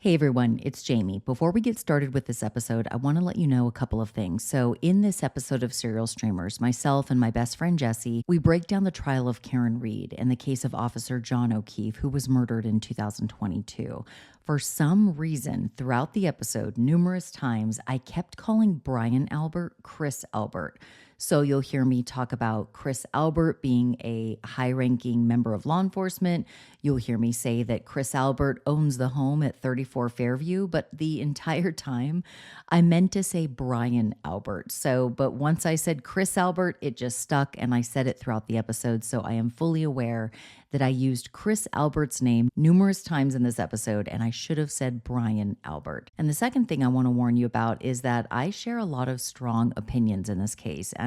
Hey everyone, it's Jami. Before we get started with this episode, I want to let you know a couple of things. So in this episode of Serial Streamers, myself and my best friend Jessi, we break down the trial of Karen Reed and the case of Officer John O'Keefe, who was murdered in 2022. For some reason, throughout the episode, numerous times, I kept calling Brian Albert Chris Albert. So you'll hear me talk about Chris Albert being a high-ranking member of law enforcement. You'll hear me say that Chris Albert owns the home at 34 Fairview, but the entire time I meant to say Brian Albert. But once I said Chris Albert, it just stuck, and I said it throughout the episode. So I am fully aware that I used Chris Albert's name numerous times in this episode, and I should have said Brian Albert. And the second thing I want to warn you about is that I share a lot of strong opinions in this case. And,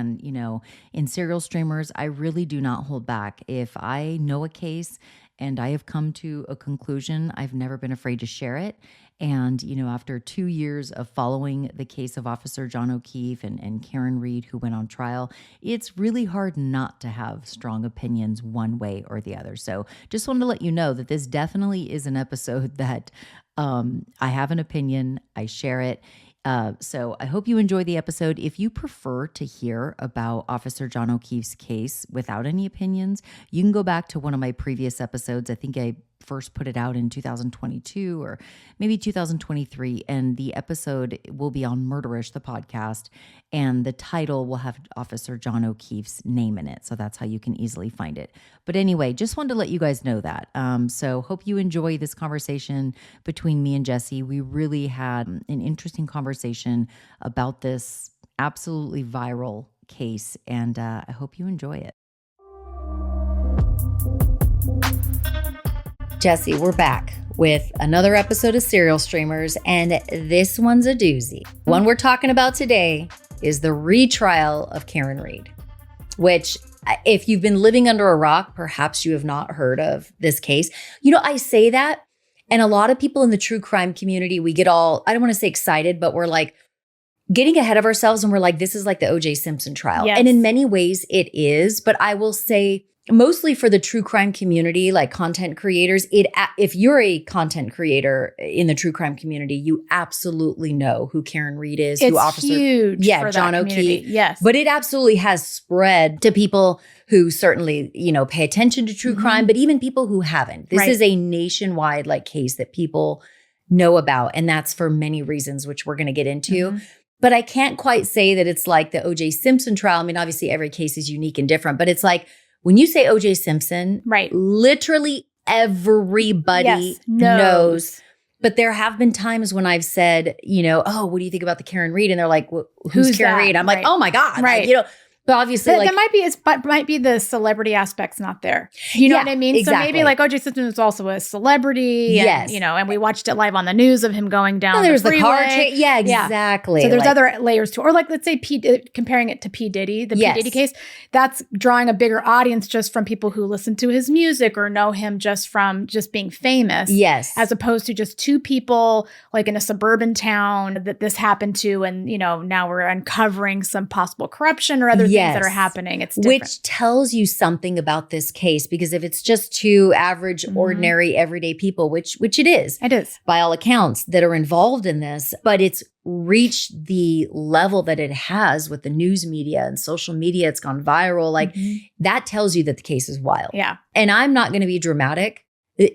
in Serial Streamers, I really do not hold back. If I know a case and I have come to a conclusion, I've never been afraid to share it. And, after 2 years of following the case of Officer John O'Keefe and Karen Reed, who went on trial, it's really hard not to have strong opinions one way or the other. So just wanted to let you know that this definitely is an episode that I have an opinion, I share it. So I hope you enjoy the episode. If you prefer to hear about Officer John O'Keefe's case without any opinions, you can go back to one of my previous episodes. I think I first put it out in 2022 or maybe 2023. And the episode will be on Murderish, the podcast. And the title will have Officer John O'Keefe's name in it. So that's how you can easily find it. But anyway, just wanted to let you guys know that. So hope you enjoy this conversation between me and Jessi. We really had an interesting conversation about this absolutely viral case. And I hope you enjoy it. Jessi, we're back with another episode of Serial Streamers, and this one's a doozy. One we're talking about today is the retrial of Karen Reed, which, if you've been living under a rock, perhaps you have not heard of this case. I say that, and a lot of people in the true crime community, we get all, I don't want to say excited, but we're like getting ahead of ourselves, and we're like, this is like the O.J. Simpson trial. Yes. And in many ways it is, but I will say, mostly for the true crime community, like content creators, if you're a content creator in the true crime community, you absolutely know who Karen Reed is. It's huge for John that community. O'Keefe. Yes. But it absolutely has spread to people who certainly, pay attention to true crime, but even people who haven't. This is a nationwide case that people know about. And that's for many reasons, which we're going to get into. But I can't quite say that it's like the O.J. Simpson trial. I mean, obviously every case is unique and different, but it's like, when you say O.J. Simpson, right, literally everybody knows. But there have been times when I've said, oh, what do you think about the Karen Reed? And they're like, who's Karen Reed? I'm like, oh my God. Right. But obviously, that might be the celebrity aspect's not there. You know what I mean? Exactly. So maybe O.J. Simpson was also a celebrity. And, Yes. And we watched it live on the news of him going down. And there's the the car chase. Yeah, exactly. So there's other layers to, or let's say comparing it to P. Diddy, the P. Diddy case, that's drawing a bigger audience just from people who listen to his music or know him just from just being famous. Yes. As opposed to just two people in a suburban town that this happened to. And, now we're uncovering some possible corruption or other things that are happening. It's different. Which tells you something about this case, because if it's just two average, ordinary, everyday people, which it is by all accounts that are involved in this, but it's reached the level that it has with the news media and social media, it's gone viral. That tells you that the case is wild. Yeah. And I'm not going to be dramatic.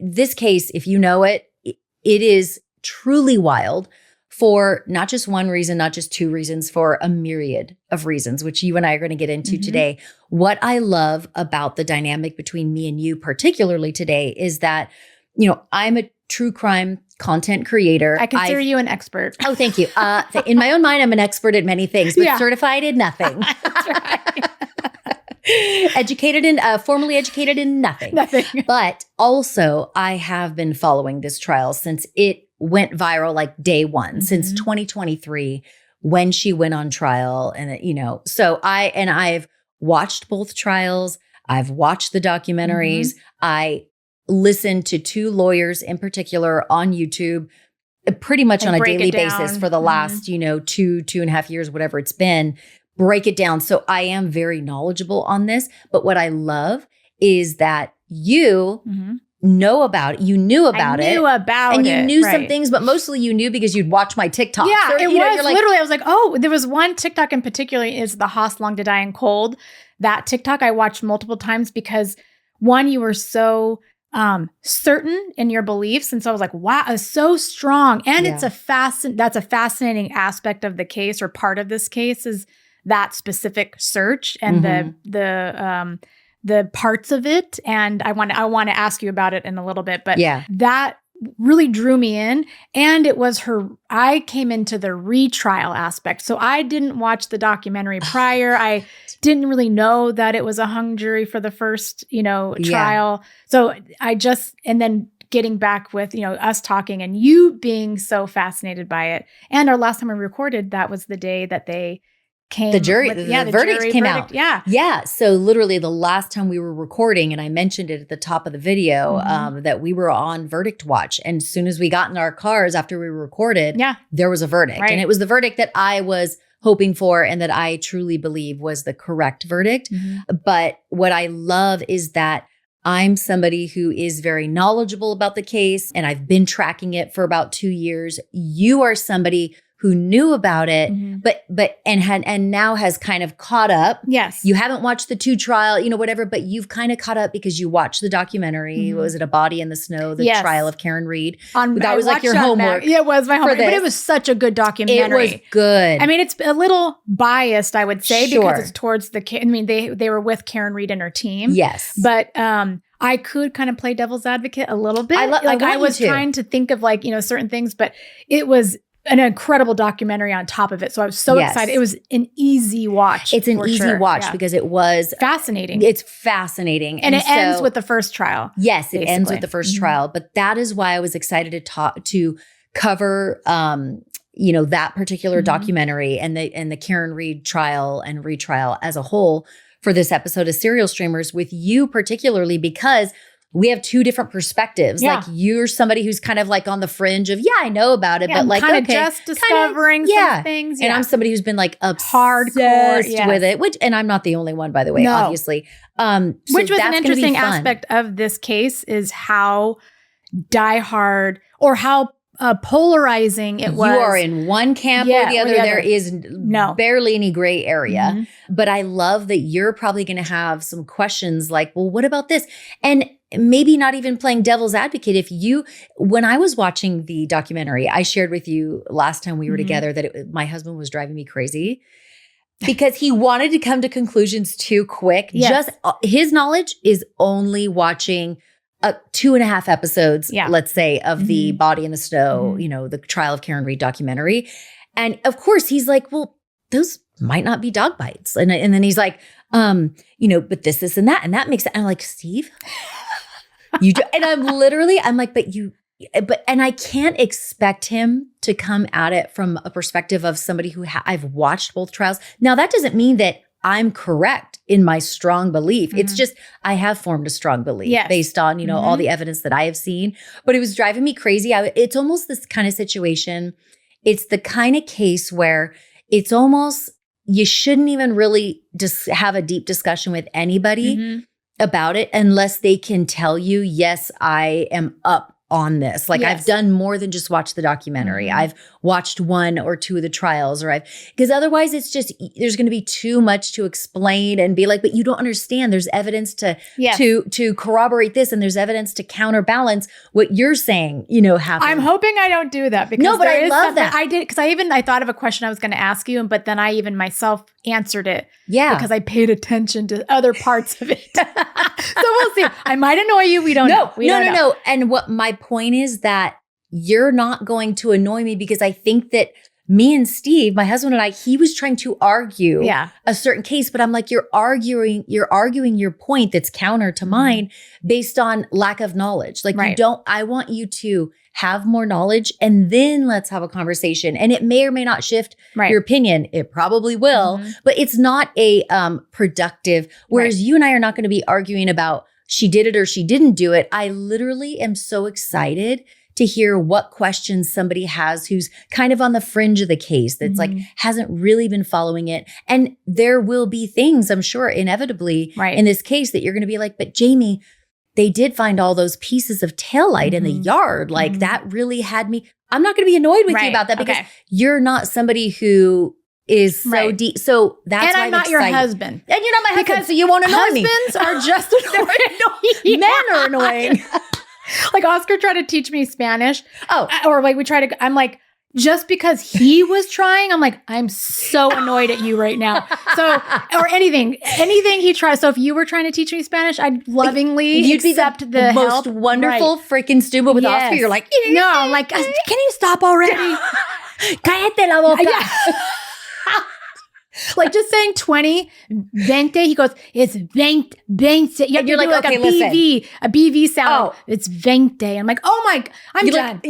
This case, if you know it, it is truly wild. For not just one reason, not just two reasons, for a myriad of reasons, which you and I are going to get into today. What I love about the dynamic between me and you, particularly today, is that, I'm a true crime content creator. I consider you an expert. Oh, thank you. In my own mind, I'm an expert at many things, but certified in nothing. That's right. Formally educated in nothing. But also, I have been following this trial since it went viral day one, since 2023, when she went on trial. And, so I've watched both trials. I've watched the documentaries. I listened to two lawyers in particular on YouTube, pretty much on a daily basis for the last, 2.5 years, whatever it's been, break it down. So I am very knowledgeable on this. But what I love is that you know about it. You knew about it. I knew about and it. And you knew some things, but mostly you knew because you'd watch my TikTok. Yeah, so, it was literally, I was like, oh, there was one TikTok in particular is the Haas Long to Die in Cold. That TikTok I watched multiple times because one, you were so certain in your beliefs. And so I was like, wow, it's so strong. And it's that's a fascinating aspect of the case, or part of this case is that specific search and the parts of it. And I want to ask you about it in a little bit, but that really drew me in. And it was I came into the retrial aspect. So I didn't watch the documentary prior. I didn't really know that it was a hung jury for the first, trial. So and then getting back with, us talking and you being so fascinated by it. And our last time we recorded, that was the day that they came. The verdict came out. Yeah. Yeah. So literally the last time we were recording, and I mentioned it at the top of the video, that we were on verdict watch. And as soon as we got in our cars after we recorded, there was a verdict. Right. And it was the verdict that I was hoping for and that I truly believe was the correct verdict. But what I love is that I'm somebody who is very knowledgeable about the case and I've been tracking it for about 2 years. You are somebody who knew about it, and now has kind of caught up. Yes. You haven't watched the 2 trial, whatever, but you've kind of caught up because you watched the documentary. Was it A Body in the Snow? The trial of Karen Reed. That was like your homework. Yeah, it was my homework. But it was such a good documentary. It was good. I mean, it's a little biased, I would say, because it's towards they were with Karen Reed and her team. Yes. But I could kind of play devil's advocate a little bit. I was trying to think of certain things, but it was an incredible documentary on top of it. So I was so excited. It was an easy watch. It's an easy watch because it was fascinating. It's fascinating. And it ends with the first trial. Yes, basically. It ends with the first trial. But that is why I was excited to cover that particular documentary and the Karen Reed trial and retrial as a whole for this episode of Serial Streamers with you particularly, because we have 2 different perspectives. Yeah. Like you're somebody who's kind of like on the fringe of, I know about it, but like kind of just discovering some things. And I'm somebody who's been like hardcore with it, and I'm not the only one, by the way, obviously. Which was an interesting aspect of this case is how diehard or how polarizing it was. You are in one camp or the other. There is barely any gray area. But I love that you're probably going to have some questions like, well, what about this? And maybe not even playing devil's advocate. When I was watching the documentary, I shared with you last time we were together that my husband was driving me crazy because he wanted to come to conclusions too quick. Yes. His knowledge is only watching 2.5 episodes, let's say, of the Body in the Snow, the trial of Karen Reed documentary. And of course, he's like, well, those might not be dog bites. And then he's like, but this, and that makes sense. I'm like, Steve, you do. And I'm like, and I can't expect him to come at it from a perspective of somebody who I've watched both trials. Now, that doesn't mean that I'm correct in my strong belief. It's just, I have formed a strong belief based on, all the evidence that I have seen, but it was driving me crazy. It's almost this kind of situation. It's the kind of case where it's almost, you shouldn't even really just have a deep discussion with anybody about it unless they can tell you, yes, I am up on this. Like I've done more than just watch the documentary. I've watched 1 or 2 of the trials, because otherwise it's just, there's going to be too much to explain and be like, but you don't understand. There's evidence to corroborate this. And there's evidence to counterbalance what you're saying, happened. I'm hoping I don't do that because but I love that. I did. Cause I thought of a question I was going to ask you, but then I even myself answered it. Yeah. Because I paid attention to other parts of it. So we'll see. I might annoy you. We don't know. No. And what my point is that you're not going to annoy me because I think that me and Steve, my husband and I, he was trying to argue a certain case, but I'm like, you're arguing your point that's counter to mine based on lack of knowledge. Like I want you to have more knowledge and then let's have a conversation. And it may or may not shift your opinion. It probably will, but it's not a productive, whereas you and I are not going to be arguing about she did it or she didn't do it. I literally am so excited to hear what questions somebody has who's kind of on the fringe of the case that's like hasn't really been following it. And there will be things, I'm sure, inevitably in this case that you're going to be like, but Jami, they did find all those pieces of taillight in the yard. Like that really had me, I'm not going to be annoyed with you about that because you're not somebody who is so deep. So that's and why I'm not your husband. And you're not my husband, so you won't annoy me. Husbands are just annoying. Men are annoying. Like Oscar tried to teach me Spanish. Oh. Or like I'm like, just because he was trying, I'm like, I'm so annoyed at you right now. So, or anything he tries. So if you were trying to teach me Spanish, I'd lovingly accept the most help. wonderful freaking student with Oscar. You're like, no, I'm like, can you stop already? Cállate la boca. Yeah. Like just saying 20, 20, he goes, it's 20. You have to do like a BV sound. Oh. It's 20. I'm like, oh my, I'm done.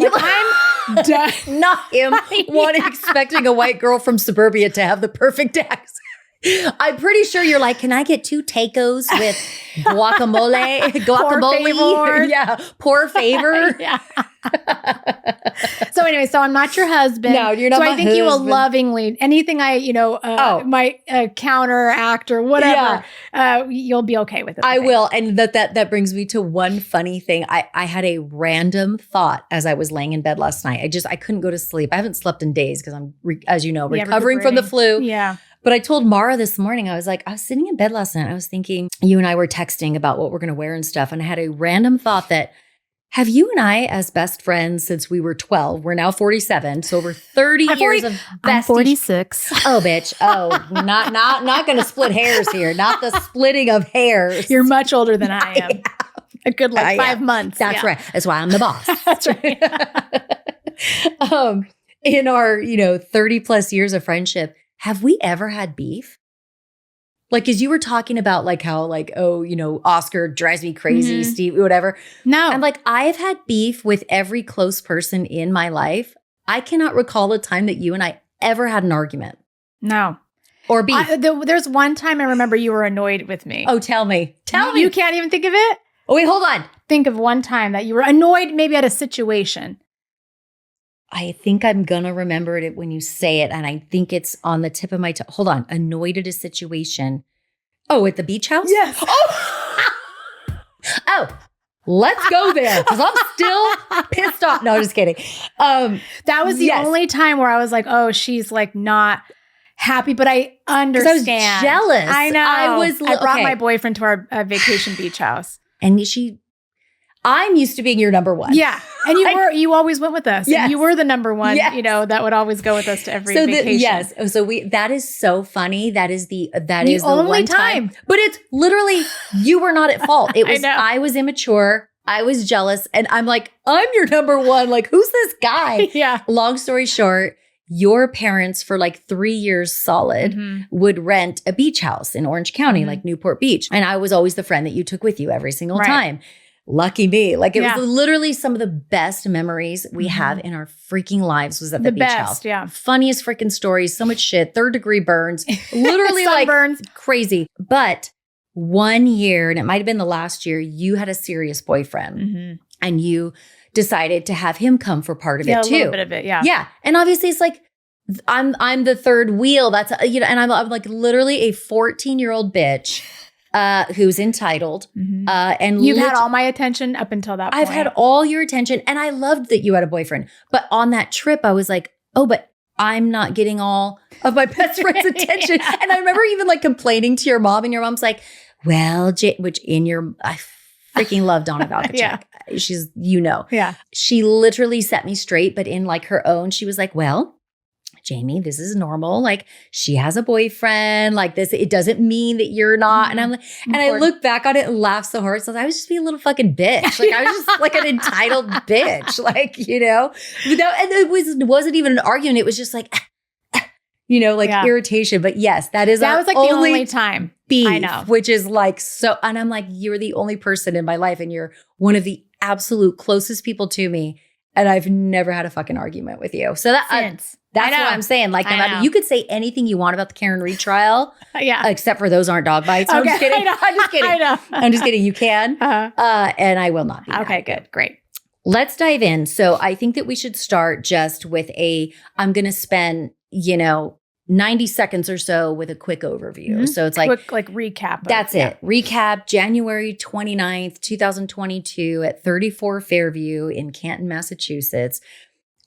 I'm done. Not him expecting a white girl from suburbia to have the perfect accent. I'm pretty sure you're like, can I get 2 tacos with guacamole? Guacamole. Yeah. Poor favor. Yeah. So anyway, so I'm not your husband. No, you're not my husband. So I think you will lovingly, anything I, might counteract or whatever, you'll be okay with it. I will. And that brings me to one funny thing. I had a random thought as I was laying in bed last night. I couldn't go to sleep. I haven't slept in days because I'm, as you know, recovering from the flu. Yeah. But I told Mara this morning, I was sitting in bed last night. I was thinking, you and I were texting about what we're going to wear and stuff. And I had a random thought that, have you and I, as best friends since we were 12, we're now 47, so over 30 years of bestie. I'm 46. Oh, bitch. Oh, not going to split hairs here. Not the splitting of hairs. You're much older than I am. A good 5 months. That's right. That's why I'm the boss. That's right. In our, 30 plus years of friendship, have we ever had beef? Like, as you were talking about like how like, Oscar drives me crazy, Steve, whatever. No. I'm like, I've had beef with every close person in my life. I cannot recall a time that you and I ever had an argument. No. Or beef. There's one time I remember you were annoyed with me. Oh, tell me. Tell me. You can't even think of it? Oh, wait, hold on. Think of one time that you were annoyed maybe at a situation. I think I'm going to remember it when you say it. And I think it's on the tip of my tongue. Hold on. Annoyed at a situation. Oh, at the beach house? Yes. Oh, let's go there. Because I'm still pissed off. No, just kidding. That was the only time where I was like, oh, she's like not happy. But I understand. I was jealous. I know. I brought my boyfriend to our vacation beach house. And I'm used to being your number one. Yeah. And you always went with us. Yes. You were the number one, that would always go with us to every vacation. So that is so funny. That is the only one time. But it's literally, you were not at fault. It was, I was immature. I was jealous. And I'm like, I'm your number one. Like, who's this guy? Yeah. Long story short, your parents for like 3 years solid would rent a beach house in Orange County, like Newport Beach. And I was always the friend that you took with you every single time. Lucky me. Like it was literally some of the best memories we have in our freaking lives was at the beach house. Yeah. Funniest freaking stories. So much shit. 3rd-degree burns. Literally like crazy. But 1 year, and it might have been the last year, you had a serious boyfriend and you decided to have him come for part of it too. A little bit of it. Yeah. Yeah. And obviously it's like, I'm the third wheel. That's, and I'm like literally a 14-year-old bitch. Who's entitled. And you've had all my attention up until that point. I've had all your attention. And I loved that you had a boyfriend. But on that trip, I was like, oh, but I'm not getting all of my best friend's attention. And I remember even like complaining to your mom, and your mom's like, well, I freaking love Donna Valkachek. She's, Yeah. She literally set me straight, but in like her own, she was like, well, Jami, this is normal. Like, she has a boyfriend. Like this, it doesn't mean that you're not. And I'm like, and I look back on it and laugh so hard. So I was just being a little fucking bitch. Like I was just like an entitled bitch. Like, and it wasn't even an argument. It was just like, irritation. But yes, that was like the only time beef, I know, which is like so. And I'm like, you're the only person in my life, and you're one of the absolute closest people to me. And I've never had a fucking argument with you. So that's what I'm saying. Like, no matter, you could say anything you want about the Karen Reid trial. Except for those aren't dog bites. No, I'm just kidding. I'm just kidding. I know. I'm just kidding. You can. And I will not be. Okay, good. Great. Let's dive in. So I think that we should start just with I'm going to spend, 90 seconds or so with a quick overview. So it's quick, recap. That's it. Recap January 29th, 2022 at 34 Fairview in Canton, Massachusetts.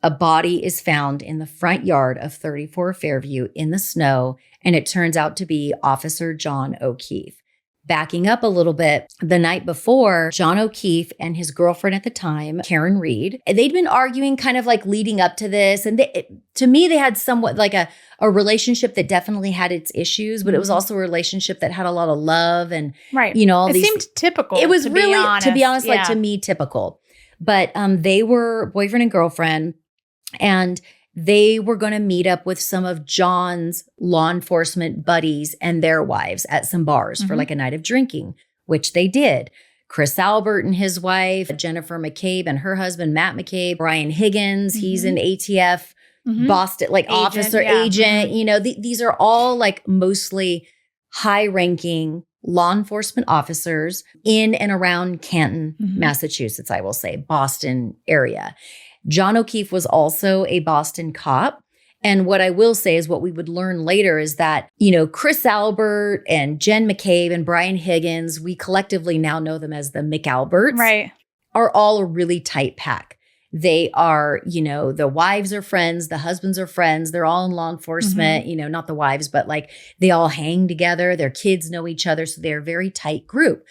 A body is found in the front yard of 34 Fairview in the snow, and it turns out to be Officer John O'Keefe. Backing up a little bit, the night before, John O'Keefe and his girlfriend at the time, Karen Reed, they'd been arguing kind of leading up to this. And to me, they had somewhat a relationship that definitely had its issues, but it was also a relationship that had a lot of love and, all these. It seemed typical. It was really, to be honest, yeah. to me, typical. But they were boyfriend and girlfriend, and they were going to meet up with some of John's law enforcement buddies and their wives at some bars for a night of drinking, which they did. Chris Albert and his wife, Jennifer McCabe and her husband, Matt McCabe, Brian Higgins, he's an ATF Boston, officer, agent. These are all mostly high-ranking law enforcement officers in and around Canton, Massachusetts, I will say, Boston area. John O'Keefe was also a Boston cop. And what I will say is what we would learn later is that, Chris Albert and Jen McCabe and Brian Higgins, we collectively now know them as the McAlberts, are all a really tight pack. They are, the wives are friends, the husbands are friends. They're all in law enforcement, not the wives, but they all hang together. Their kids know each other. So they're a very tight group.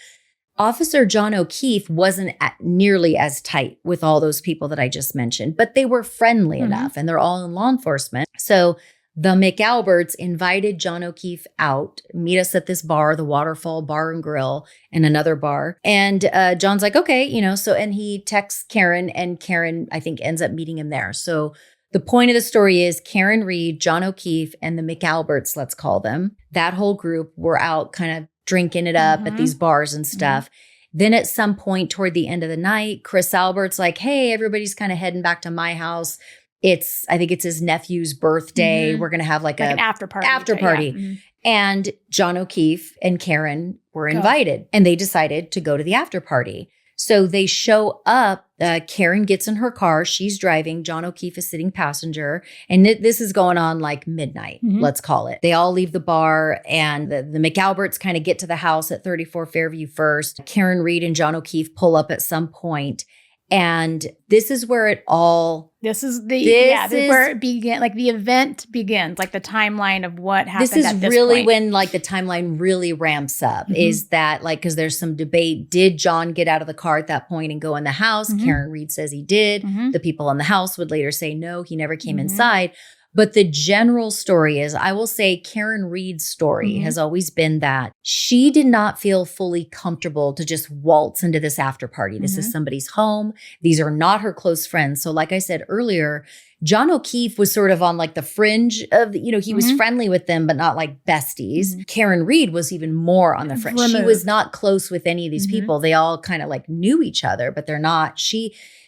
Officer John O'Keefe wasn't nearly as tight with all those people that I just mentioned, but they were friendly enough, and they're all in law enforcement. So the McAlberts invited John O'Keefe out, meet us at this bar, the Waterfall Bar and Grill, and another bar. And John's like, okay, and he texts Karen, and Karen, I think, ends up meeting him there. So the point of the story is Karen Reed, John O'Keefe, and the McAlberts, let's call them, that whole group were out kind of drinking it up at these bars and stuff. Then at some point toward the end of the night, Chris Albert's like, hey, everybody's kind of heading back to my house. I think it's his nephew's birthday. We're going to have an after party. And John O'Keefe and Karen were invited, and they decided to go to the after party. So they show up. Karen gets in her car. She's driving. John O'Keefe is sitting passenger. And this is going on midnight, let's call it. They all leave the bar, and the McAlberts kind of get to the house at 34 Fairview first. Karen Reed and John O'Keefe pull up at some point. And this is where it all... This is where it began. The event begins, the timeline of what happened. This is really when the timeline really ramps up. Is that because there's some debate? Did John get out of the car at that point and go in the house? Karen Reed says he did. The people in the house would later say no, he never came inside. But the general story is, I will say Karen Reed's story has always been that she did not feel fully comfortable to just waltz into this after party. This is somebody's home. These are not her close friends. So like I said earlier, John O'Keefe was sort of on the fringe of, he was friendly with them, but not besties. Karen Reed was even more on the fringe. She was not close with any of these people. They all kind of knew each other, but they're not.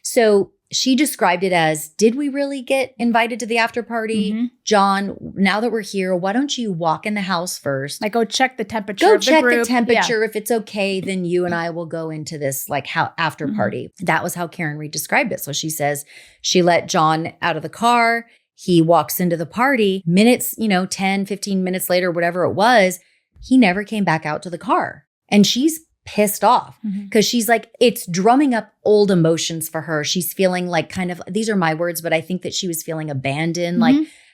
So she described it as, did we really get invited to the after party? John, now that we're here, why don't you walk in the house first? Go check the temperature of the group. Go check the temperature. If it's okay, then you and I will go into this after party. That was how Karen Reed described it. So she says she let John out of the car. He walks into the party. Minutes, 10, 15 minutes later, whatever it was, he never came back out to the car. And she's pissed off because she's it's drumming up old emotions for her. She's feeling these are my words, but I think that she was feeling abandoned.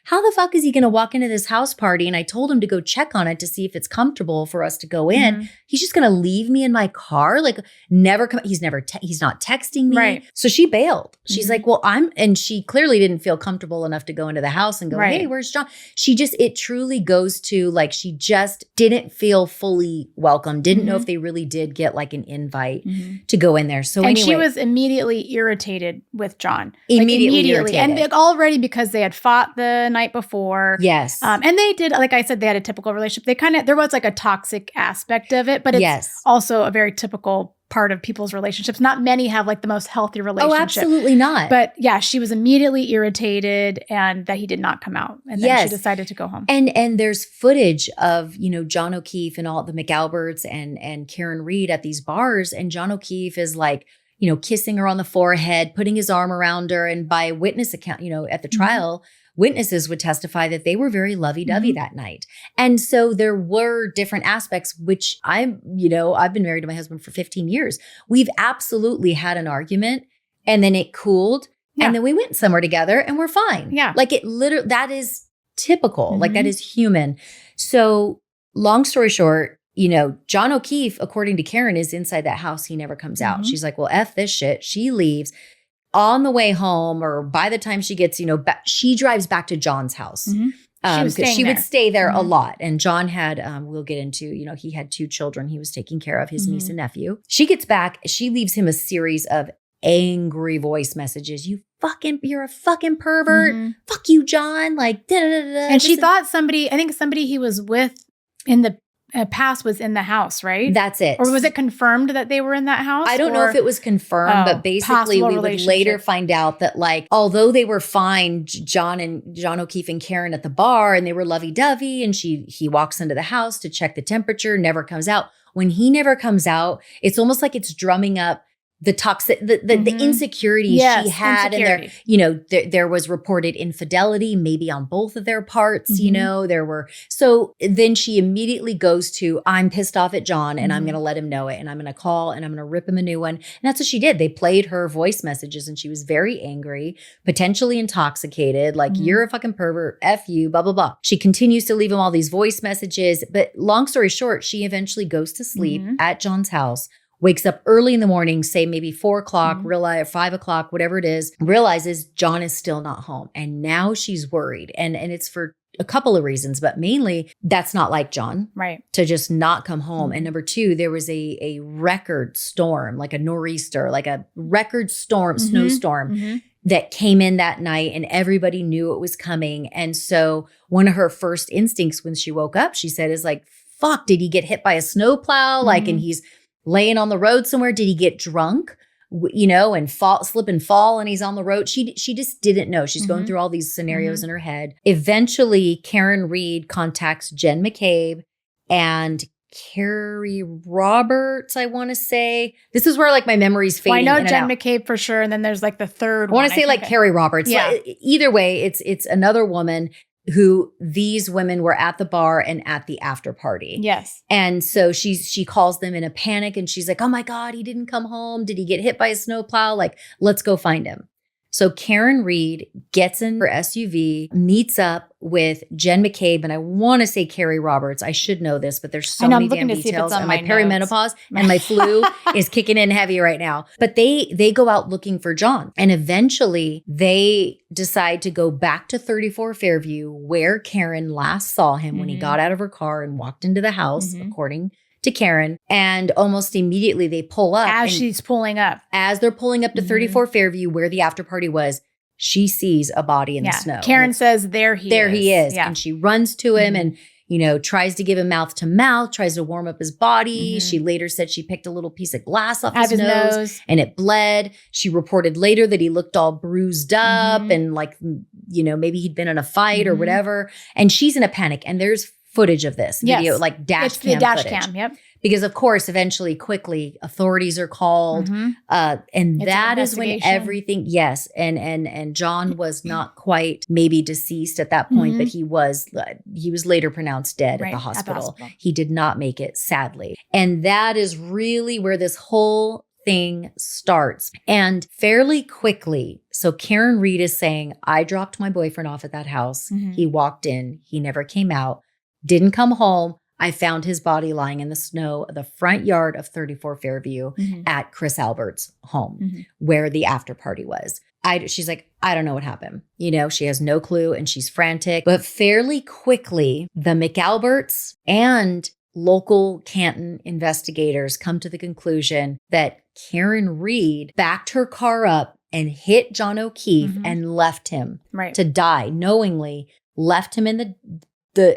How the fuck is he going to walk into this house party? And I told him to go check on it to see if it's comfortable for us to go in. He's just going to leave me in my car? Never come. He's not texting me. Right. So she bailed. She's and she clearly didn't feel comfortable enough to go into the house and go, hey, where's John? It truly goes to she just didn't feel fully welcome. Didn't know if they really did get an invite to go in there. So anyway. She was immediately irritated with John. Immediately irritated. And already because they had fought the night before. Yes. And they did, I said, they had a typical relationship. There was a toxic aspect of it, but it's also a very typical part of people's relationships. Not many have the most healthy relationship. Oh, absolutely not. But yeah, she was immediately irritated and that he did not come out. And then she decided to go home. And there's footage of, John O'Keefe and all the McAlberts and Karen Reed at these bars. And John O'Keefe is kissing her on the forehead, putting his arm around her. And by witness account, at the trial, witnesses would testify that they were very lovey-dovey that night. And so there were different aspects, which I've been married to my husband for 15 years. We've absolutely had an argument and then it cooled and then we went somewhere together and we're fine. Yeah. Like that is typical. Like that is human. So long story short, John O'Keefe, according to Karen, is inside that house. He never comes out. She's like, well, F this shit. She leaves. On the way home, or by the time she gets, she drives back to John's house. She would stay there a lot. And John had, we'll get into, he had 2 children he was taking care of, his niece and nephew. She gets back. She leaves him a series of angry voice messages. You're a fucking pervert. Fuck you, John. Like, da, da, da, da. And she thought somebody he was with in the past was in the house, right? That's it. Or was it confirmed that they were in that house? I don't know if it was confirmed, but basically we would later find out that although they were fine, John O'Keefe and Karen at the bar, and they were lovey-dovey, and he walks into the house to check the temperature, never comes out. When he never comes out, it's almost like it's drumming up the toxic, the insecurity she had. And there was reported infidelity, maybe on both of their parts, there were. So then she immediately goes to, I'm pissed off at John and I'm going to let him know it. And I'm going to call and I'm going to rip him a new one. And that's what she did. They played her voice messages and she was very angry, potentially intoxicated, like you're a fucking pervert, F you, blah, blah, blah. She continues to leave him all these voice messages. But long story short, she eventually goes to sleep at John's house, wakes up early in the morning, say maybe 4 o'clock, 5 o'clock, whatever it is, realizes John is still not home. And now she's worried. And it's for a couple of reasons, but mainly that's not like John, right? To just not come home. And number 2, there was a record storm, like a nor'easter, like a record storm, snowstorm that came in that night and everybody knew it was coming. And so one of her first instincts when she woke up, she said, is like, fuck, did he get hit by a snowplow? Like, and he's laying on the road somewhere. Did he get drunk, and slip and fall and he's on the road? She just didn't know. She's going through all these scenarios in her head. Eventually, Karen Reed contacts Jen McCabe and Carrie Roberts, I want to say. This is where my memory's fading. Well, I know Jen McCabe for sure. And then there's the third one. I want to say Carrie Roberts. Yeah. Either way, it's another woman who these women were at the bar and at the after party. Yes. And so she calls them in a panic and she's like, oh my God, he didn't come home. Did he get hit by a snowplow? Let's go find him. So Karen Reed gets in her SUV, meets up with Jen McCabe, and I want to say Carrie Roberts. I should know this, but there's so many damn details. And my perimenopause and my flu is kicking in heavy right now. But they go out looking for John. And eventually they decide to go back to 34 Fairview, where Karen last saw him when he got out of her car and walked into the house, according to Karen. And almost immediately they pull up. As she's pulling up. As they're pulling up to 34 Fairview, where the after party was, she sees a body in the snow. Karen says, there he is. Yeah. And she runs to him and, tries to give him mouth to mouth, tries to warm up his body. She later said she picked a little piece of glass off his nose and it bled. She reported later that he looked all bruised up and maybe he'd been in a fight or whatever. And she's in a panic. And there's footage of this video, dash cam footage. Yep. Because of course, eventually, quickly, authorities are called. And that is when everything, and John was not quite maybe deceased at that point, but he was later pronounced dead at the hospital. He did not make it, sadly. And that is really where this whole thing starts. And fairly quickly, so Karen Reed is saying, I dropped my boyfriend off at that house. He walked in. He never came out. Didn't come home. I found his body lying in the snow, the front yard of 34 Fairview at Chris Albert's home, where the after party was. She's like, I don't know what happened. She has no clue and she's frantic. But fairly quickly, the McAlberts and local Canton investigators come to the conclusion that Karen Reed backed her car up and hit John O'Keefe and left him to die, knowingly left him in the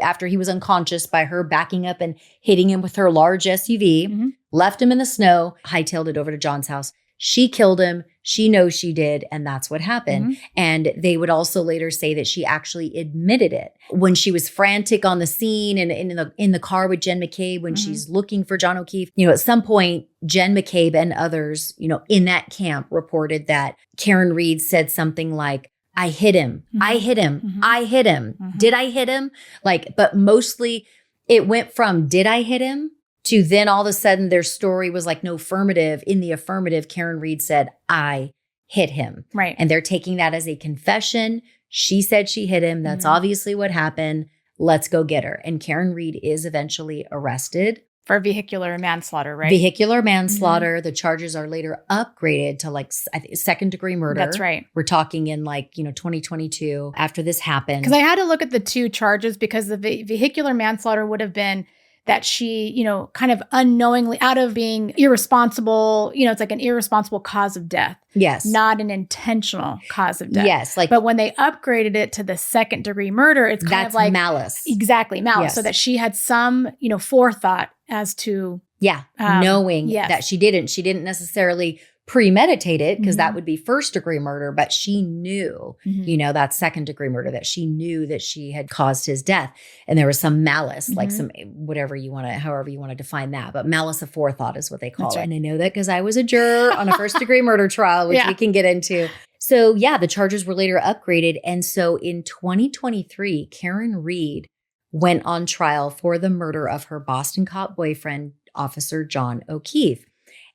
after he was unconscious by her backing up and hitting him with her large SUV, left him in the snow, hightailed it over to John's house. She killed him. She knows she did, and that's what happened. Mm-hmm. And they would also later say that she actually admitted it when she was frantic on the scene and in the car with Jen McCabe when she's looking for John O'Keefe. At some point, Jen McCabe and others, in that camp reported that Karen Reed said something like, I hit him. I hit him. I hit him. Did I hit him? But mostly it went from did I hit him to then all of a sudden their story was like no affirmative. In the affirmative, Karen Reed said, I hit him. Right. And they're taking that as a confession. She said she hit him. That's obviously what happened. Let's go get her. And Karen Reed is eventually arrested. For vehicular manslaughter, right? Vehicular manslaughter. The charges are later upgraded to I think, second-degree murder. That's right. We're talking in 2022 after this happened. Because I had to look at the two charges because the vehicular manslaughter would have been that she, kind of unknowingly, out of being irresponsible, it's like an irresponsible cause of death. Yes. Not an intentional cause of death. Yes. But when they upgraded it to the second degree murder, it's kind of like malice. Exactly. Malice. Yes. So that she had some, forethought as to. Yeah. Knowing that she didn't necessarily premeditate it because that would be first degree murder, but she knew, that second degree murder, that she knew that she had caused his death. And there was some malice, like some, however you want to define that, but malice of forethought is what they call it. Right. And I know that because I was a juror on a first degree murder trial, which we can get into. So the charges were later upgraded. And so in 2023, Karen Reed went on trial for the murder of her Boston cop boyfriend, Officer John O'Keefe.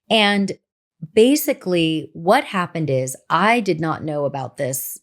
And basically, what happened is I did not know about this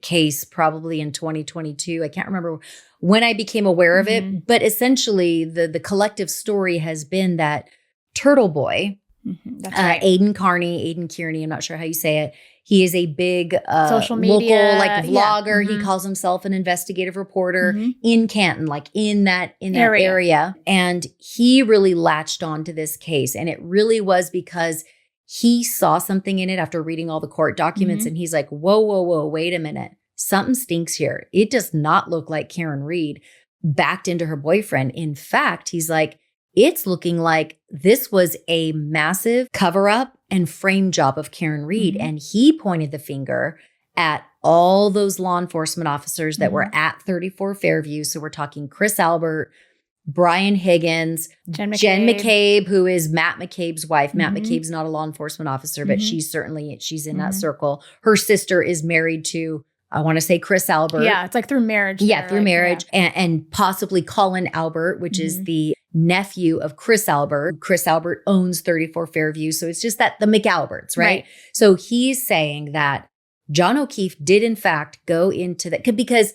case probably in 2022. I can't remember when I became aware of it, but essentially the collective story has been that Turtle Boy, That's right. Aidan Kearney, I'm not sure how you say it. He is a big social media local vlogger. He calls himself an investigative reporter in Canton, in that area. And he really latched onto this case. And it really was because he saw something in it after reading all the court documents. And he's like, whoa, wait a minute. Something stinks here. It does not look like Karen Reed backed into her boyfriend. In fact, he's like, it's looking like this was a massive cover up and frame job of Karen Reed. And he pointed the finger at all those law enforcement officers that were at 34 Fairview. So we're talking Chris Albert, Brian Higgins, Jen McCabe, who is Matt McCabe's wife. Matt McCabe's not a law enforcement officer, but she's in that circle. Her sister is married to, I want to say, Chris Albert. Yeah, it's like through marriage. Yeah, through marriage. Yeah. And possibly Colin Albert, which is the nephew of Chris Albert. Chris Albert owns 34 Fairview. So it's just that the McAlberts, right? So he's saying that John O'Keefe did in fact go into that because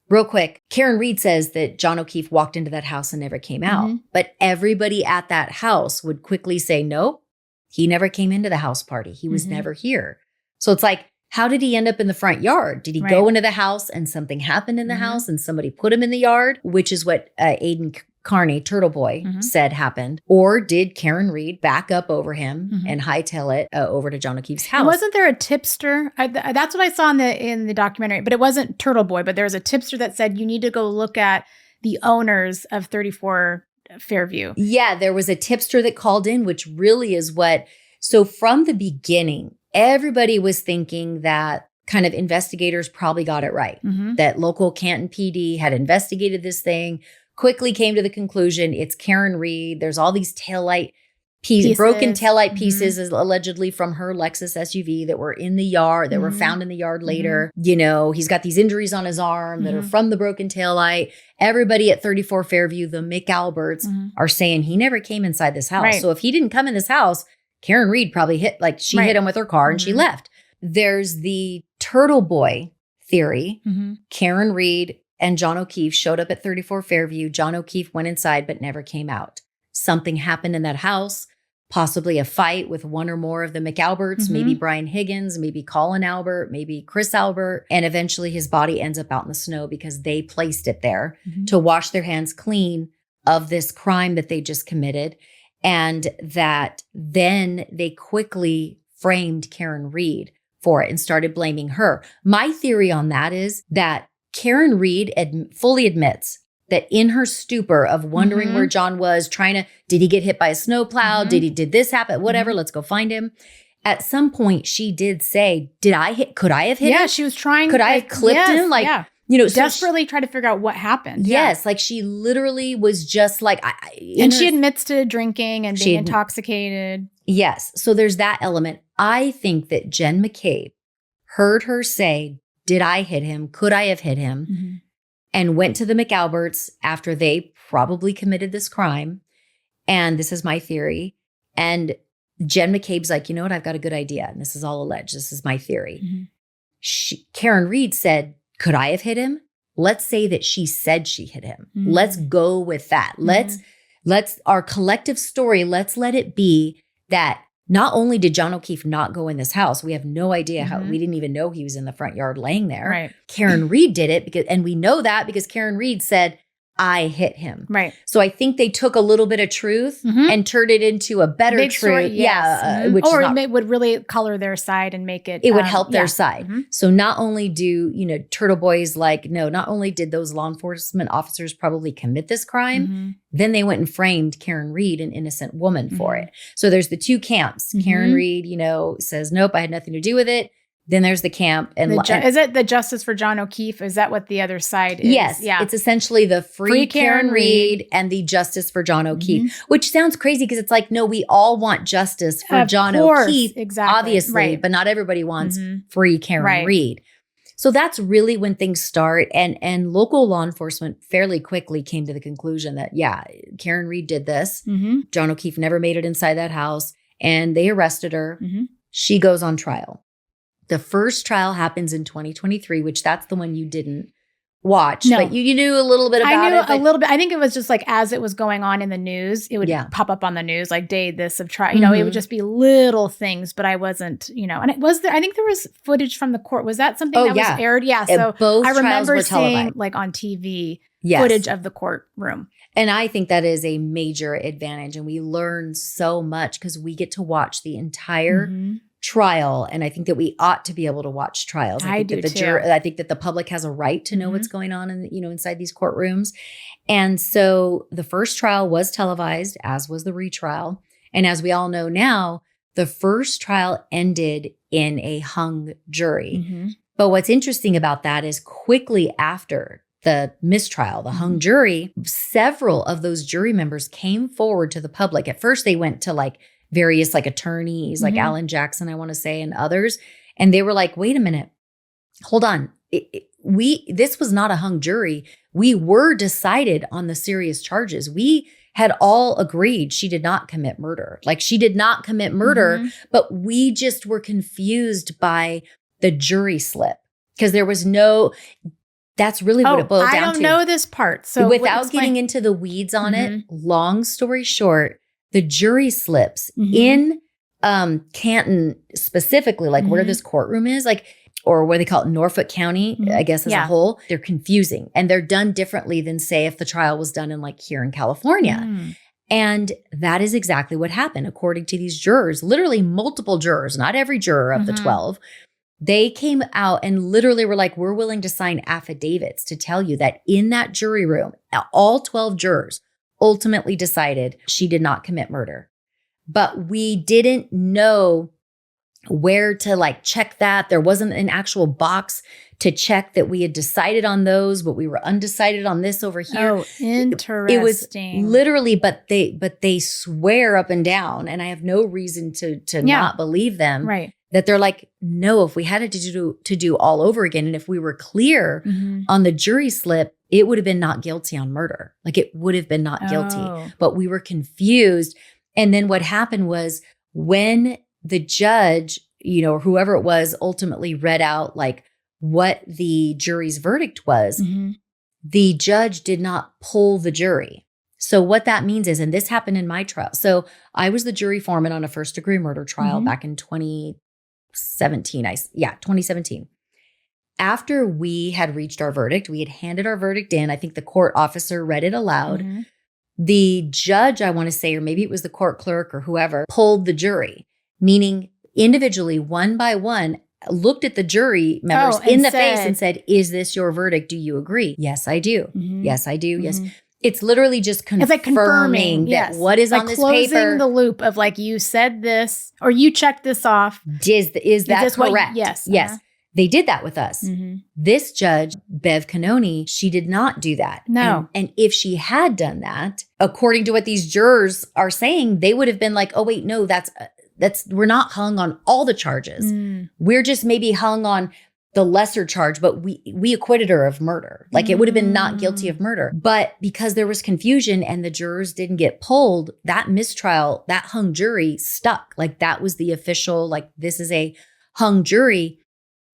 real quick, Karen Reed says that John O'Keefe walked into that house and never came out. But everybody at that house would quickly say, nope, he never came into the house party. He was never here. So it's like, how did he end up in the front yard? Did he go into the house and something happened in the house and somebody put him in the yard, which is what Aidan Kearney, Turtle Boy, said happened? Or did Karen Reed back up over him and hightail it over to John O'Keefe's house? And wasn't there a tipster? That's what I saw in the documentary, but it wasn't Turtle Boy, but there was a tipster that said you need to go look at the owners of 34 Fairview. Yeah, there was a tipster that called in, which really is what, so from the beginning, everybody was thinking that kind of investigators probably got it right, that local Canton PD had investigated this thing, quickly came to the conclusion it's Karen Reed. There's all these taillight pieces, broken taillight pieces allegedly from her Lexus SUV that were in the yard, that were found in the yard later. You know, he's got these injuries on his arm that are from the broken taillight. Everybody at 34 Fairview, the McAlberts, are saying he never came inside this house. So if he didn't come in this house, Karen Reed probably hit him with her car and she left. There's the Turtle Boy theory. Karen Reed and John O'Keefe showed up at 34 Fairview. John O'Keefe went inside but never came out. Something happened in that house, possibly a fight with one or more of the McAlberts, maybe Brian Higgins, maybe Colin Albert, maybe Chris Albert. And eventually his body ends up out in the snow because they placed it there to wash their hands clean of this crime that they just committed. And that then they quickly framed Karen Reed for it and started blaming her. My theory on that is that Karen Reed fully admits that in her stupor of wondering where John was, did he get hit by a snowplow? Did this happen? Whatever, let's go find him. at some point she did say, could I have hit him? Yeah, she was trying. Could I have clipped him? Like, yeah. So desperately try to figure out what happened. Yes. Like she literally was just like, and she admits to drinking and being intoxicated. Yes. So there's that element. I think that Jen McCabe heard her say, did I hit him? Could I have hit him? Mm-hmm. And went to the McAlberts after they probably committed this crime. And this is my theory. And Jen McCabe's like, you know what? I've got a good idea. And this is all alleged. This is my theory. Mm-hmm. Karen Reed said, could I have hit him? Let's say that she said she hit him. Mm-hmm. Let's go with that. Mm-hmm. Let's our collective story, let's let it be that not only did John O'Keefe not go in this house, we have no idea how, we didn't even know he was in the front yard laying there. Right. Karen Reed did it and we know that because Karen Reed said, I hit him. Right. So I think they took a little bit of truth and turned it into a better big truth. Story, yes. Which or it would really color their side and make it. It would help their side. Mm-hmm. So not only do, Turtle Boy's like, no, not only did those law enforcement officers probably commit this crime, then they went and framed Karen Reed, an innocent woman, for it. So there's the two camps. Karen Reed, says, nope, I had nothing to do with it. Then there's the camp. And is it the justice for John O'Keefe? Is that what the other side is? Yes. Yeah. It's essentially the free Karen Reed and the justice for John O'Keefe, which sounds crazy because it's like, no, we all want justice for John O'Keefe, exactly. obviously, but not everybody wants free Karen Reed. So that's really when things start. And local law enforcement fairly quickly came to the conclusion that, yeah, Karen Reed did this. John O'Keefe never made it inside that house. And they arrested her. She goes on trial. The first trial happens in 2023, which that's the one you didn't watch. No. But you knew a little bit about it. I knew a little bit. I think it was just like as it was going on in the news, it would pop up on the news like day this of trial. It would just be little things, but I wasn't, and it was there. I think there was footage from the court. Was that something that was aired? Yeah. So both I remember were seeing televised. like on TV footage of the courtroom. And I think that is a major advantage. And we learn so much because we get to watch the entire trial. And I think that we ought to be able to watch trials. I think that the public has a right to know what's going on inside these courtrooms. And so the first trial was televised, as was the retrial. And as we all know now, the first trial ended in a hung jury. But what's interesting about that is quickly after the mistrial, the hung jury, several of those jury members came forward to the public. At first, they went to like various like attorneys, like Alan Jackson, I want to say, and others. And they were like, wait a minute, hold on. This was not a hung jury. We were decided on the serious charges. We had all agreed she did not commit murder. Like she did not commit murder, but we just were confused by the jury slip because there was that's really what it boiled down to. I don't know this part. So without getting into the weeds on it, long story short, the jury slips in Canton specifically, like where this courtroom is, like, or where they call it Norfolk County, I guess as a whole, they're confusing. And they're done differently than, say, if the trial was done in like here in California. And that is exactly what happened, according to these jurors, literally multiple jurors, not every juror of the 12. They came out and literally were like, we're willing to sign affidavits to tell you that in that jury room, all 12 jurors ultimately decided she did not commit murder. But we didn't know where to like check that. There wasn't an actual box to check that we had decided on those, but we were undecided on this over here. Oh, interesting. It was literally, but they swear up and down, and I have no reason to not believe them. Right. That they're like, no, if we had it to do all over again, and if we were clear on the jury slip, it would have been not guilty on murder. Like it would have been not guilty, but we were confused. And then what happened was when the judge, or whoever it was, ultimately read out like what the jury's verdict was, the judge did not pull the jury. So what that means is, and this happened in my trial. So I was the jury foreman on a first degree murder trial back in 2017. 2017. After we had reached our verdict, we had handed our verdict in. I think the court officer read it aloud. The judge, I want to say, or maybe it was the court clerk or whoever, pulled the jury, meaning individually, one by one, looked at the jury members in the face and said, is this your verdict? Do you agree? Yes, I do. Yes, I do. Yes. It's literally just confirming, it's like confirming that what is like on this closing paper. the loop of like, you said this or you checked this off. Is that correct? Yes. Yes. They did that with us. Mm-hmm. This judge, Bev Canoni, she did not do that. No. And if she had done that, according to what these jurors are saying, they would have been like, oh, wait, no, that's we're not hung on all the charges. We're just maybe hung on the lesser charge, but we acquitted her of murder. Like it would have been not guilty of murder. But because there was confusion and the jurors didn't get pulled, that mistrial, that hung jury stuck. Like that was the official, like this is a hung jury.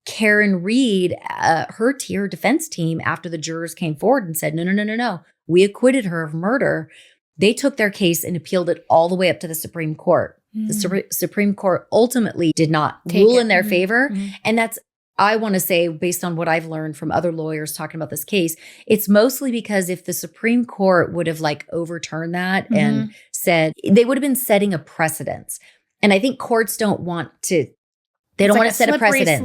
Karen Reed, her defense team, after the jurors came forward and said, no, we acquitted her of murder. They took their case and appealed it all the way up to the Supreme Court. The Supreme Court ultimately did not rule in their favor. And that's, I want to say, based on what I've learned from other lawyers talking about this case, it's mostly because if the Supreme Court would have like overturned that and said, they would have been setting a precedence. And I think courts don't want to, they don't want to set a precedent.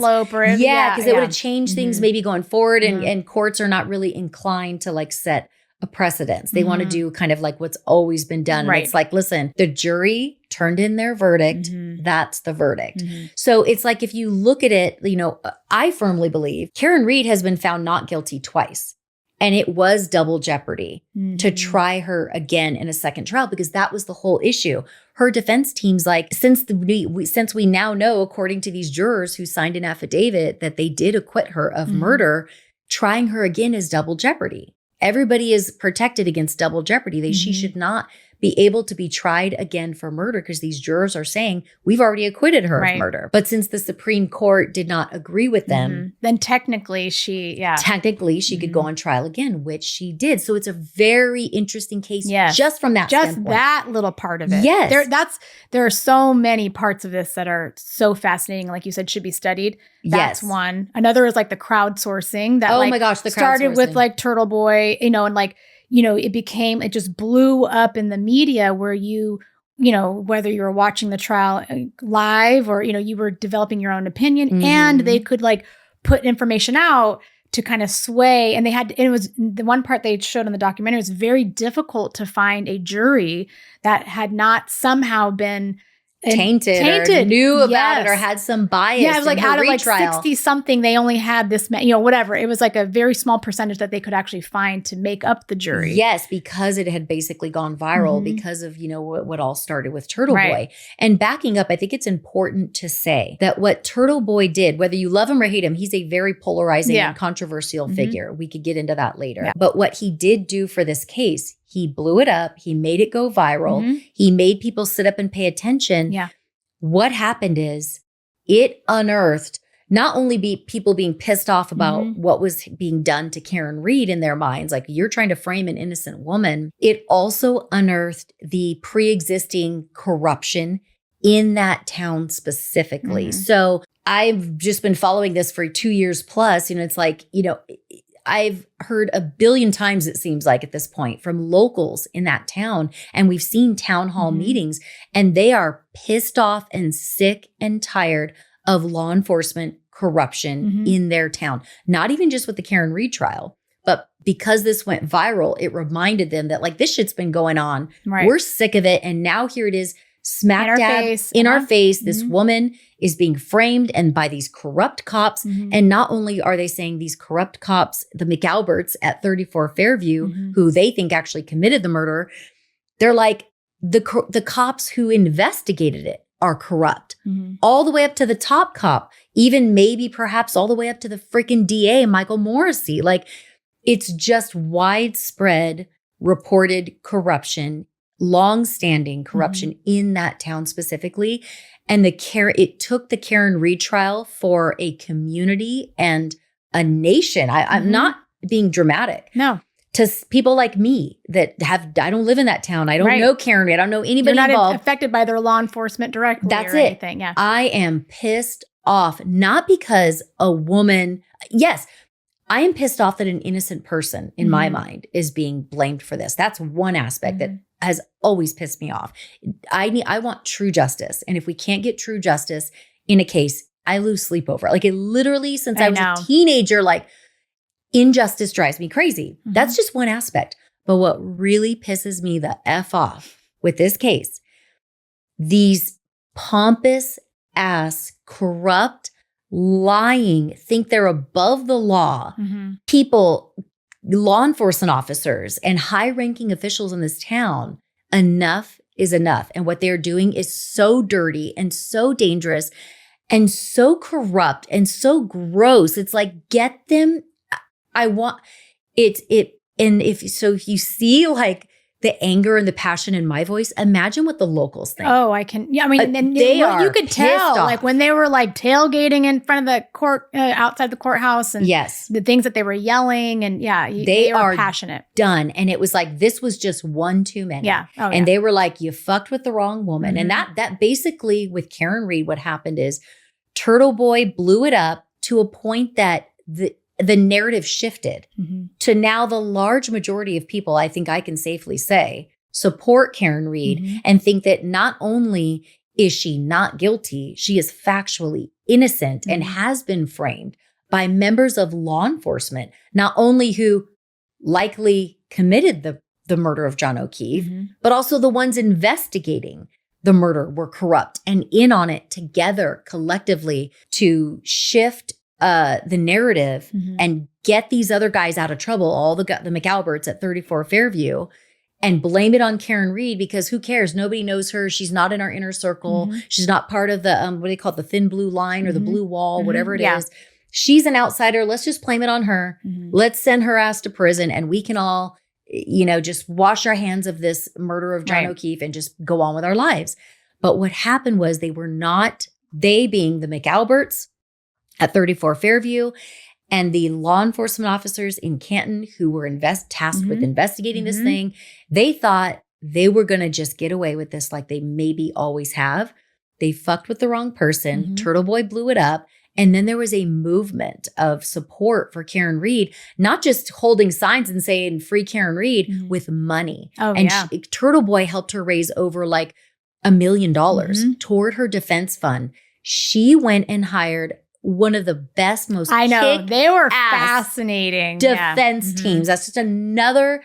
Yeah, because it would have changed things maybe going forward. And courts are not really inclined to like set a precedence. They want to do kind of like what's always been done. Right. And it's like, listen, the jury turned in their verdict. That's the verdict. So it's like, if you look at it, you know, I firmly believe Karen Reed has been found not guilty twice. And it was double jeopardy to try her again in a second trial, because that was the whole issue. Her defense team's like, since we now know, according to these jurors who signed an affidavit, that they did acquit her of murder, trying her again is double jeopardy. Everybody is protected against double jeopardy. She should not be able to be tried again for murder, because these jurors are saying we've already acquitted her of murder. But since the Supreme Court did not agree with them, then technically she could go on trial again, which she did. So it's a very interesting case just from that standpoint. That little part of it. Yes. There are so many parts of this that are so fascinating. Like you said, should be studied. That's one. Another is like the crowdsourcing that my gosh, the started with like Turtle Boy, you know, and like, you know, it just blew up in the media where you know, whether you were watching the trial live or, you know, you were developing your own opinion and they could like put information out to kind of sway. And it was the one part they showed in the documentary, it was very difficult to find a jury that had not somehow been tainted or knew about it or had some bias. Yeah, it was like out of retrial. like 60 something, they only had this, you know, whatever. It was like a very small percentage that they could actually find to make up the jury. Yes, because it had basically gone viral because of, you know, what all started with Turtle Boy. And backing up, I think it's important to say that what Turtle Boy did, whether you love him or hate him, he's a very polarizing and controversial figure. We could get into that later. But what he did do for this case, he blew it up. He made it go viral. He made people sit up and pay attention. Yeah. What happened is it unearthed not only people being pissed off about what was being done to Karen Reed in their minds, like you're trying to frame an innocent woman. It also unearthed the pre-existing corruption in that town specifically. So I've just been following this for 2 years plus. You know, it's like, you know, I've heard a billion times, it seems like at this point, from locals in that town. And we've seen town hall meetings, and they are pissed off and sick and tired of law enforcement corruption in their town. Not even just with the Karen Reed trial, but because this went viral, it reminded them that like this shit's been going on. We're sick of it. And now here it is, smack dab in our face. This woman is being framed and by these corrupt cops. And not only are they saying these corrupt cops, the McAlberts at 34 Fairview, who they think actually committed the murder, they're like, the cops who investigated it are corrupt. All the way up to the top cop, even maybe perhaps all the way up to the freaking DA, Michael Morrissey. Like, it's just widespread reported corruption, long-standing corruption in that town specifically. And it took the Karen Reed trial for a community and a nation. I'm not being dramatic. No. To people like me that I don't live in that town. I don't know Karen Reed. I don't know anybody You're not involved. affected by their law enforcement directly. That's or it. Anything. Yeah. I am pissed off, not because a woman, yes, I am pissed off that an innocent person in my mind is being blamed for this. That's one aspect that has always pissed me off. I want true justice. And if we can't get true justice in a case, I lose sleep over it. Like it literally, since I was a teenager, like injustice drives me crazy. That's just one aspect. But what really pisses me the F off with this case, these pompous ass, corrupt, lying, think they're above the law people, law enforcement officers and high-ranking officials in this town, enough is enough. And what they're doing is so dirty and so dangerous and so corrupt and so gross. It's like, get them. I want it. And if you see like the anger and the passion in my voice, imagine what the locals think. Oh, I can. Yeah, I mean, and you could tell, like when they were like tailgating in front of the court, outside the courthouse, and the things that they were yelling, and they were passionate. Done, and it was like this was just one too many. Yeah, and they were like, "You fucked with the wrong woman," and that basically with Karen Read, what happened is Turtle Boy blew it up to a point that the narrative shifted to now the large majority of people, I think I can safely say, support Karen Read and think that not only is she not guilty, she is factually innocent and has been framed by members of law enforcement, not only who likely committed the murder of John O'Keefe, but also the ones investigating the murder were corrupt and in on it together collectively to shift the narrative and get these other guys out of trouble, all the McAlberts at 34 Fairview, and blame it on Karen Read because who cares? Nobody knows her. She's not in our inner circle. She's not part of the, what do they call it? The thin blue line or the blue wall, whatever it is. She's an outsider. Let's just blame it on her. Let's send her ass to prison and we can all, just wash our hands of this murder of John O'Keefe and just go on with our lives. But what happened was they being the McAlberts at 34 Fairview and the law enforcement officers in Canton who were tasked with investigating this thing, they thought they were going to just get away with this like they maybe always have. They fucked with the wrong person. Turtle Boy blew it up. And then there was a movement of support for Karen Read, not just holding signs and saying free Karen Read with money. Turtle Boy helped her raise over like $1 million toward her defense fund. She went and hired one of the best, most they were fascinating defense teams. That's just another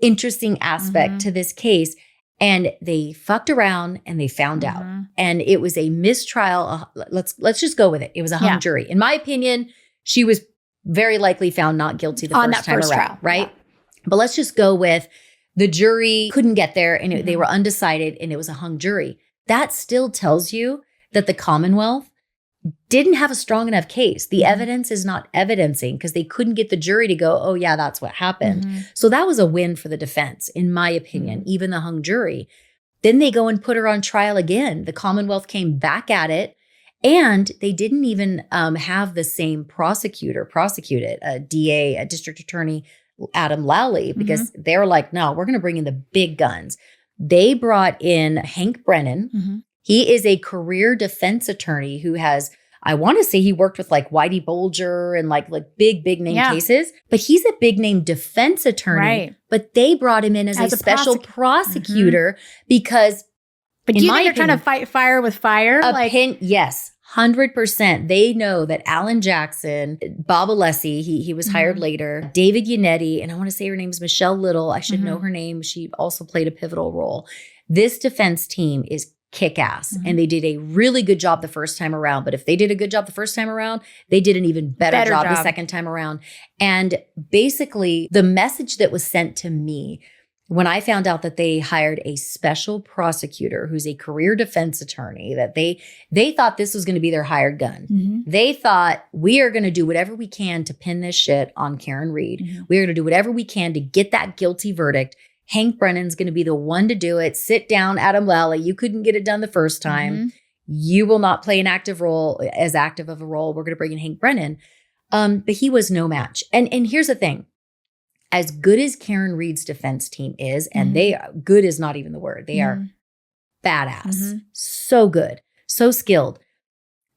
interesting aspect to this case. And they fucked around and they found out. And it was a mistrial. Let's just go with it. It was a hung jury. In my opinion, she was very likely found not guilty the first time around, trial, right? But let's just go with the jury couldn't get there and they were undecided and it was a hung jury. That still tells you that the Commonwealth didn't have a strong enough case. The evidence is not evidencing because they couldn't get the jury to go, oh yeah, that's what happened. So that was a win for the defense, in my opinion, even the hung jury. Then they go and put her on trial again. The Commonwealth came back at it and they didn't even have the same prosecutor prosecute it, a DA, a district attorney, Adam Lally, because they were like, no, we're going to bring in the big guns. They brought in Hank Brennan. He is a career defense attorney who has, I want to say he worked with like Whitey Bulger and like big name cases, but he's a big name defense attorney. But they brought him in as a special prosecutor because, but do you think they're trying to fight fire with fire? Yes. 100%. They know that Alan Jackson, Bob Alessi, he was hired later, David Yannetti, and I want to say her name's Michelle Little. I should know her name. She also played a pivotal role. This defense team is kick-ass. And they did a really good job the first time around. But if they did a good job the first time around, they did an even better job the second time around. And basically, the message that was sent to me when I found out that they hired a special prosecutor who's a career defense attorney, that they thought this was going to be their hired gun. They thought, we are going to do whatever we can to pin this shit on Karen Read. We are going to do whatever we can to get that guilty verdict. Hank Brennan's going to be the one to do it. Sit down, Adam Lally. You couldn't get it done the first time. You will not play an active role, as active of a role. We're going to bring in Hank Brennan. But he was no match. And here's the thing. As good as Karen Read's defense team is, and good is not even the word. They are badass. So good. So skilled.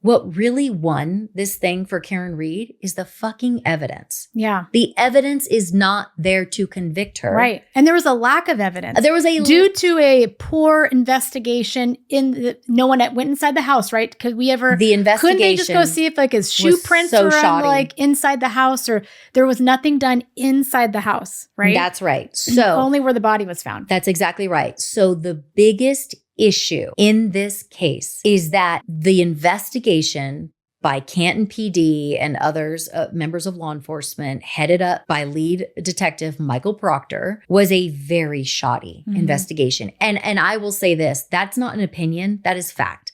what really won this thing for Karen Reed is the fucking evidence. Yeah. The evidence is not there to convict her. Right. And there was a lack of evidence. There was due to a poor investigation no one went inside the house, right? Could we ever the investigation couldn't they just go see if like his shoe prints were on, like inside the house, or there was nothing done inside the house, right? That's right. So only where the body was found. That's exactly right. So the biggest issue in this case is that the investigation by Canton PD and others, members of law enforcement, headed up by lead detective Michael Proctor, was a very shoddy investigation. And I will say this, that's not an opinion, that is fact.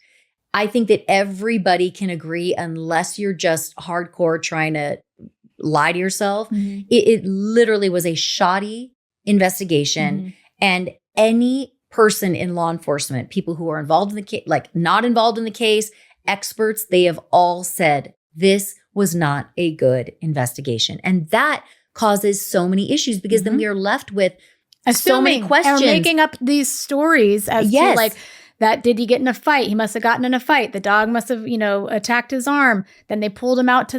I think that everybody can agree, unless you're just hardcore trying to lie to yourself. It literally was a shoddy investigation. And any person in law enforcement, people who are involved in the case, like not involved in the case, experts, they have all said this was not a good investigation. And that causes so many issues, because then we are left with so many questions. And making up these stories as to like, that did he get in a fight? He must have gotten in a fight. The dog must have, attacked his arm. Then they pulled him out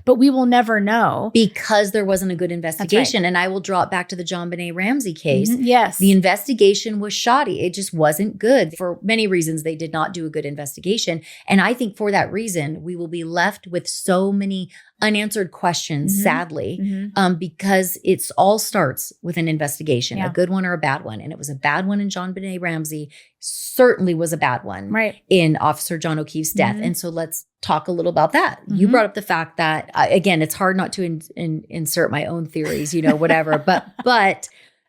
but we will never know. Because there wasn't a good investigation. Right. And I will draw it back to the JonBenet Ramsey case. Yes. The investigation was shoddy. It just wasn't good. For many reasons, they did not do a good investigation. And I think for that reason, we will be left with so many unanswered questions, sadly, because it's all starts with an investigation, a good one or a bad one. And it was a bad one in JonBenet Ramsey, certainly was a bad one in Officer John O'Keefe's death. And so let's talk a little about that. You brought up the fact that, again, it's hard not to insert my own theories, whatever. But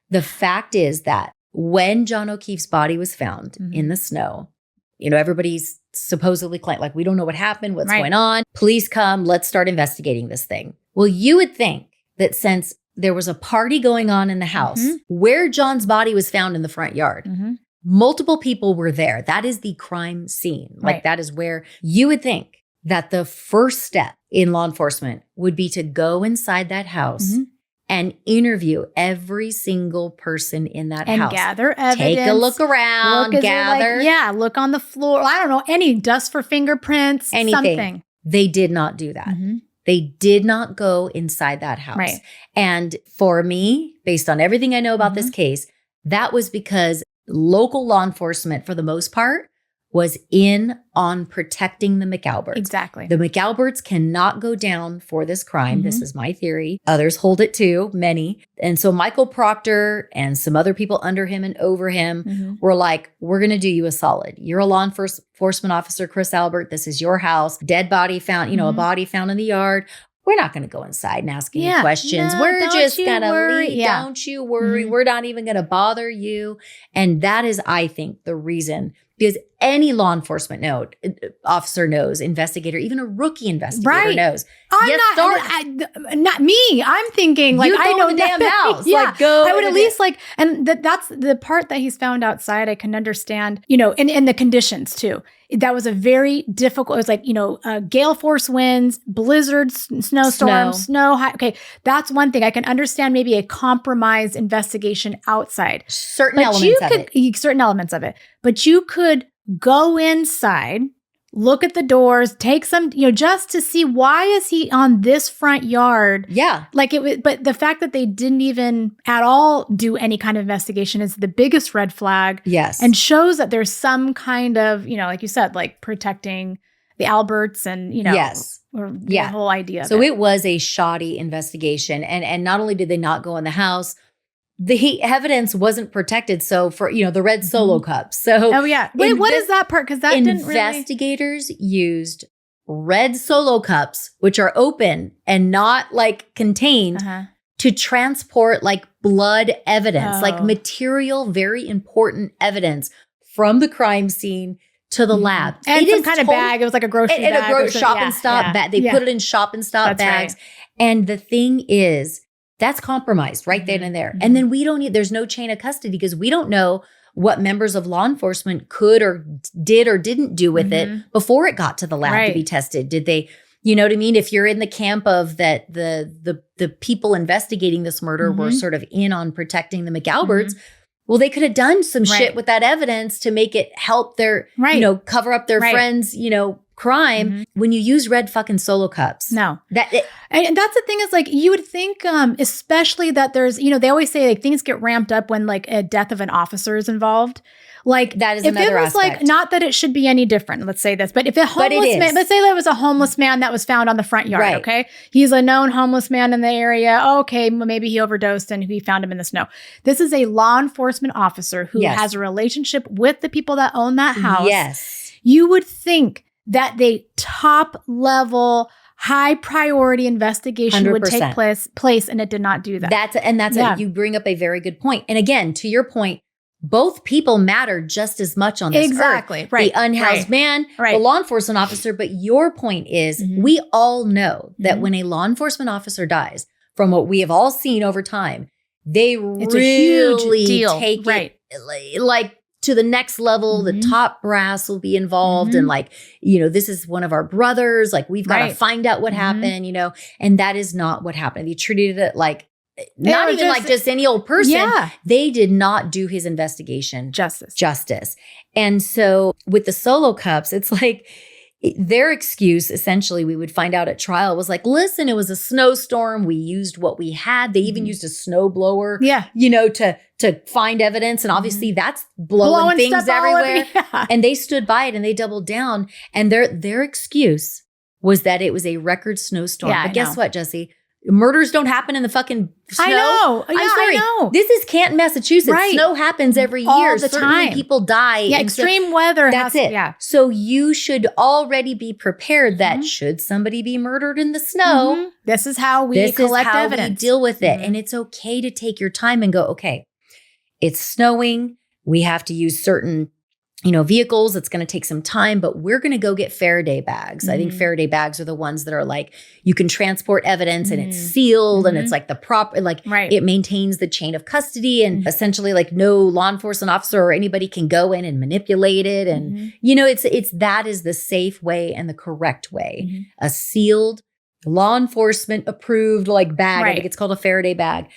the fact is that when John O'Keefe's body was found in the snow, everybody's supposedly claimed, like, we don't know what happened, what's going on. Police come, let's start investigating this thing. Well, you would think that since there was a party going on in the house where John's body was found in the front yard, multiple people were there. That is the crime scene. Like that is where you would think that the first step in law enforcement would be to go inside that house and interview every single person in that house. And gather evidence. Take a look around, gather. Look on the floor. I don't know, any dust for fingerprints, something. They did not do that. They did not go inside that house. Right. And for me, based on everything I know about this case, that was because local law enforcement, for the most part, was in on protecting the McAlberts. Exactly. The McAlberts cannot go down for this crime. This is my theory. Others hold it too, many. And so Michael Proctor and some other people under him and over him were like, we're going to do you a solid. You're a law enforcement officer, Chris Albert. This is your house. Dead body found, a body found in the yard. We're not going to go inside and ask any questions. No, we're just going to worry. leave. Don't you worry. We're not even going to bother you. And that is, I think, the reason, because any law enforcement officer knows, investigator, even a rookie investigator knows. Not me. I'm thinking, like, I know the damn house. Like, go. I would at least and that's the part that he's found outside. I can understand, and the conditions too. That was a very difficult. It was like, gale force winds, blizzards, snowstorms, snow. Okay, that's one thing. I can understand maybe a compromised investigation outside. Certain elements of it. But you could go inside, look at the doors, take some, just to see, why is he on this front yard? Yeah. Like it was, but the fact that they didn't even at all do any kind of investigation is the biggest red flag. Yes. And shows that there's some kind of, like you said, like protecting the Alberts and, or the whole idea. So it was a shoddy investigation. And not only did they not go in the house, the evidence wasn't protected. So for, the red Solo cups. So wait, what is that part? Because that didn't really. Investigators used red Solo cups, which are open and not like contained, to transport like blood evidence, like material, very important evidence from the crime scene to the lab. And some kind of bag. It was like a grocery bag. And a shop and stop bag. They put it in shop and stop bags. Right. And the thing is, that's compromised right then and there. And then there's no chain of custody, because we don't know what members of law enforcement could or did or didn't do with it before it got to the lab to be tested. Did they, you know what I mean? If you're in the camp of that, the people investigating this murder were sort of in on protecting the McAlberts, well, they could have done some shit with that evidence to make it help their, cover up their friends, crime when you use red fucking Solo cups. No. And that's the thing is like, you would think, especially that there's, they always say like things get ramped up when like a death of an officer is involved. Like that is if another it was aspect. like, not that it should be any different, let's say this, but if a homeless man, let's say there was a homeless man that was found on the front yard, Right. okay? He's a known homeless man in the area. Okay, maybe he overdosed and we found him in the snow. This is a law enforcement officer who has a relationship with the people that own that house. Yes. You would think that the top level, high priority investigation 100%. would take place, and it did not do that. That's you bring up a very good point. And again, to your point, both people matter just as much on this exactly earth. right. The unhoused man, the law enforcement officer. But your point is, we all know that when a law enforcement officer dies, from what we have all seen over time, they really take it like to the next level. The top brass will be involved, and like, this is one of our brothers. Like, we've got to find out what happened, and that is not what happened. They treated it like not even like just any old person. Yeah. They did not do his investigation justice. And so with the Solo cups, it's like their excuse, essentially, we would find out at trial, was like, listen, it was a snowstorm. We used what we had. They even used a snow blower, to find evidence. And obviously that's blowing things everywhere. And they stood by it and they doubled down. And their excuse was that it was a record snowstorm. But guess what, Jessi? Murders don't happen in the fucking snow. I know. I'm sorry. I know. This is Canton, Massachusetts. Right. Snow happens every year. All the Certainly time. People die. Yeah, extreme weather. That's it. Yeah. So you should already be prepared that should somebody be murdered in the snow, this is how we collect evidence. We deal with it. And it's okay to take your time and go, okay, it's snowing. We have to use certain vehicles. It's going to take some time, but we're going to go get Faraday bags. I think Faraday bags are the ones that are like, you can transport evidence and it's sealed and it's like the proper, it maintains the chain of custody and essentially like no law enforcement officer or anybody can go in and manipulate it. And, that is the safe way and the correct way. A sealed, law enforcement approved bag. I think it's called a Faraday bag.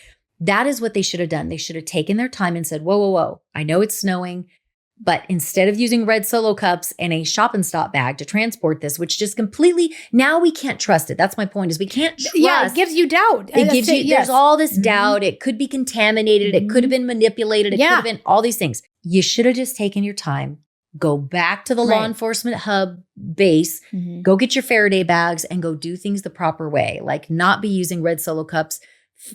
That is what they should have done. They should have taken their time and said, whoa. I know it's snowing. But instead of using red Solo cups and a shop and stop bag to transport this, which just completely, now we can't trust it. That's my point, is we can't trust. Yeah, it gives you doubt. It gives you, there's all this doubt. It could be contaminated. It could have been manipulated. It could have been all these things. You should have just taken your time, go back to the law enforcement hub base, go get your Faraday bags and go do things the proper way. Like not be using red Solo cups,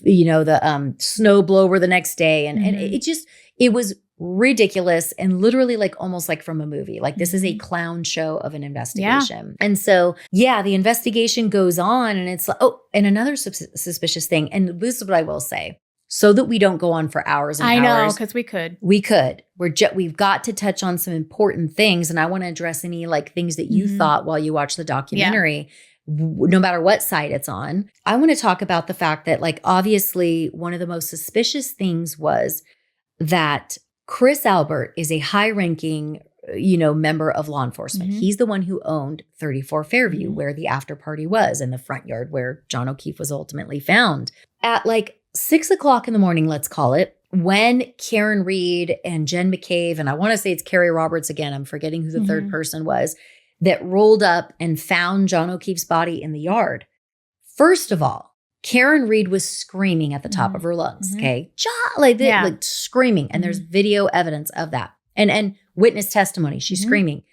the snow blower the next day. And it was ridiculous and literally almost like from a movie. Like this is a clown show of an investigation. And so, the investigation goes on and it's like, and another suspicious thing. And this is what I will say, so that we don't go on for hours and hours. I know, because we could. We've got to touch on some important things. And I want to address any things that you thought while you watched the documentary. No matter what side it's on. I want to talk about the fact that obviously one of the most suspicious things was that Chris Albert is a high-ranking, member of law enforcement. He's the one who owned 34 Fairview, where the after party was, in the front yard where John O'Keefe was ultimately found. At 6 o'clock in the morning, let's call it, when Karen Reed and Jen McCabe, and I want to say it's Carrie Roberts again, I'm forgetting who the third person was, that rolled up and found John O'Keefe's body in the yard. First of all, Karen Reed was screaming at the top of her lungs, okay? Screaming. And there's video evidence of that. And witness testimony, she's screaming.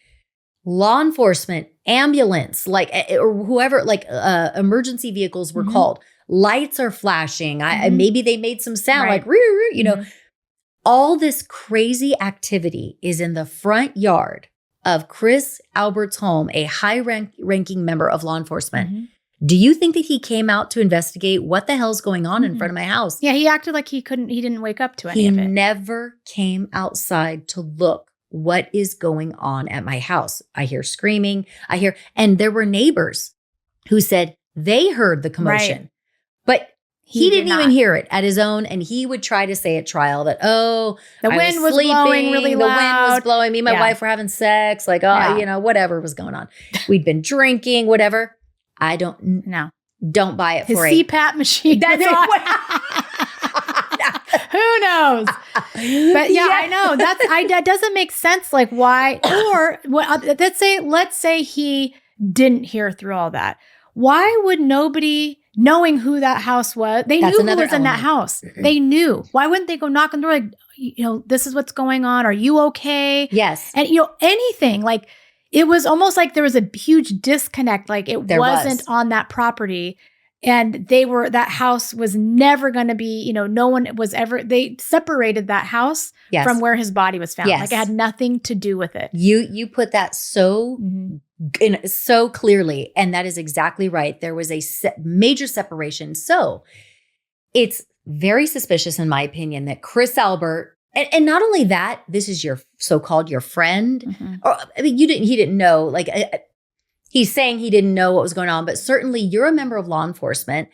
Law enforcement, ambulance, or whoever, emergency vehicles were called. Lights are flashing. Maybe they made some sound all this crazy activity is in the front yard of Chris Albert's home, a high-ranking member of law enforcement. Do you think that he came out to investigate what the hell's going on in front of my house? Yeah, he acted like he didn't wake up to any of it. He never came outside to look what is going on at my house. I hear screaming. And there were neighbors who said they heard the commotion, but he didn't even hear it at his own. And he would try to say at trial that, the wind was blowing really loud. The wind was blowing. Me and my wife were having sex, whatever was going on. We'd been drinking, whatever. I don't buy it his for CPAP machine. That's Who knows? knows? But yeah, I know that doesn't make sense. Like why, or what, let's say he didn't hear through all that. Why would nobody, knowing who that house was, they knew who was in that house. They knew. Why wouldn't they go knock on the door like, this is what's going on. Are you okay? Yes. And, anything. Like, it was almost like there was a huge disconnect. Like, it wasn't on that property. And that house was never going to be, no one was ever, they separated that house from where his body was found. Yes. Like, it had nothing to do with it. You put that so clearly, and that is exactly right. There was a major separation. So it's very suspicious, in my opinion, that Chris Albert, and not only that, this is your so-called your friend, or I mean, he didn't know, like he's saying he didn't know what was going on, but certainly you're a member of law enforcement.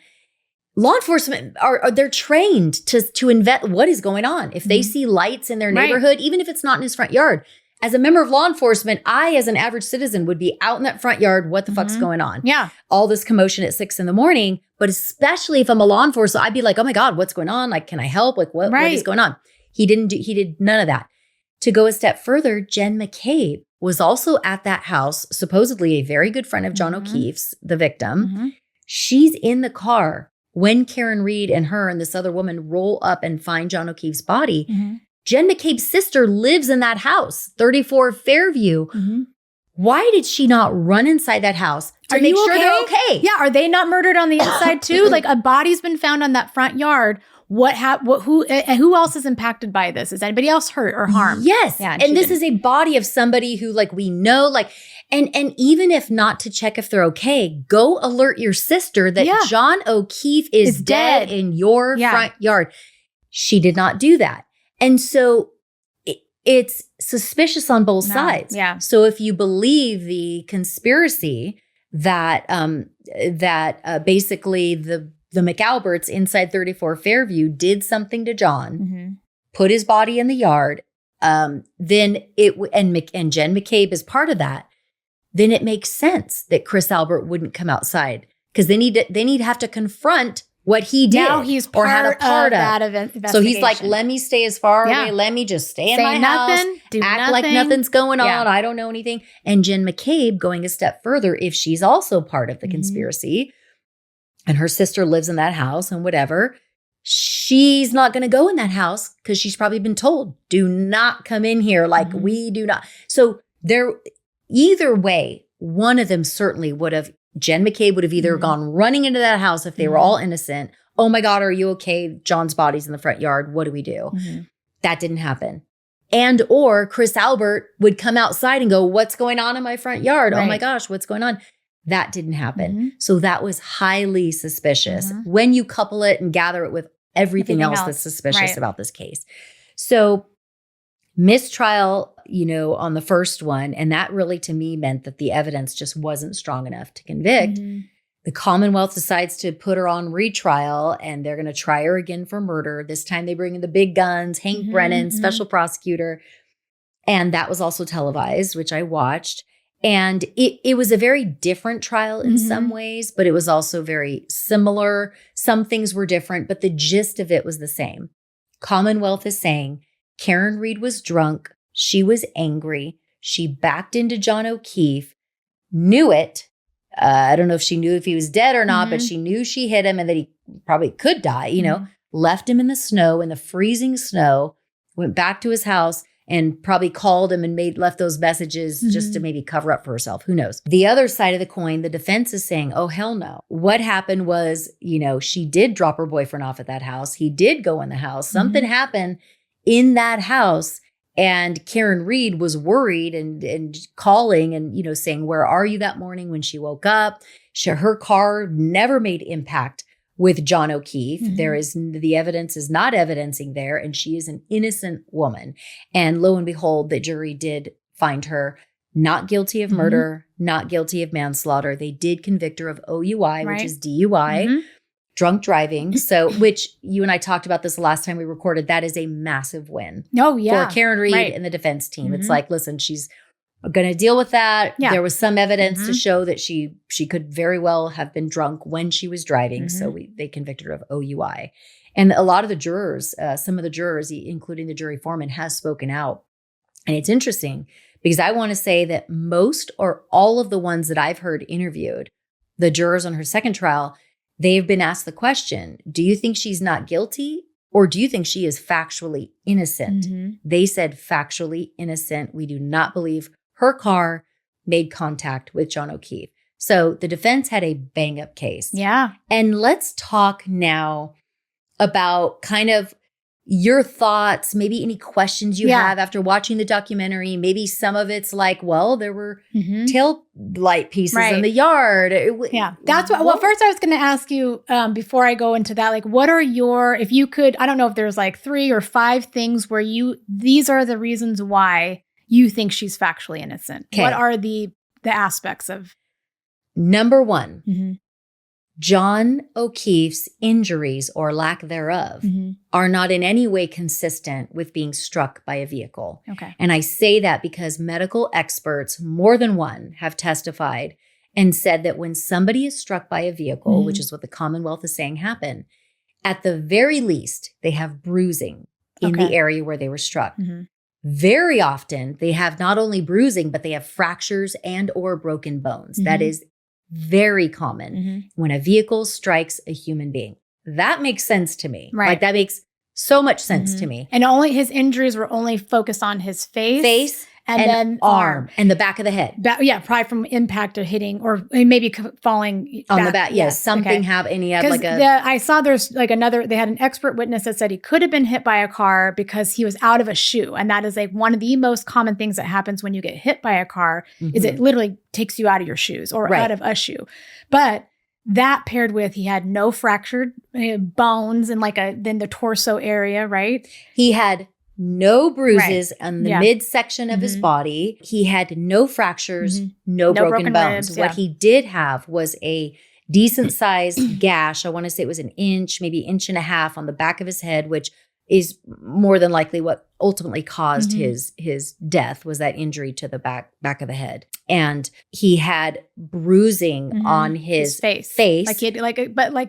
Law enforcement they're trained to invent what is going on. If they see lights in their neighborhood, even if it's not in his front yard, as a member of law enforcement, I, as an average citizen, would be out in that front yard. What the fuck's going on? Yeah. All this commotion at 6 a.m. But especially if I'm a law enforcement, I'd be like, oh my God, what's going on? Like, can I help? Like, what is going on? He did none of that. To go a step further, Jen McCabe was also at that house, supposedly a very good friend of John O'Keefe's, the victim. She's in the car when Karen Reed and her and this other woman roll up and find John O'Keefe's body. Jen McCabe's sister lives in that house, 34 Fairview. Why did she not run inside that house to make sure they're okay? Yeah, are they not murdered on the inside too? Like, a body's been found on that front yard. Who else is impacted by this? Is anybody else hurt or harmed? Yes. Yeah, and this is a body of somebody who, like, we know, like, and even if not to check if they're okay, go alert your sister that John O'Keefe is dead in your front yard. She did not do that. And so it's suspicious on both sides. Yeah. So if you believe the conspiracy that basically the McAlberts inside 34 Fairview did something to John, put his body in the yard, then and Jen McCabe is part of that, then it makes sense that Chris Albert wouldn't come outside, because they need to have to confront what he did. Now he's part, or had a part of that investigation. So he's like, let me stay as far away. Let me just stay in my house. Act like nothing's going on. I don't know anything. And Jen McCabe, going a step further, if she's also part of the conspiracy and her sister lives in that house and whatever, she's not going to go in that house because she's probably been told, do not come in here. Like, we do not. So either way, one of them certainly would have, Jen McCabe would have either gone running into that house if they were all innocent. Oh my God, are you okay? John's body's in the front yard. What do we do? That didn't happen. And or Chris Albert would come outside and go, what's going on in my front yard? Oh my gosh, what's going on? That didn't happen. So that was highly suspicious when you couple it and gather it with everything else that's suspicious about this case. So mistrial, on the first one, and that really to me meant that the evidence just wasn't strong enough to convict. The Commonwealth decides to put her on retrial, and they're going to try her again for murder. This time they bring in the big guns, Hank Brennan, special prosecutor. And that was also televised, which I watched. And it was a very different trial in some ways, but it was also very similar. Some things were different, but the gist of it was the same. Commonwealth is saying Karen Reed was drunk. She was angry. She backed into John O'Keefe, knew it. I don't know if she knew if he was dead or not, but she knew she hit him and that he probably could die, left him in the snow, in the freezing snow, went back to his house and probably called him and left those messages just to maybe cover up for herself. Who knows? The other side of the coin, the defense is saying, oh, hell no. What happened was, she did drop her boyfriend off at that house. He did go in the house. Something happened in that house. And Karen Reed was worried and calling and, saying, where are you that morning when she woke up? Her car never made impact with John O'Keefe. The evidence is not evidencing there. And she is an innocent woman. And lo and behold, the jury did find her not guilty of murder, not guilty of manslaughter. They did convict her of OUI, which is DUI. Drunk driving. So, which you and I talked about this the last time we recorded, that is a massive win. Oh, yeah. For Karen Reed and the defense team. It's like, listen, she's going to deal with that. Yeah. There was some evidence to show that she could very well have been drunk when she was driving. So they convicted her of OUI. And a lot of the jurors, some of the jurors, including the jury foreman, has spoken out. And it's interesting because I want to say that most or all of the ones that I've heard interviewed, the jurors on her second trial, they've been asked the question, do you think she's not guilty or do you think she is factually innocent? They said factually innocent. We do not believe her car made contact with John O'Keefe. So the defense had a bang up case. Yeah. And let's talk now about kind of your thoughts, maybe any questions you have after watching the documentary. Maybe some of it's like, well, there were tail light pieces in the yard. That's what, well, first I was going to ask you before I go into that, like, what are your, if you could, I don't know if there's like 3 or 5 things where these are the reasons why you think she's factually innocent. Okay. What are the aspects of? Number 1, John O'Keefe's injuries or lack thereof are not in any way consistent with being struck by a vehicle. Okay. And I say that because medical experts, more than one, have testified and said that when somebody is struck by a vehicle, which is what the Commonwealth is saying happened, at the very least, they have bruising in the area where they were struck. Very often, they have not only bruising, but they have fractures and or broken bones. That is very common when a vehicle strikes a human being. That makes sense to me. Right. Like that makes so much sense to me. And only his injuries were only focused on his face and then arm and the back of the head. Probably from impact or hitting or maybe falling on the back. Yes, something happened. He had like I saw there's like they had an expert witness that said he could have been hit by a car because he was out of a shoe. And that is like one of the most common things that happens when you get hit by a car is it literally takes you out of your shoes or out of a shoe. But that paired with he had no fractured bones and then the torso area, right? He had no bruises on the midsection of his body. He had no fractures, no broken bones. Ribs, what he did have was a decent sized gash. I want to say it was an inch, maybe 1.5 inches on the back of his head, which is more than likely what ultimately caused his death was that injury to the back of the head. And he had bruising on his face. Like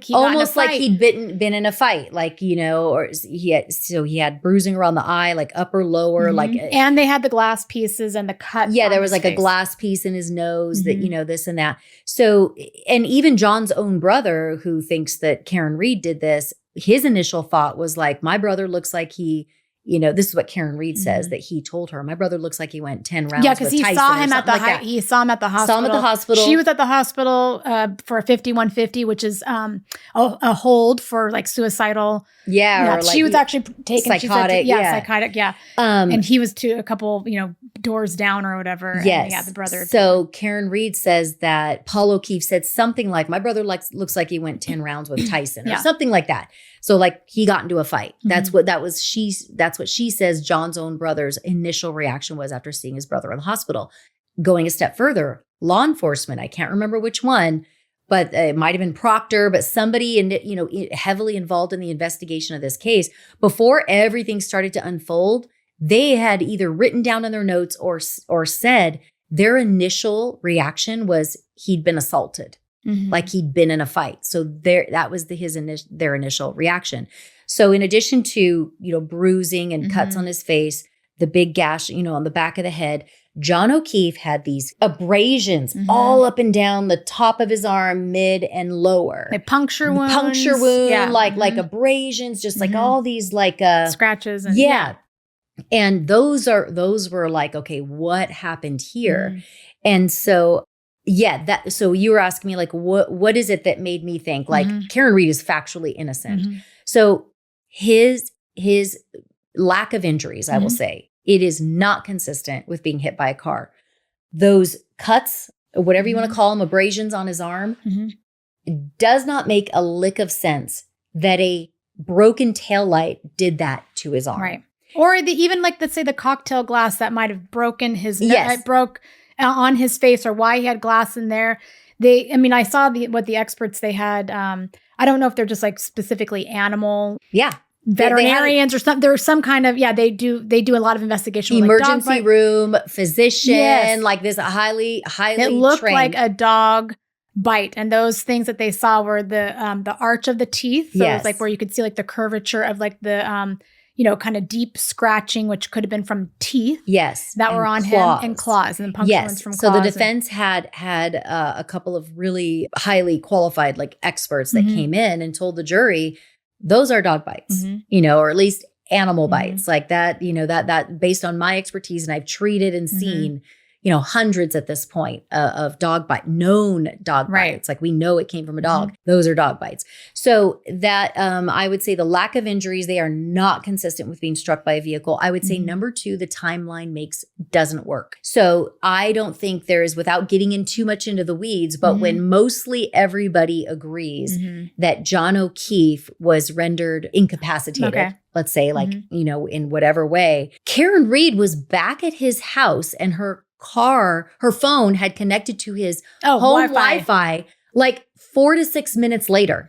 he almost like he'd been in a fight, like, or he had bruising around the eye, like upper, lower, and they had the glass pieces and the cut. Yeah, there was like a glass piece in his nose that, this and that. So, and even John's own brother, who thinks that Karen Reed did this, his initial thought was like, my brother looks like he, this is what Karen Reed says that he told her. My brher looks like he went 10 rounds. Yeah, because he saw him at he saw him at the hospital. Saw him at the hospital. She was at the hospital for a 5150, which is a hold for like suicidal. Yeah, or she was actually taken psychotic. Psychotic. Yeah, and he was a couple doors down or whatever. Yes, and, the brother. So Karen Reed says that Paul O'Keefe said something like, "My brother looks like he went 10 rounds with Tyson," or something like that. So like he got into a fight. That's what she says John's own brother's initial reaction was after seeing his brother in the hospital. Going a step further, law enforcement, I can't remember which one, but it might have been Proctor, but somebody heavily involved in the investigation of this case, before everything started to unfold, they had either written down in their notes or said their initial reaction was he'd been assaulted. Like he'd been in a fight. So that was their initial reaction. So in addition to, bruising and cuts on his face, the big gash, on the back of the head, John O'Keefe had these abrasions all up and down the top of his arm, mid and lower. Like puncture wounds. Like abrasions, just like all these scratches. And, And those were like, okay, what happened here? And so so you were asking me like, what is it that made me think like Karen Reed is factually innocent? So his lack of injuries, I will say, it is not consistent with being hit by a car. Those cuts, whatever you want to call them, abrasions on his arm, does not make a lick of sense that a broken taillight did that to his arm. Right. Or even like, let's say the cocktail glass that might have broken his broke on his face, or why he had glass in there. I saw what the experts they had. I don't know if they're just like specifically animal. Yeah. Veterinarians or something. There's some kind of, they do a lot of investigation. Emergency like room, physician, like this highly it looked trained. like a dog bite. And those things that they saw were the arch of the teeth. So it was like where you could see like the curvature of like the, kind of deep scratching, which could have been from teeth. Yes. That were on claws. him, and claws, and then puncture wounds from claws. So the defense had a couple of really highly qualified like experts that came in and told the jury, those are dog bites, or at least animal bites like that, that based on my expertise, and I've treated and seen, hundreds at this point of known dog bites. Like we know it came from a dog. Those are dog bites. So that I would say the lack of injuries, they are not consistent with being struck by a vehicle. I would say number 2, the timeline doesn't work. So I don't think there is, without getting in too much into the weeds, but when mostly everybody agrees that John O'Keefe was rendered incapacitated, let's say like, in whatever way, Karen Reed was back at his house and her phone had connected to his home Wi-Fi like 4 to 6 minutes later.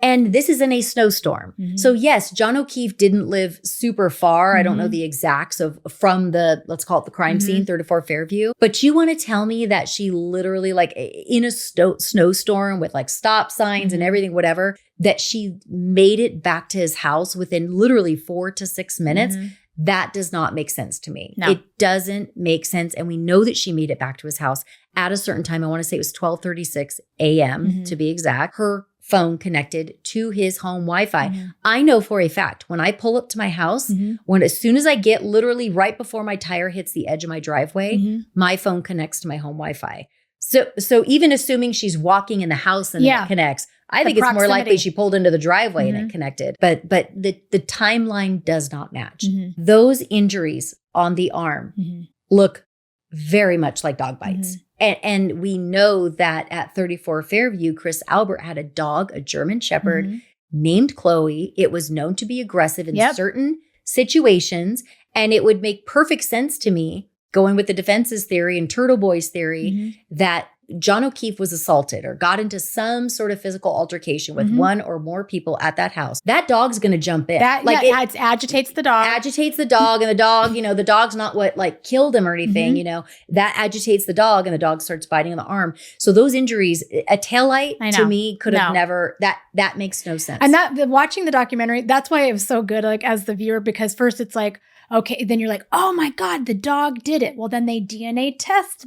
And this is in a snowstorm. So yes, John O'Keefe didn't live super far. I don't know the exacts from the, let's call it the crime scene, 34 Fairview. But you want to tell me that she literally like in a snowstorm with like stop signs and everything, whatever, that she made it back to his house within literally 4 to 6 minutes? That does not make sense to me. No. It doesn't make sense. And we know that she made it back to his house at a certain time. I want to say it was 12:36 a.m. to be exact. Her phone connected to his home Wi-Fi. I know for a fact when I pull up to my house, as soon as I get literally right before my tire hits the edge of my driveway, my phone connects to my home Wi-Fi. So even assuming she's walking in the house and it connects, I think it's more likely she pulled into the driveway and it connected. But the timeline does not match. Those injuries on the arm look very much like dog bites. And we know that at 34 Fairview, Chris Albert had a dog, a German Shepherd named Chloe. It was known to be aggressive in certain situations. And it would make perfect sense to me, going with the defense's theory and Turtle Boy's theory, that John O'Keefe was assaulted or got into some sort of physical altercation with one or more people at that house. That dog's going to jump in. It agitates the dog. Agitates the dog, and the dog, the dog's not what like killed him or anything, that agitates the dog, and the dog starts biting on the arm. So those injuries, a taillight to me could have never, that makes no sense. And watching the documentary, that's why it was so good, like as the viewer, because first it's like, okay, then you're like, oh my God, the dog did it. Well, then they DNA test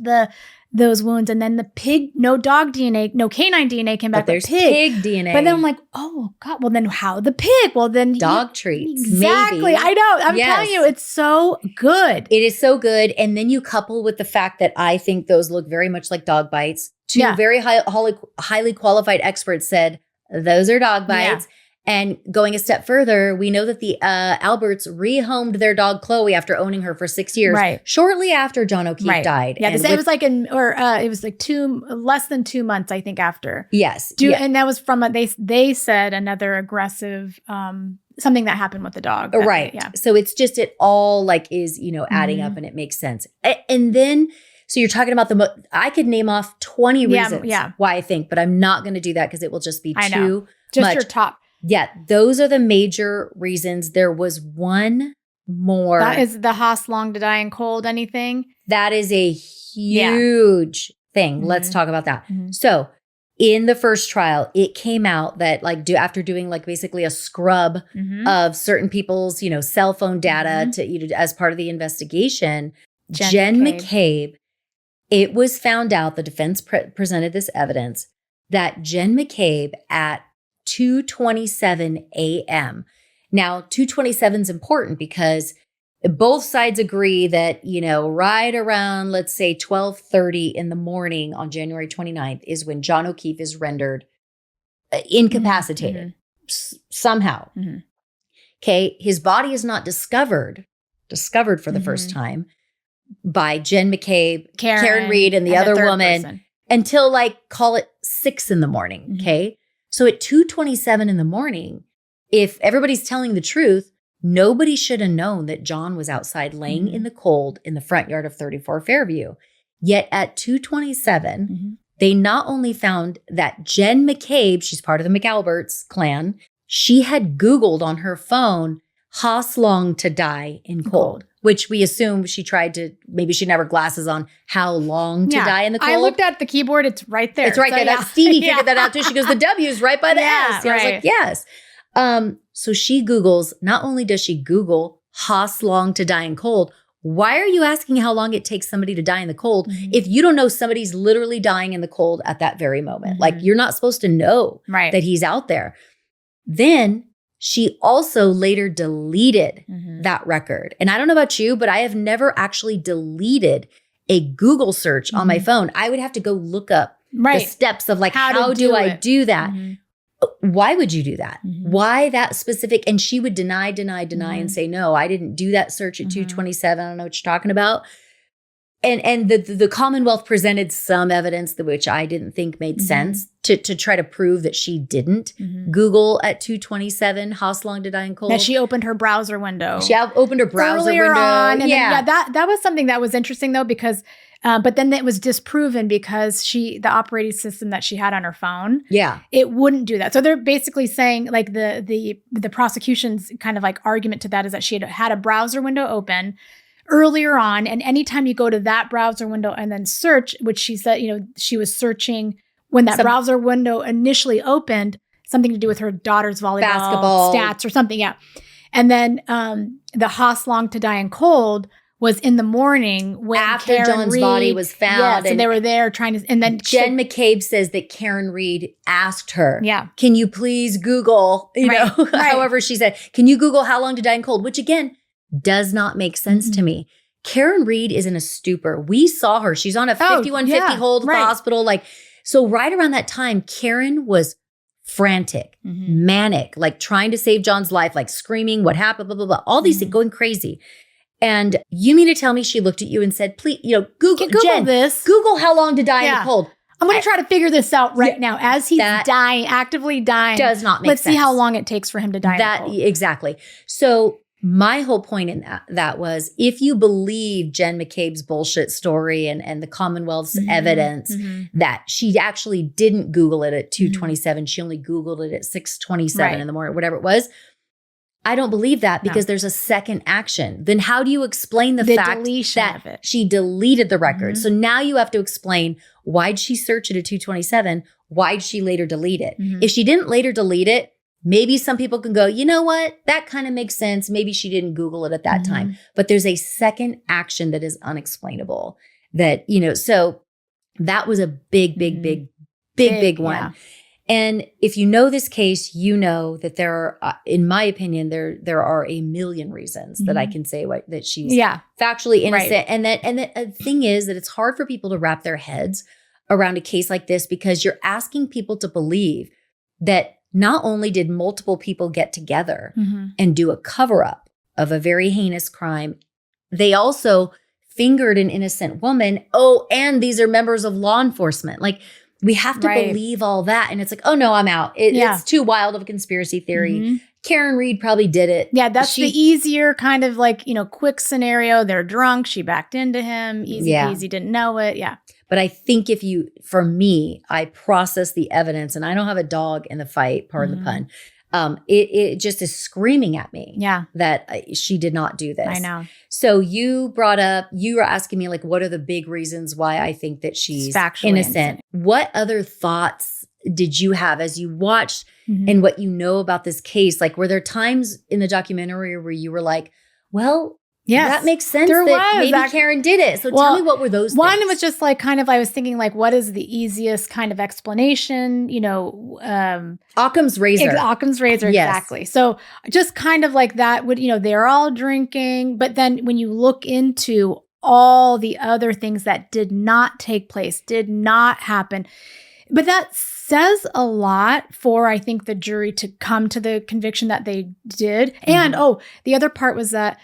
those wounds, and then the pig, no dog DNA, no canine DNA came back, but there's pig DNA. But then I'm like, oh God, well then how the pig? Well then dog treats. Exactly. Maybe. I know. I'm telling you, it's so good. It is so good. And then you couple with the fact that I think those look very much like dog bites. Two very highly qualified experts said those are dog bites. And going a step further, we know that the Alberts rehomed their dog Chloe after owning her for 6 years, shortly after John O'Keefe died. Yeah, it was like it was like less than 2 months, I think, after. Yes, and that was from they said another aggressive something that happened with the dog. Right. Yeah. So it's just it all like is adding up, and it makes sense. And then. So you're talking about I could name off 20 reasons why I think, but I'm not going to do that because it will just be too much. Your top. Yeah, those are the major reasons. There was one more. That is the Haas long to die in cold anything. That is a huge thing. Let's talk about that. So in the first trial, it came out that like after doing like basically a scrub of certain people's, cell phone data to as part of the investigation, Jen McCabe, it was found out, the defense presented this evidence, that Jen McCabe at 2:27 a.m. Now, 2:27 is important because both sides agree that, right around, let's say 12:30 in the morning on January 29th is when John O'Keefe is rendered incapacitated somehow. Okay. His body is not discovered for the first time by Jen McCabe, Karen Reed, and the other woman until like call it 6 in the morning. Okay. So at 2:27 in the morning, if everybody's telling the truth, nobody should have known that John was outside laying in the cold in the front yard of 34 Fairview. Yet at 2:27, they not only found that Jen McCabe, she's part of the McAlberts clan, she had Googled on her phone, Haas long to die in cold, which we assume she tried to maybe she didn't have her glasses on, how long to die in the cold. I looked at the keyboard. It's right there. It's right there. That's Stevie figured that out too. She goes, the W is right by the S. I was like, yes. So she Googles, not only does she Google Haas long to die in cold, why are you asking how long it takes somebody to die in the cold if you don't know somebody's literally dying in the cold at that very moment? Like, you're not supposed to know that he's out there. Then she also later deleted that record. And I don't know about you, but I have never actually deleted a Google search on my phone. I would have to go look up the steps of like, how do I do that? Why would you do that? Why that specific? And she would deny and say, no, I didn't do that search at 227. I don't know what you're talking about. And the Commonwealth presented some evidence which I didn't think made sense to try to prove that she didn't Google at 227 Haas long to die in cold. That she opened her browser window. She opened her browser earlier window. On, and then, that was something that was interesting though, because but then it was disproven because the operating system that she had on her phone, it wouldn't do that. So they're basically saying like the prosecution's kind of like argument to that is that she had a browser window open earlier on, and anytime you go to that browser window and then search, which she said, she was searching when that browser window initially opened, something to do with her daughter's basketball stats or something, and then the Haas long to die in cold was in the morning when after Karen John's Reed, body was found. and they were there trying to, and then Jen McCabes says that Karen Reed asked her, can you please Google, however she said, can you Google how long to die in cold? Which again, does not make sense to me. Karen Reed is in a stupor. We saw her. She's on a 5150 hold at the hospital. So right around that time, Karen was frantic, manic, like trying to save John's life, like screaming, what happened, blah, blah, blah. All these things going crazy. And you mean to tell me she looked at you and said, please, Google Jen, this. Google how long to die in the cold. I'm going to try to figure this out right now as he's dying, actively dying. Does not make sense. Let's see how long it takes for him to die in the cold. Exactly. So my whole point in that was, if you believe Jen McCabe's bullshit story and the Commonwealth's evidence that she actually didn't Google it at 227, she only Googled it at 627 in the morning, whatever it was. I don't believe that because there's a second action. Then how do you explain the fact that she deleted the record? So now you have to explain, why'd she search it at 227? Why'd she later delete it? If she didn't later delete it, maybe some people can go, you know what? That kind of makes sense. Maybe she didn't Google it at that time. But there's a second action that is unexplainable that, so that was a big one. Yeah. And if you know this case, you know that there are, in my opinion, there are a million reasons that I can say that she's factually innocent. Right. And the thing is that it's hard for people to wrap their heads around a case like this, because you're asking people to believe that not only did multiple people get together and do a cover-up of a very heinous crime, they also fingered an innocent woman. Oh, and these are members of law enforcement. Like, we have to believe all that. And it's like, oh no, I'm out. It's too wild of a conspiracy theory. Karen Reed probably did it. Yeah, that's the easier kind of like, quick scenario. They're drunk. She backed into him. Easy peasy, didn't know it. Yeah. But I think for me, I process the evidence and I don't have a dog in the fight, pardon the pun. It just is screaming at me that she did not do this. I know. So you were asking me like, what are the big reasons why I think that she's innocent? What other thoughts did you have as you watched and what you know about this case? Like, were there times in the documentary where you were like, well, that makes sense maybe Karen did it. So tell me, what were those one things? Was just like kind of, I was thinking like, what is the easiest kind of explanation? Occam's razor. Occam's razor, exactly. So just kind of like that would, they're all drinking. But then when you look into all the other things that did not take place, did not happen, but that says a lot for, I think, the jury to come to the conviction that they did. And the other part was that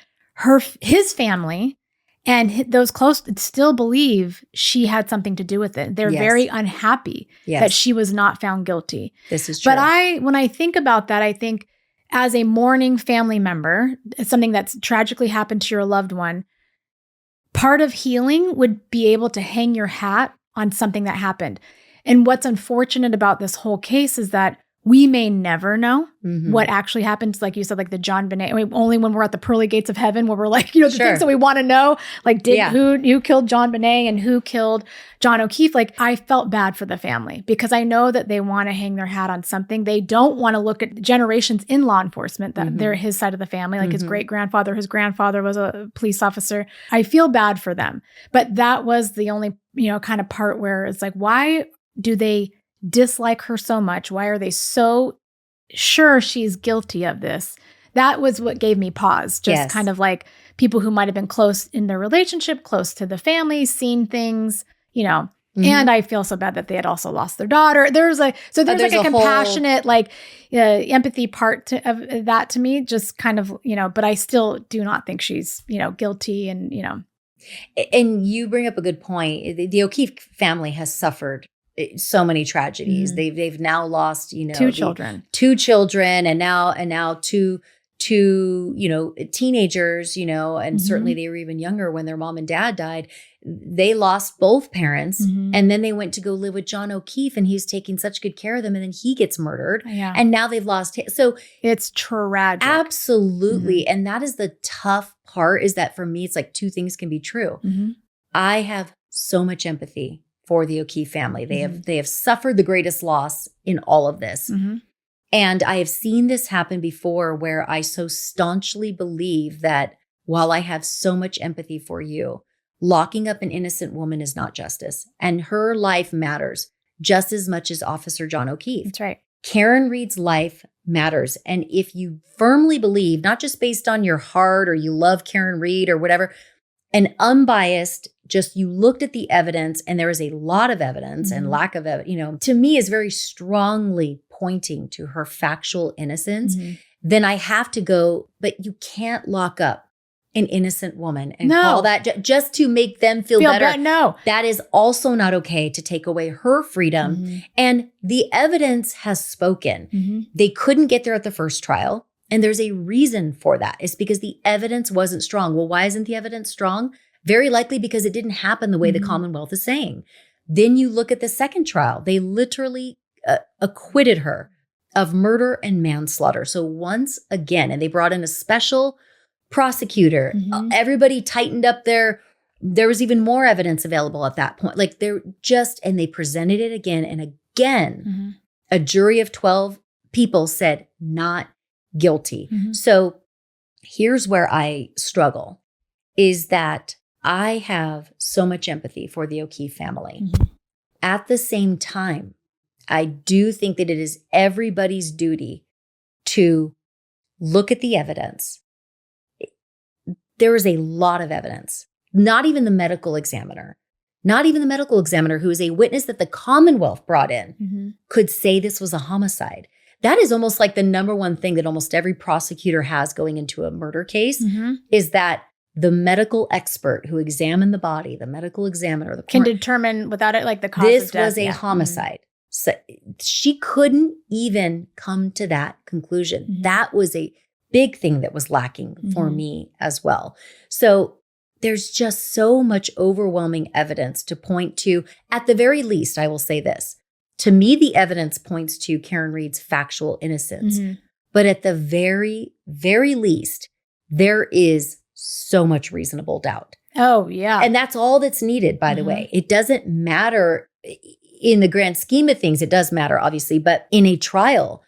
his family and those close still believe she had something to do with it. They're very unhappy that she was not found guilty. This is true. But when I think about that, I think as a mourning family member, something that's tragically happened to your loved one, part of healing would be able to hang your hat on something that happened. And what's unfortunate about this whole case is that we may never know Mhm. what actually happened. Like you said, like the John Bonet, I mean, only when we're at the pearly gates of heaven where we're like, the Sure. things that we want to know, like Yeah. who killed John Bonet and who killed John O'Keefe. Like I felt bad for the family because I know that they want to hang their hat on something. They don't want to look at generations in law enforcement that they're his side of the family. Like his great-grandfather, his grandfather was a police officer. I feel bad for them. But that was the only, kind of part where it's like, why do they dislike her so much? Why are they so sure she's guilty of this? That was what gave me pause. Just kind of like people who might have been close in their relationship, close to the family, seen things, And I feel so bad that they had also lost their daughter. There's like a compassionate, empathy part of that to me, just kind of, but I still do not think she's, guilty and. And you bring up a good point. The O'Keefe family has suffered so many tragedies. They've now lost, two children, and now two teenagers, and certainly they were even younger when their mom and dad died. They lost both parents, and then they went to go live with John O'Keefe, and he's taking such good care of them, and then he gets murdered, and now they've lost him. So it's tragic. Absolutely. And that is the tough part, is that for me, it's like two things can be true. I have so much empathy for the O'Keefe family. They have suffered the greatest loss in all of this. And I have seen this happen before, where I so staunchly believe that while I have so much empathy for you, locking up an innocent woman is not justice. And her life matters just as much as Officer John O'Keefe. That's right. Karen Reed's life matters. And if you firmly believe, not just based on your heart or you love Karen Reed or whatever, an unbiased, just you looked at the evidence and there is a lot of evidence and lack of evidence, to me is very strongly pointing to her factual innocence, then I have to go, but you can't lock up an innocent woman and call that just to make them feel better. No. That is also not okay, to take away her freedom. And the evidence has spoken. They couldn't get there at the first trial. And there's a reason for that. It's because the evidence wasn't strong. Well, why isn't the evidence strong? Very likely because it didn't happen the way the Commonwealth is saying. Then you look at the second trial. They literally acquitted her of murder and manslaughter. So once again, and they brought in a special prosecutor. Everybody tightened up there was even more evidence available at that point. Like and they presented it again and again. A jury of 12 people said not guilty. So here's where I struggle, is that I have so much empathy for the O'Keefe family. At the same time, I do think that it is everybody's duty to look at the evidence. There is a lot of evidence. Not even the medical examiner, who is a witness that the Commonwealth brought in, could say this was a homicide. That is almost like the number one thing that almost every prosecutor has going into a murder case, is that the medical expert who examined the body, the medical examiner, can determine without it, like the cause of death. This was a homicide. So she couldn't even come to that conclusion. That was a big thing that was lacking for me as well. So there's just so much overwhelming evidence to point to. At the very least, I will say this. To me, the evidence points to Karen Reed's factual innocence. But at the very, very least, there is so much reasonable doubt. Oh, yeah. And that's all that's needed, by the way. It doesn't matter in the grand scheme of things. It does matter, obviously. But in a trial,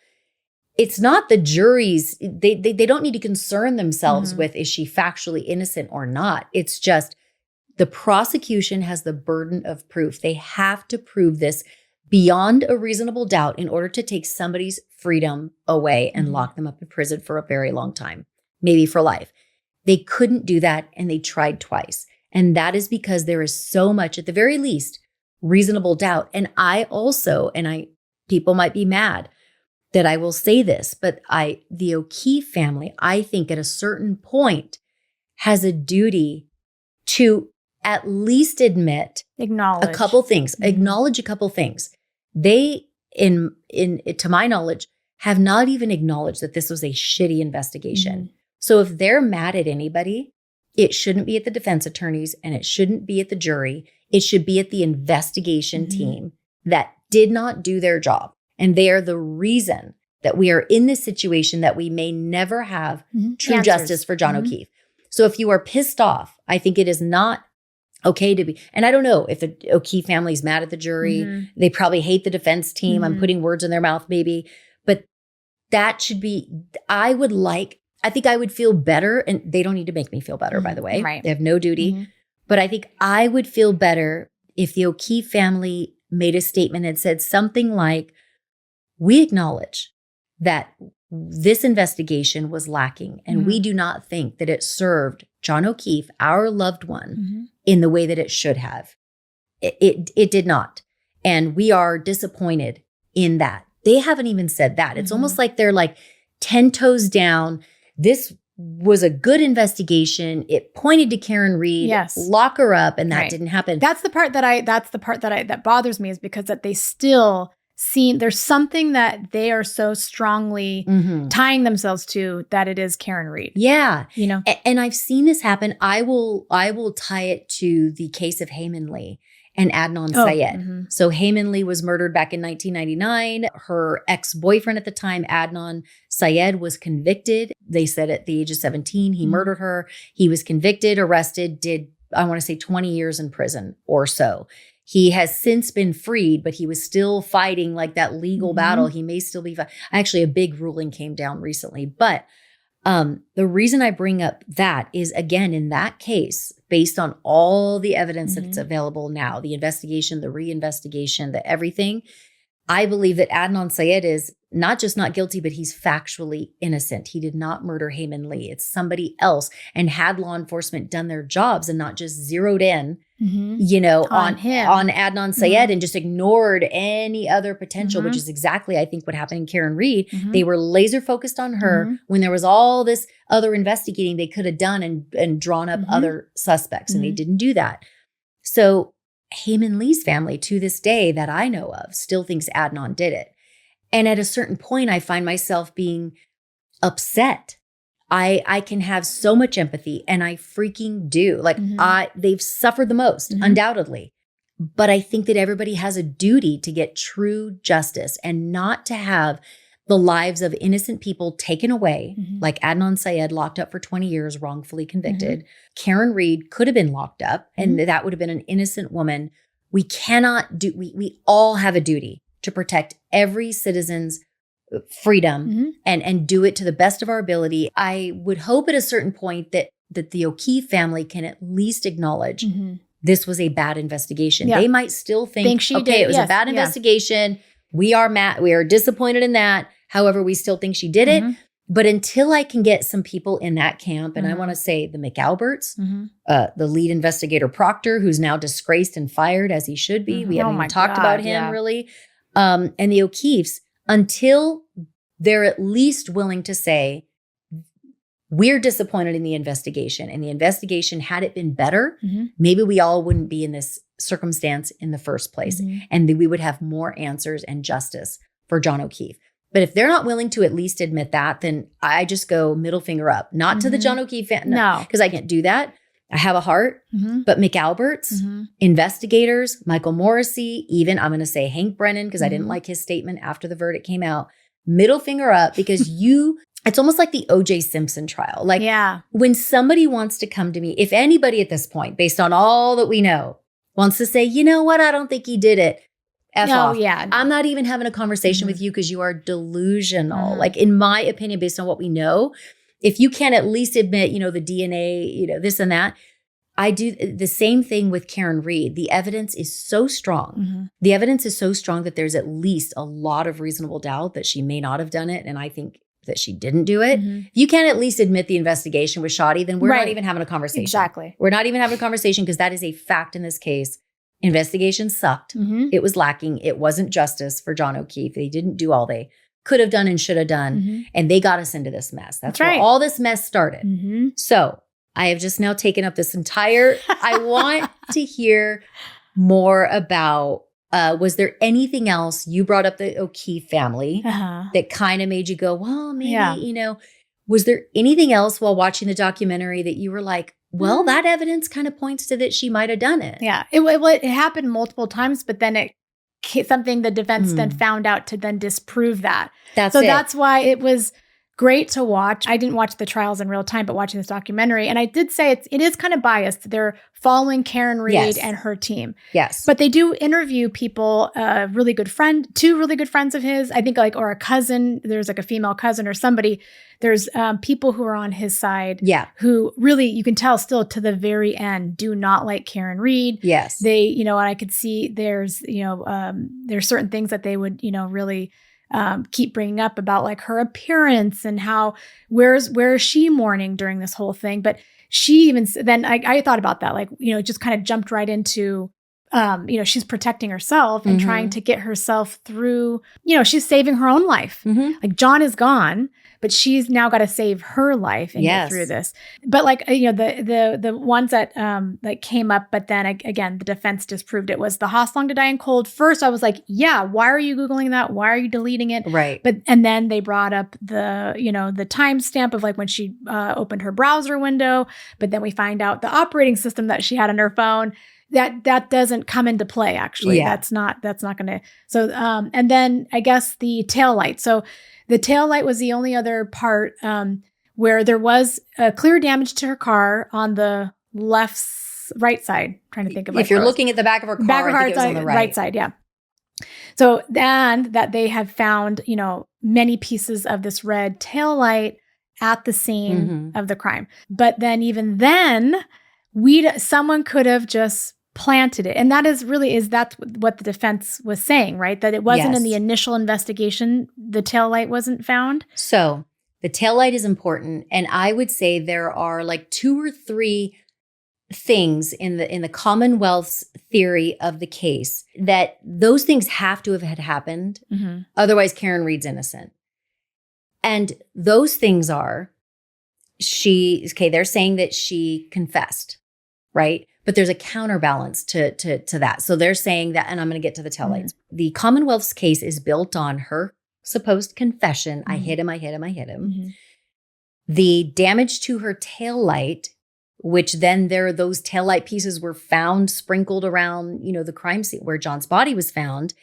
it's not the jury's, they don't need to concern themselves with, is she factually innocent or not? It's just the prosecution has the burden of proof. They have to prove this beyond a reasonable doubt in order to take somebody's freedom away and lock them up in prison for a very long time, maybe for life. They couldn't do that, and they tried twice. And that is because there is so much, at the very least, reasonable doubt. And I also, people might be mad that I will say this, but the O'Keefe family, I think at a certain point has a duty to at least acknowledge a couple things. They, to my knowledge, have not even acknowledged that this was a shitty investigation. So if they're mad at anybody, it shouldn't be at the defense attorneys and it shouldn't be at the jury. It should be at the investigation team that did not do their job And they are the reason that we are in this situation that we may never have true justice for John O'Keefe. So if you are pissed off, I think it is not okay to be, and I don't know if the O'Keefe family is mad at the jury. They probably hate the defense team. I'm putting words in their mouth maybe, but that should be, I think I would feel better, and they don't need to make me feel better, by the way. Right. They have no duty. But I think I would feel better if the O'Keefe family made a statement and said something like, we acknowledge that this investigation was lacking, and we do not think that it served John O'Keefe, our loved one, in the way that it should have. It did not. And we are disappointed in that. They haven't even said that. It's almost like they're like 10 toes down. This was a good investigation. It pointed to Karen Reed. Yes. Lock her up, and that didn't happen. That's the part that bothers me, is because that they still see, there's something that they are so strongly tying themselves to, that it is Karen Reed. Yeah. You know? And I've seen this happen. I will tie it to the case of Heyman Lee and Adnan Syed. So Heyman Lee was murdered back in 1999. Her ex-boyfriend at the time, Adnan Syed, was convicted. They said at the age of 17, he murdered her. He was convicted, arrested, did, I want to say 20 years in prison or so. He has since been freed, but he was still fighting like that legal battle. He may still be actually, a big ruling came down recently. But the reason I bring up that is, again, in that case, based on all the evidence that's available now, the investigation, the reinvestigation, the everything, I believe that Adnan Syed is not just not guilty, but he's factually innocent. He did not murder Heyman Lee. It's somebody else. And had law enforcement done their jobs and not just zeroed in, you know, on him, on Adnan Syed and just ignored any other potential, which is exactly, I think, what happened in Karen Reed. They were laser focused on her when there was all this other investigating they could have done and drawn up other suspects, and they didn't do that. So Heyman Lee's family, to this day that I know of, still thinks Adnan did it. And at a certain point, I find myself being upset. I can have so much empathy, and I freaking do. Like they've suffered the most, undoubtedly. But I think that everybody has a duty to get true justice and not to have the lives of innocent people taken away, like Adnan Syed, locked up for 20 years, wrongfully convicted. Karen Reed could have been locked up, and that would have been an innocent woman. We cannot do, we all have a duty to protect every citizen's freedom and do it to the best of our ability. I would hope at a certain point that the O'Keefe family can at least acknowledge this was a bad investigation. They might still think she okay, did. it was a bad investigation. We are mad. We are disappointed in that. However, we still think she did it. But until I can get some people in that camp, and I want to say the McCabes, the lead investigator Proctor, who's now disgraced and fired as he should be. We haven't even talked about him really. And the O'Keefes, until they're at least willing to say, we're disappointed in the investigation. And the investigation, had it been better, maybe we all wouldn't be in this circumstance in the first place. And we would have more answers and justice for John O'Keefe. But if they're not willing to at least admit that, then I just go middle finger up. Not to the John O'Keefe family. No, because I can't do that. I have a heart. But McAlbert's, investigators, Michael Morrissey, even I'm going to say Hank Brennan, because I didn't like his statement after the verdict came out. Middle finger up, because it's almost like the O.J. Simpson trial. Like when somebody wants to come to me, if anybody at this point, based on all that we know, wants to say, you know what, I don't think he did it. F off. I'm not even having a conversation with you because you are delusional. Like, in my opinion, based on what we know, if you can't at least admit, the DNA, this and that, I do the same thing with Karen Reed. The evidence is so strong. The evidence is so strong that there's at least a lot of reasonable doubt that she may not have done it. And I think that she didn't do it. If you can't at least admit the investigation was shoddy, then we're not even having a conversation. Exactly. We're not even having a conversation, because that is a fact in this case. Investigation sucked. It was lacking. It wasn't justice for John O'Keefe. They didn't do all they could have done and should have done. And they got us into this mess. That's where all this mess started. So I have just now taken up this entire, I want to hear more about, was there anything else? You brought up the O'Keefe family that kind of made you go, well, maybe, was there anything else while watching the documentary that you were like, well, that evidence kind of points to that she might have done it? Yeah. It happened multiple times, but then something the defense then found out to then disprove that. That's why it was great to watch. I didn't watch the trials in real time, but watching this documentary. And I did say it is kind of biased. They're following Karen Reed and her team. Yes. But they do interview people, two really good friends of his, I think or a cousin. There's like a female cousin or somebody. There's people who are on his side. Yeah. Who really, you can tell still to the very end, do not like Karen Reed. Yes. They, and I could see there's certain things that they would, really keep bringing up about like her appearance and how where is she mourning during this whole thing. But she even then I thought about that, it just kind of jumped right into she's protecting herself and trying to get herself through, she's saving her own life. Like John is gone, but she's now got to save her life and get through this. But the ones that came up, but then again, the defense disproved it, was the Haas long to die in cold. First, I was like, yeah, why are you Googling that? Why are you deleting it? Right. And then they brought up the timestamp of when she opened her browser window, but then we find out the operating system that she had on her phone. That doesn't come into play, actually. Yeah. That's not going to. So, and then I guess the tail light. So the tail light was the only other part where there was a clear damage to her car on the right side. I'm trying to think of if you're looking at the back of her car, I think it was on the right side. Yeah. So then that they have found, many pieces of this red tail light at the scene of the crime. But then even then, someone could have just planted it. And that's what the defense was saying, right? That it wasn't in the initial investigation, the taillight wasn't found. So the taillight is important. And I would say there are like 2 or 3 things in the Commonwealth's theory of the case that those things have to have had happened. Otherwise, Karen Reed's innocent. And those things are, they're saying that she confessed, right? But there's a counterbalance to that. So they're saying that, and I'm going to get to the taillights. The Commonwealth's case is built on her supposed confession. I hit him. The damage to her taillight, which then those taillight pieces were found sprinkled around, the crime scene where John's body was found,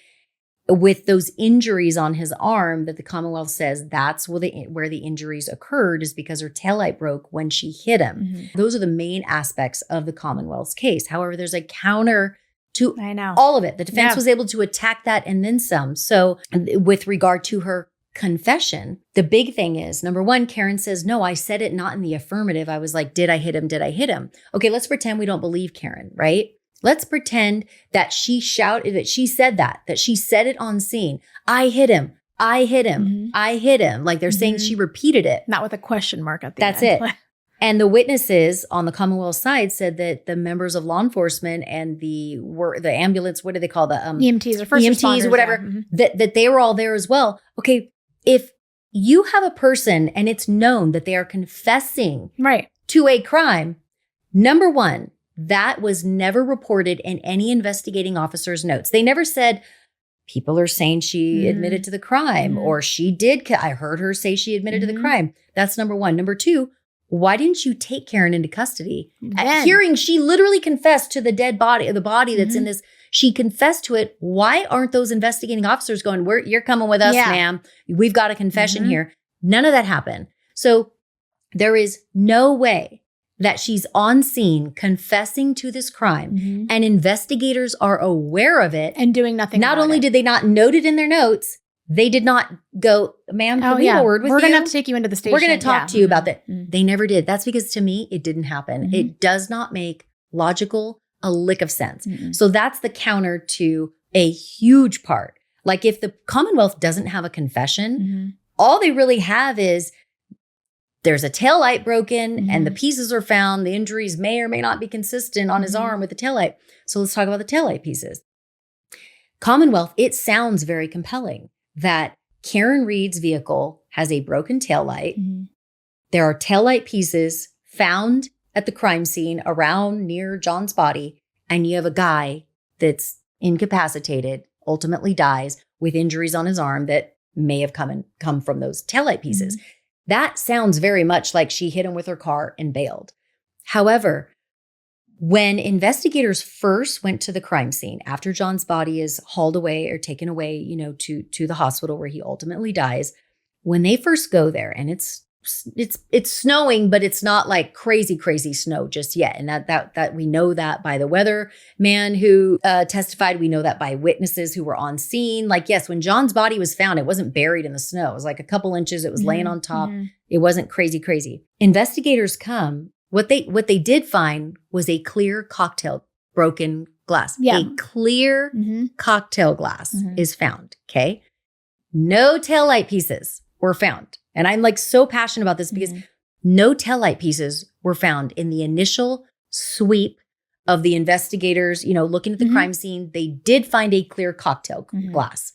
with those injuries on his arm that the Commonwealth says that's where the injuries occurred, is because her taillight broke when she hit him. Those are the main aspects of the Commonwealth's case. However, there's a counter to all of it. The defense was able to attack that and then some. So with regard to her confession, the big thing is, number one, Karen says, no, I said it not in the affirmative. I was like, did I hit him? Did I hit him? Okay, let's pretend we don't believe Karen, right? Let's pretend that she shouted, that she said that she said it on scene. I hit him. I hit him. I hit him. Like they're saying she repeated it. Not with a question mark at the end. That's it. And the witnesses on the Commonwealth side said that the members of law enforcement and the ambulance, what do they call the EMTs or first EMTs or whatever, that they were all there as well. Okay, if you have a person and it's known that they are confessing to a crime, number one, that was never reported in any investigating officer's notes. They never said, people are saying she admitted to the crime or she did. I heard her say she admitted to the crime. That's number one. Number two, why didn't you take Karen into custody? At hearing, she literally confessed to the dead body, or the body that's in this. She confessed to it. Why aren't those investigating officers going, you're coming with us, ma'am. We've got a confession here. None of that happened. So there is no way that she's on scene confessing to this crime and investigators are aware of it. And doing nothing Not only did they not note it in their notes, they did not go, ma'am, can we have a word with you? We're going to have to take you into the station. We're going to talk to you about that. They never did. That's because to me, it didn't happen. It does not make a lick of sense. So that's the counter to a huge part. Like if the Commonwealth doesn't have a confession, all they really have is there's a taillight broken and the pieces are found. The injuries may or may not be consistent on his arm with the taillight. So let's talk about the taillight pieces. Commonwealth, it sounds very compelling that Karen Reed's vehicle has a broken taillight. There are taillight pieces found at the crime scene around near John's body. And you have a guy that's incapacitated, ultimately dies with injuries on his arm that may have come from those taillight pieces. That sounds very much like she hit him with her car and bailed. However, When investigators first went to the crime scene after John's body is hauled away or taken away, you know, to the hospital where he ultimately dies, when they first go there, and it's snowing, but it's not like crazy snow just yet. And that we know that by the weatherman who testified. We know that by witnesses who were on scene. Like, yes, when John's body was found, it wasn't buried in the snow. It was like a couple inches. It was laying on top. It wasn't crazy. Investigators come. What they did find was a clear cocktail broken glass. Yeah. A clear cocktail glass is found. Okay. No taillight pieces were found. And I'm like so passionate about this because no taillight pieces were found in the initial sweep of the investigators, you know, looking at the crime scene. They did find a clear cocktail glass.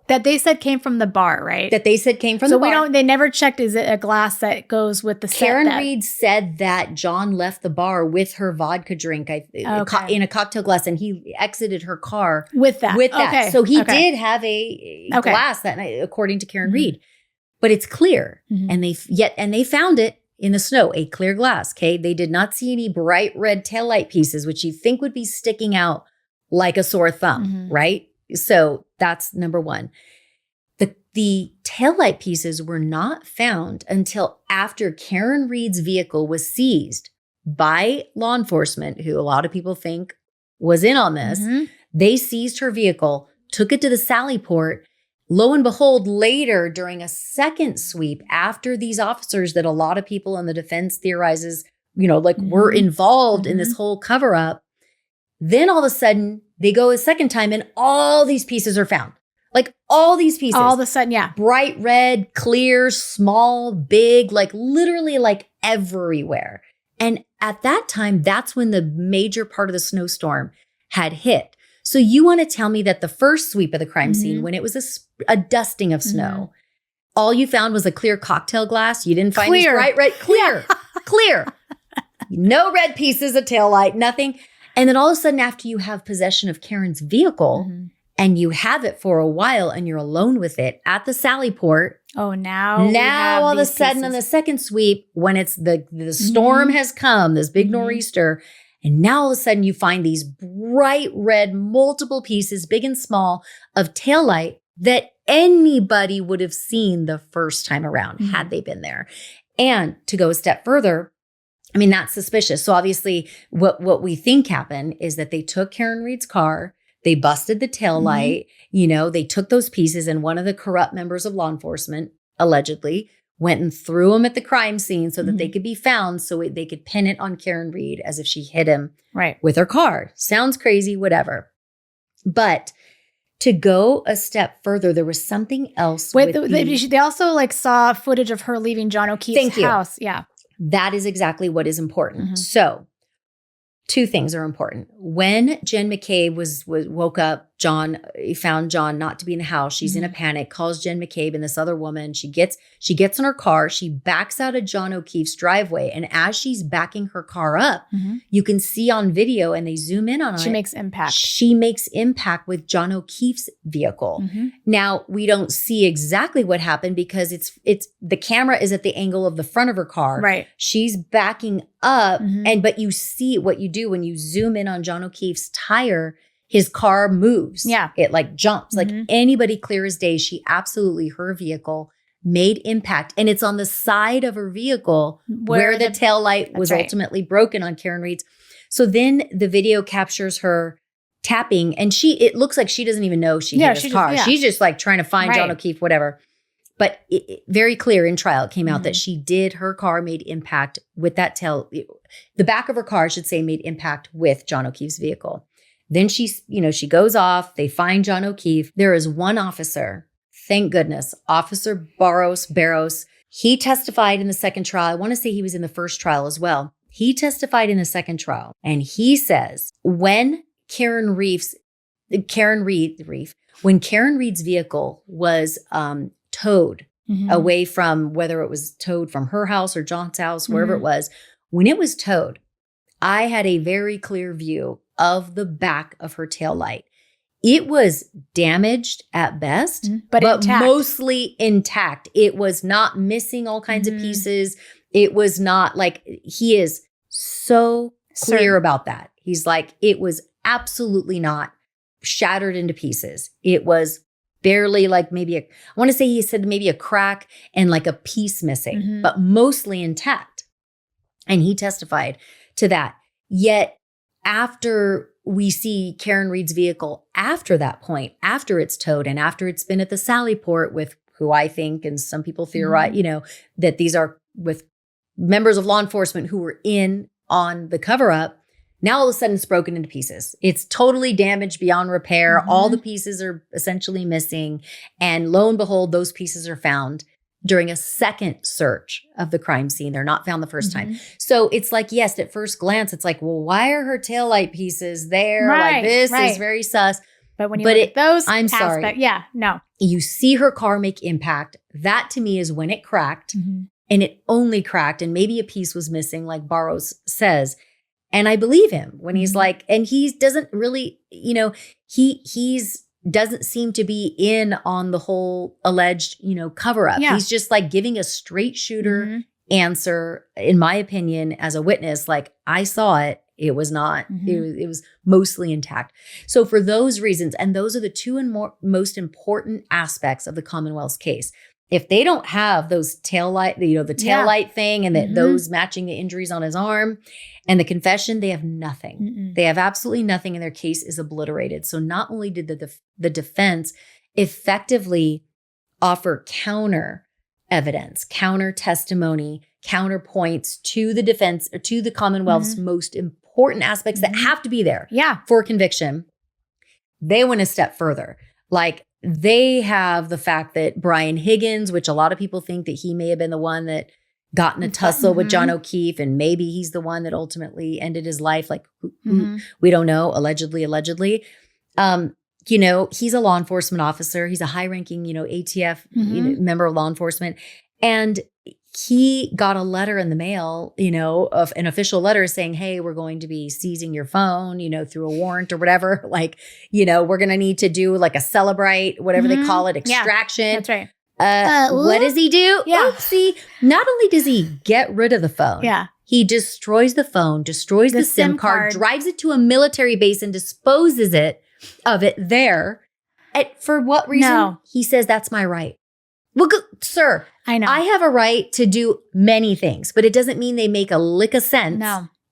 That they said came from the bar, right? That they said came from the bar. So they never checked, is it a glass that goes with the set? Karen Reed said that John left the bar with her vodka drink in a cocktail glass, and he exited her car with that. Okay. So he did have a glass that night, according to Karen Reed. But it's clear, and they found it in the snow, a clear glass. Okay, they did not see any bright red taillight pieces, which you think would be sticking out like a sore thumb, right? So that's number one. The taillight pieces were not found until after Karen Reed's vehicle was seized by law enforcement, who a lot of people think was in on this. They seized her vehicle, took it to the Sally Port. Lo and behold, later during a second sweep, after these officers that a lot of people in the defense theorizes, you know, like were involved in this whole cover up, then all of a sudden they go a second time and all these pieces are found. Like all these pieces. All of a sudden, yeah. Bright red, clear, small, big, like literally like everywhere. And at that time, that's when the major part of the snowstorm had hit. So you want to tell me that the first sweep of the crime scene, when it was a dusting of snow, all you found was a clear cocktail glass? You didn't find these bright red, clear, clear. No red pieces of taillight, nothing. And then all of a sudden, after you have possession of Karen's vehicle and you have it for a while and you're alone with it at the Sally Port. Oh, now all of a sudden on the second sweep, when it's the storm has come, this big nor'easter, and now all of a sudden you find these bright red, multiple pieces, big and small, of taillight that anybody would have seen the first time around had they been there. And to go a step further, I mean, that's suspicious. So obviously what we think happened is that they took Karen Reed's car, they busted the taillight, you know, they took those pieces, and one of the corrupt members of law enforcement, allegedly, went and threw them at the crime scene so that they could be found, so they could pin it on Karen Reed as if she hit him with her car. Sounds crazy, whatever. But to go a step further, there was something else. They also like saw footage of her leaving John O'Keefe's house. Yeah. That is exactly what is important. So two things are important. When Jen McCabe woke up, he found John not to be in the house. She's in a panic, calls Jen McCabe and this other woman. She gets in her car. She backs out of John O'Keefe's driveway. And as she's backing her car up, you can see on video, and they zoom in on it. She makes impact. She makes impact with John O'Keefe's vehicle. Now, we don't see exactly what happened because it's the camera is at the angle of the front of her car. Right. She's backing up, but you see what you do when you zoom in on John O'Keefe's tire. His car moves. Yeah. It like jumps. Like anybody clear as day, her vehicle made impact. And it's on the side of her vehicle where the taillight was ultimately broken on Karen Reed's. So then the video captures her tapping, and it looks like she doesn't even know she hit his car. She's just like trying to find John O'Keefe, whatever. But very clear in trial, it came out that her car made impact with that the back of her car, I should say, made impact with John O'Keefe's vehicle. Then she goes off. They find John O'Keefe. There is one officer, thank goodness, Officer Barros. He testified in the second trial. I want to say he was in the first trial as well. He testified in the second trial. And he says when Karen Reed's vehicle was towed away from, whether it was towed from her house or John's house, wherever it was, when it was towed, I had a very clear view of the back of her taillight. It was damaged at best, but mostly intact. It was not missing all kinds of pieces. It was not like, he is so clear about that. He's like, it was absolutely not shattered into pieces. It was barely like I want to say he said maybe a crack and like a piece missing, but mostly intact. And he testified to that. Yet after we see Karen Reed's vehicle after that point, after it's towed and after it's been at the Sally Port with who I think, and some people theorize, that these are with members of law enforcement who were in on the cover up. Now all of a sudden it's broken into pieces. It's totally damaged beyond repair. All the pieces are essentially missing. And lo and behold, those pieces are found during a second search of the crime scene. They're not found the first time. So it's like, yes, at first glance, it's like, well, why are her taillight pieces there? Like this is very sus. But when you look at those I'm sorry. Yeah, no. You see her car make impact. That to me is when it cracked. And it only cracked. And maybe a piece was missing, like Barrows says. And I believe him when he's like, and he doesn't really, he's doesn't seem to be in on the whole alleged, cover up. He's just like giving a straight shooter answer, in my opinion, as a witness, like I saw it. It was not, it was mostly intact. So for those reasons, and those are the two most important aspects of the Commonwealth's case. If they don't have those taillight, the taillight thing and those matching the injuries on his arm and the confession, they have nothing. They have absolutely nothing, and their case is obliterated. So not only did the defense effectively offer counter evidence, counter testimony, counterpoints to the defense or to the Commonwealth's most important aspects that have to be there for conviction, they went a step further. Like, they have the fact that Brian Higgins, which a lot of people think that he may have been the one that got in a tussle with John O'Keefe, and maybe he's the one that ultimately ended his life. Like, we don't know, allegedly. He's a law enforcement officer. He's a high-ranking, ATF member of law enforcement. And he got a letter in the mail, of an official letter saying, hey, we're going to be seizing your phone, through a warrant or whatever. Like, we're going to need to do like a celebrate, whatever they call it, extraction. Yeah, that's right. What does he do? Yeah. Oopsie. Not only does he get rid of the phone, he destroys the phone, destroys the SIM card, drives it to a military base and disposes of it there. For what reason? No. He says, that's my right. Well, sir, I know. I have a right to do many things, but it doesn't mean they make a lick of sense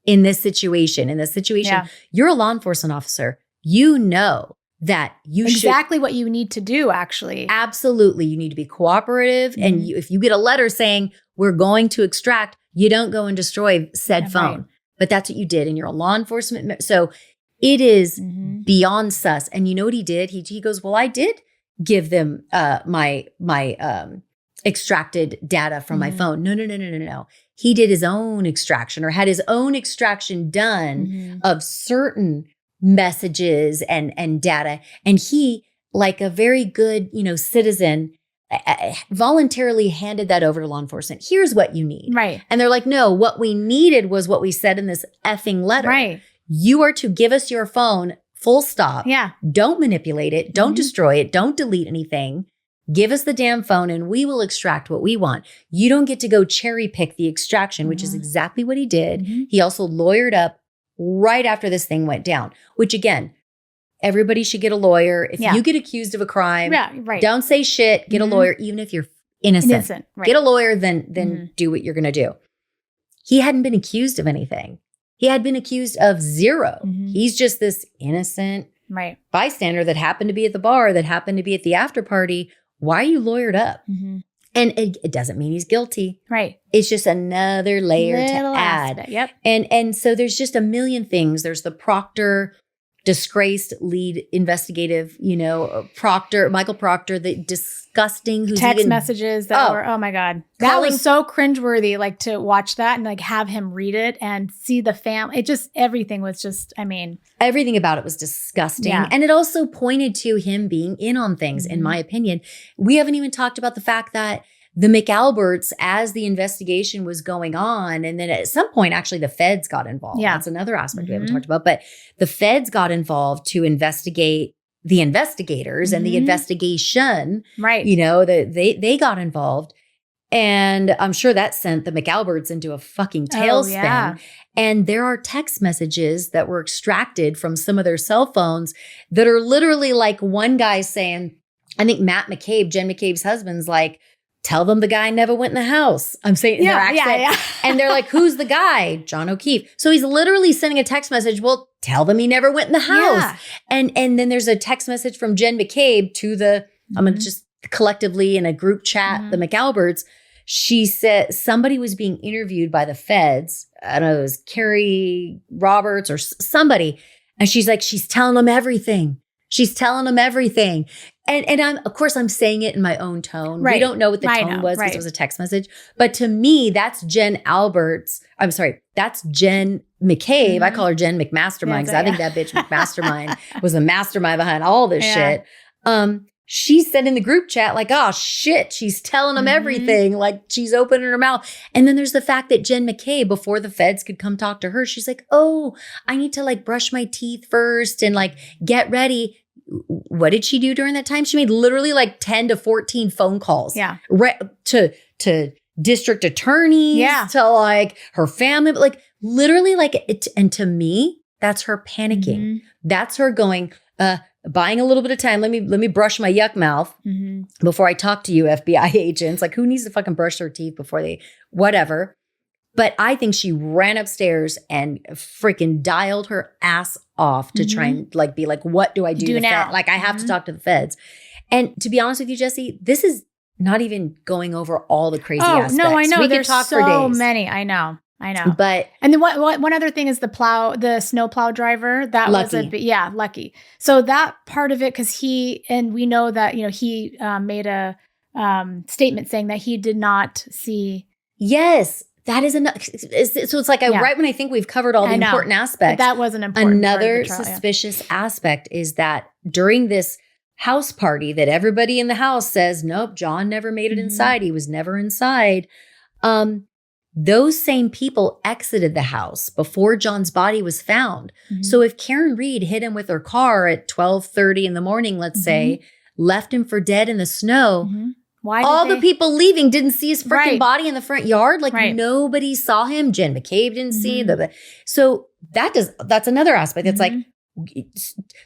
in this situation. In this situation, you're a law enforcement officer. You know that you should. Exactly what you need to do, actually. Absolutely. You need to be cooperative. And if you get a letter saying, we're going to extract, you don't go and destroy said phone. Right. But that's what you did. And you're a law enforcement. So it is beyond sus. And you know what he did? He goes, well, I did give them my extracted data from my phone. No. He did his own extraction, or had his own extraction done of certain messages and data. And he, like a very good, citizen, voluntarily handed that over to law enforcement. Here's what you need. Right. And they're like, no, what we needed was what we said in this effing letter. Right. You are to give us your phone, full stop. Yeah. Don't manipulate it. Don't destroy it. Don't delete anything. Give us the damn phone and we will extract what we want. You don't get to go cherry pick the extraction, which is exactly what he did. He also lawyered up right after this thing went down, which again, everybody should get a lawyer. If you get accused of a crime, don't say shit, get a lawyer, even if you're innocent. Right. Get a lawyer, then do what you're going to do. He hadn't been accused of anything. He had been accused of zero. He's just this innocent bystander that happened to be at the bar, that happened to be at the after party. Why are you lawyered up? And it doesn't mean he's guilty. Right. It's just another layer to add. Yep. And so there's just a million things. There's the Proctor, disgraced lead investigative, Michael Proctor, the disgusting who's text messages that were, oh my God. That was so cringeworthy, like to watch that and like have him read it and see the family. Everything was just, everything about it was disgusting. Yeah. And it also pointed to him being in on things, in my opinion. We haven't even talked about the fact that the McAlberts, as the investigation was going on, and then at some point, actually, the feds got involved. Yeah. That's another aspect we haven't talked about. But the feds got involved to investigate the investigators and the investigation. Right. They got involved. And I'm sure that sent the McAlberts into a fucking tailspin. yeah. And there are text messages that were extracted from some of their cell phones that are literally like one guy saying, I think Matt McCabe, Jen McCabe's husband's like, tell them the guy never went in the house. I'm saying in their accent. And they're like, who's the guy? John O'Keefe. So he's literally sending a text message. Well, tell them he never went in the house. Yeah. And then there's a text message from Jen McCabe to the, I'm going to just collectively in a group chat, the McAlberts. She said somebody was being interviewed by the feds. I don't know, it was Carrie Roberts or somebody. And she's like, she's telling them everything. She's telling them everything. And of course, I'm saying it in my own tone. Right. We don't know what the tone was because it was a text message. But to me, that's Jen that's Jen McCabe. I call her Jen McMastermind because I think that bitch McMastermind was the mastermind behind all this shit. She said in the group chat, like, oh shit, she's telling them everything. Like she's opening her mouth. And then there's the fact that Jen McCabe, before the feds could come talk to her, she's like, oh, I need to like brush my teeth first and like get ready. What did she do during that time? She made literally like 10 to 14 phone calls. Yeah. To district attorneys. Yeah. To like her family. Like literally like it. And to me, that's her panicking. That's her going, buying a little bit of time. Let me brush my yuck mouth before I talk to you, FBI agents. Like who needs to fucking brush their teeth before they, whatever. But I think she ran upstairs and freaking dialed her ass off to try and like be like, what do I do now? Like I have to talk to the feds. And to be honest with you, Jessi, this is not even going over all the crazy aspects. No, I know. We There's could talk so for days. many. I know. But and then one other thing is the snow plow driver. That Lucky. was Lucky. So that part of it, because we know that, he made a statement saying that he did not see. Yes. That is enough. So it's like right when I think we've covered all the important aspects. But that was an important Another part of the trial, suspicious aspect is that during this house party that everybody in the house says, nope, John never made it inside. He was never inside. Those same people exited the house before John's body was found. So if Karen Reed hit him with her car at 12:30 in the morning, let's say, left him for dead in the snow, why all the people leaving didn't see his freaking body in the front yard. Like nobody saw him. Jen McCabe didn't see so that's another aspect. It's like,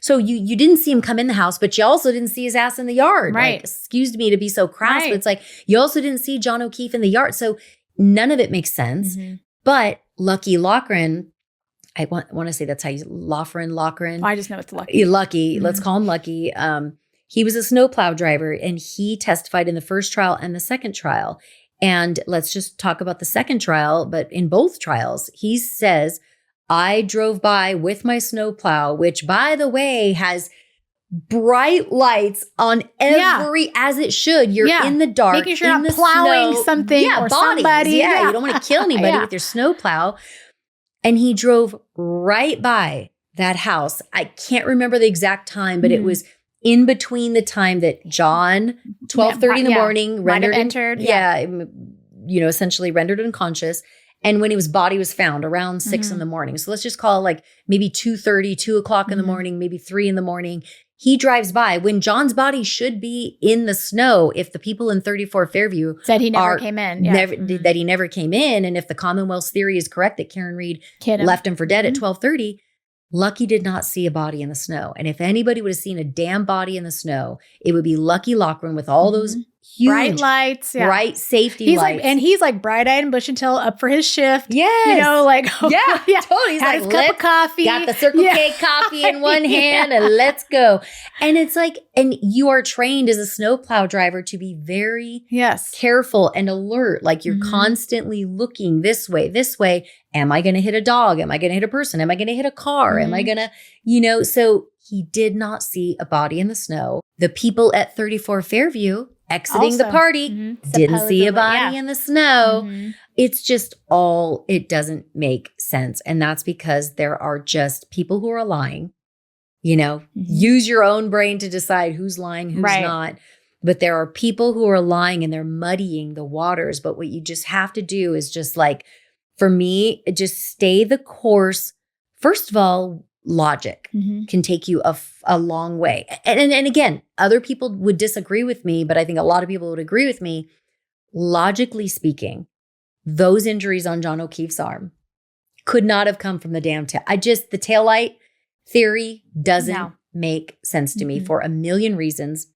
so you didn't see him come in the house, but you also didn't see his ass in the yard. Right. Like, excuse me to be so crass, but it's like, you also didn't see John O'Keefe in the yard. So none of it makes sense. But Lucky Loughran, I want to say that's how you, Loughran. I just know it's Lucky. Lucky. Let's call him Lucky. He was a snowplow driver and he testified in the first trial and the second trial. And let's just talk about the second trial. But in both trials, he says, I drove by with my snowplow, which by the way has bright lights on every, as it should. You're in the dark, making sure you're not plowing something or bodies. somebody. Yeah, you don't want to kill anybody with your snowplow. And he drove right by that house. I can't remember the exact time, but it was in between the time that John, 12:30 in the morning, essentially rendered unconscious, and when his body was found around 6 in the morning. So let's just call it like maybe 2:30, 2 o'clock in the morning, maybe 3 in the morning. He drives by when John's body should be in the snow. If the people in 34 Fairview said he never came in, that he never came in, and if the Commonwealth's theory is correct that Karen Reed left him for dead at 12:30. Lucky did not see a body in the snow. And if anybody would have seen a damn body in the snow, it would be Lucky Loughran with all those huge bright lights, bright safety lights. He's like bright-eyed and bushy-tailed up for his shift. Yes. Totally. He's had his cup of coffee. Got the Circle K coffee in one hand and let's go. And it's like, and you are trained as a snowplow driver to be very careful and alert. Like you're constantly looking this way. Am I going to hit a dog? Am I going to hit a person? Am I going to hit a car? Am I going to, so he did not see a body in the snow. The people at 34 Fairview exiting the party didn't see a body in the snow. It's just it doesn't make sense. And that's because there are just people who are lying, use your own brain to decide who's lying, who's not. But there are people who are lying and they're muddying the waters. But what you just have to do is just like, for me, just stay the course. First of all, logic can take you a long way. And again, other people would disagree with me, but I think a lot of people would agree with me. logically speaking, those injuries on John O'Keefe's arm could not have come from the damn tail. The taillight theory doesn't make sense to me for a million reasons.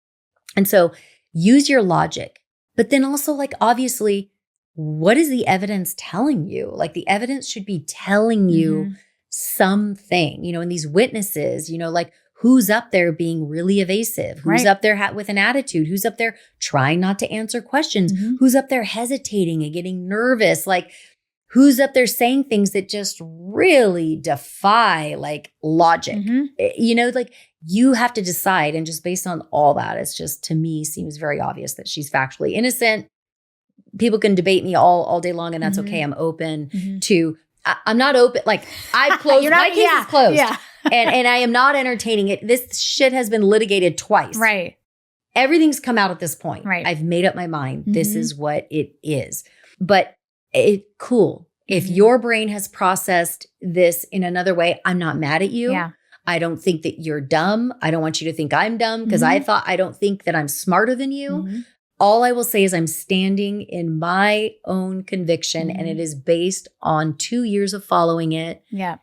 And so use your logic, but then also like, obviously, what is the evidence telling you? Like the evidence should be telling you something, you know, and these witnesses, you know, like who's up there being really evasive, who's up there with an attitude, who's up there trying not to answer questions, who's up there hesitating and getting nervous, like who's up there saying things that just really defy like logic, you know, like you have to decide. And just based on all that, it's just, to me, seems very obvious that she's factually innocent. People can debate me all day long, and that's okay. I'm open to, I'm not open. Like I've closed, my case is closed. Yeah. and I am not entertaining it. This shit has been litigated twice. Right. Everything's come out at this point. Right. I've made up my mind. This is what it is. But cool. If your brain has processed this in another way, I'm not mad at you. Yeah. I don't think that you're dumb. I don't want you to think I'm dumb because I don't think that I'm smarter than you. All I will say is I'm standing in my own conviction, and it is based on 2 years of following it. Yeah.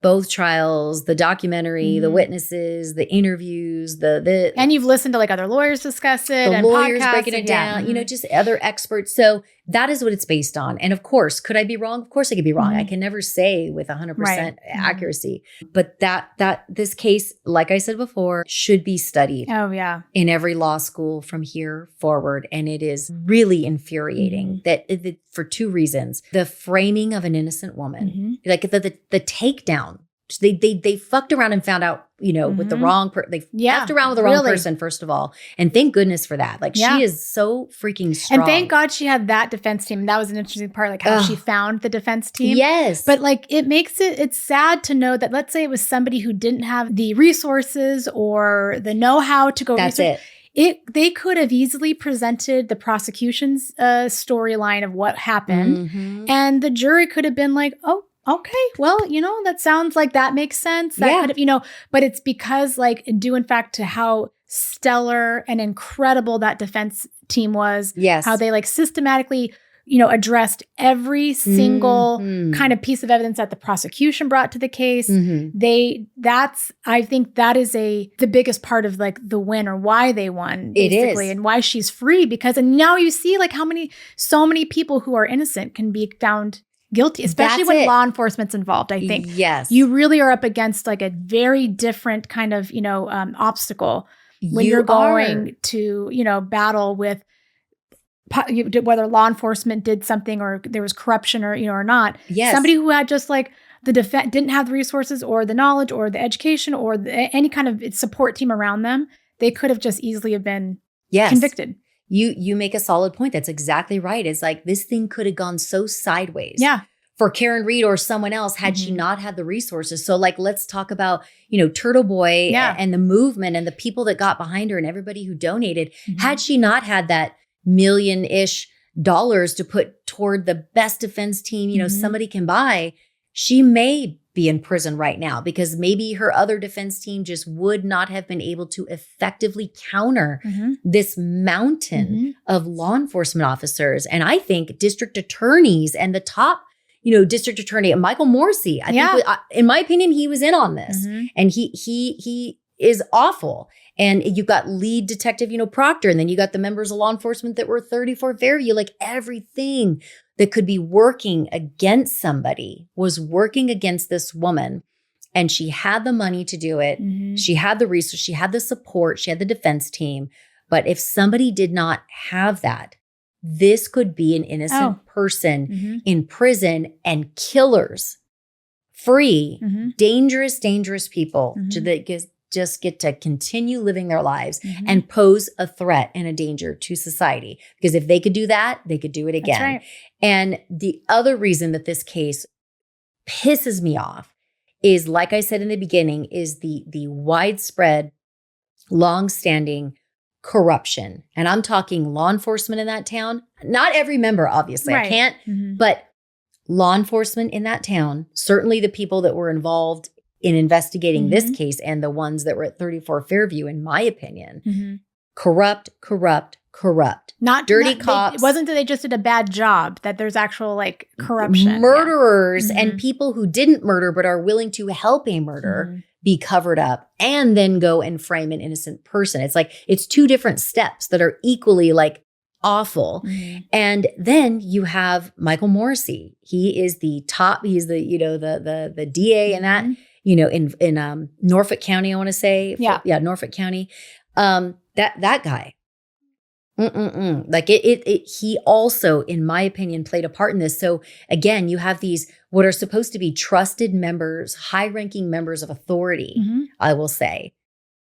Both trials, the documentary, the witnesses, the interviews, the and you've listened to like other lawyers discuss it, the and lawyers podcasts breaking it down, you know, just other experts. So that is what it's based on. And of course, could I be wrong? Of course I could be wrong. I can never say with 100% accuracy, but that this case, like I said before, should be studied. Oh yeah. In every law school from here forward. And it is really infuriating that for two reasons: the framing of an innocent woman, like the takedown. They fucked around and found out, you know, with the wrong they fucked around with the wrong person, first of all. And thank goodness for that. Like she is so freaking strong. And thank God she had that defense team. That was an interesting part, like how she found the defense team. Yes. But like it's sad to know that, let's say it was somebody who didn't have the resources or the know-how to go research. They could have easily presented the prosecution's storyline of what happened. And the jury could have been like, oh, okay, well, you know, that sounds like that makes sense. That could have, you know, but it's because like due in fact to how stellar and incredible that defense team was. Yes. How they like systematically, you know, addressed every single kind of piece of evidence that the prosecution brought to the case. I think that is the biggest part of like the win, or why they won, basically, and why she's free, because, and now you see like so many people who are innocent can be found guilty, especially when law enforcement's involved. I think you really are up against like a very different kind of, you know, obstacle when you're going to, you know, battle with whether law enforcement did something or there was corruption or, you know, or not. Somebody who had just like the defense didn't have the resources or the knowledge or the education or any kind of support team around them, they could have just easily have been convicted. You make a solid point. That's exactly right. It's like this thing could have gone so sideways. For Karen Reed or someone else had she not had the resources. So like, let's talk about, you know, Turtle Boy and the movement and the people that got behind her and everybody who donated. Had she not had that $1 million-ish to put toward the best defense team, you know, somebody can buy, she may be in prison right now because maybe her other defense team just would not have been able to effectively counter this mountain of law enforcement officers. And I think district attorneys and the top, you know, district attorney, Michael Morrissey, I think, in my opinion, he was in on this, and he is awful. And you've got lead detective, you know, Proctor, and then you got the members of law enforcement that were 34 Fairview, like everything that could be working against somebody was working against this woman. And she had the money to do it. She had the resources, she had the support, she had the defense team. But if somebody did not have that, this could be an innocent person in prison and killers free, dangerous people just get to continue living their lives and pose a threat and a danger to society. Because if they could do that, they could do it again. That's right. And the other reason that this case pisses me off is, like I said in the beginning, is the widespread, longstanding corruption. And I'm talking law enforcement in that town. Not every member, obviously. I can't, but law enforcement in that town, certainly the people that were involved in investigating this case and the ones that were at 34 Fairview, in my opinion, corrupt. Not dirty cops. It wasn't that they just did a bad job, that there's actual like corruption. Murderers and people who didn't murder but are willing to help a murder be covered up and then go and frame an innocent person. It's like, it's two different steps that are equally like awful. And then you have Michael Morrissey. He is the top, he's the, you know, the DA in that, you know, in Norfolk County, I want to say. Yeah, Norfolk County. That guy. Like he also, in my opinion, played a part in this. So again, you have these, what are supposed to be trusted members, high-ranking members of authority, I will say,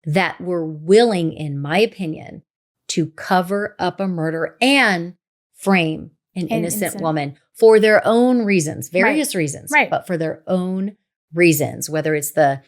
that were willing, in my opinion, to cover up a murder and frame an innocent woman for their own reasons, various reasons, but for their own reasons, whether it's the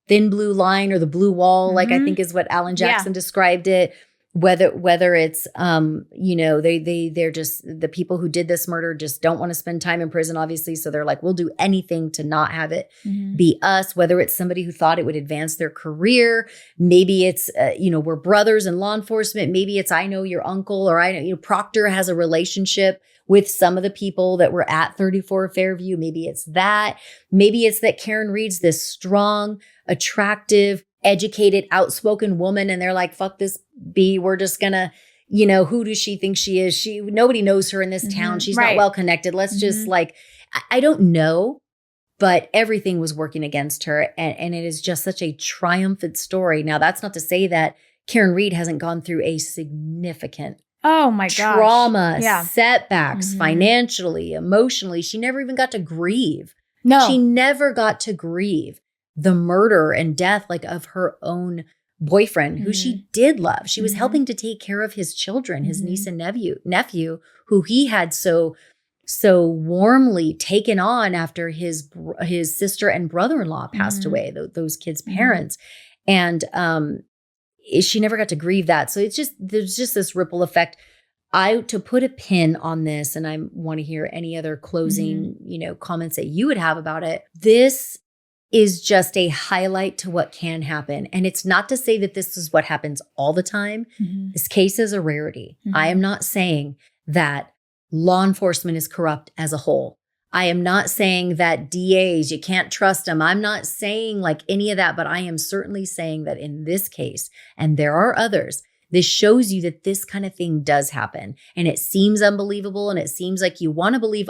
thin blue line or the blue wall, like I think is what Alan Jackson described it. Whether it's, you know, they're just, the people who did this murder just don't want to spend time in prison, obviously. So they're like, we'll do anything to not have it be us. Whether it's somebody who thought it would advance their career. Maybe it's, you know, we're brothers in law enforcement. Maybe it's, I know your uncle, or I know, you know, Proctor has a relationship with some of the people that were at 34 Fairview. Maybe it's that. Maybe it's that Karen Reed's this strong, attractive, educated, outspoken woman, and they're like, fuck this B, we're just gonna, you know, who does she think she is? Nobody knows her in this town. She's not well connected. Let's just like, I don't know, but everything was working against her. And it is just such a triumphant story. Now, that's not to say that Karen Reed hasn't gone through a significant trauma, setbacks, financially, emotionally. She never even got to grieve. No, she never got to grieve the murder and death, like, of her own boyfriend, who she did love. She was helping to take care of his children, his niece and nephew, who he had so warmly taken on after his sister and brother-in-law passed away, those kids' parents. And she never got to grieve that. So there's just this ripple effect. To put a pin on this, and I want to hear any other closing, you know, comments that you would have about it. This is just a highlight to what can happen. And it's not to say that this is what happens all the time. This case is a rarity. I am not saying that law enforcement is corrupt as a whole. I am not saying that DAs, you can't trust them. I'm not saying like any of that, but I am certainly saying that in this case, and there are others, this shows you that this kind of thing does happen. And it seems unbelievable. And it seems like you want to believe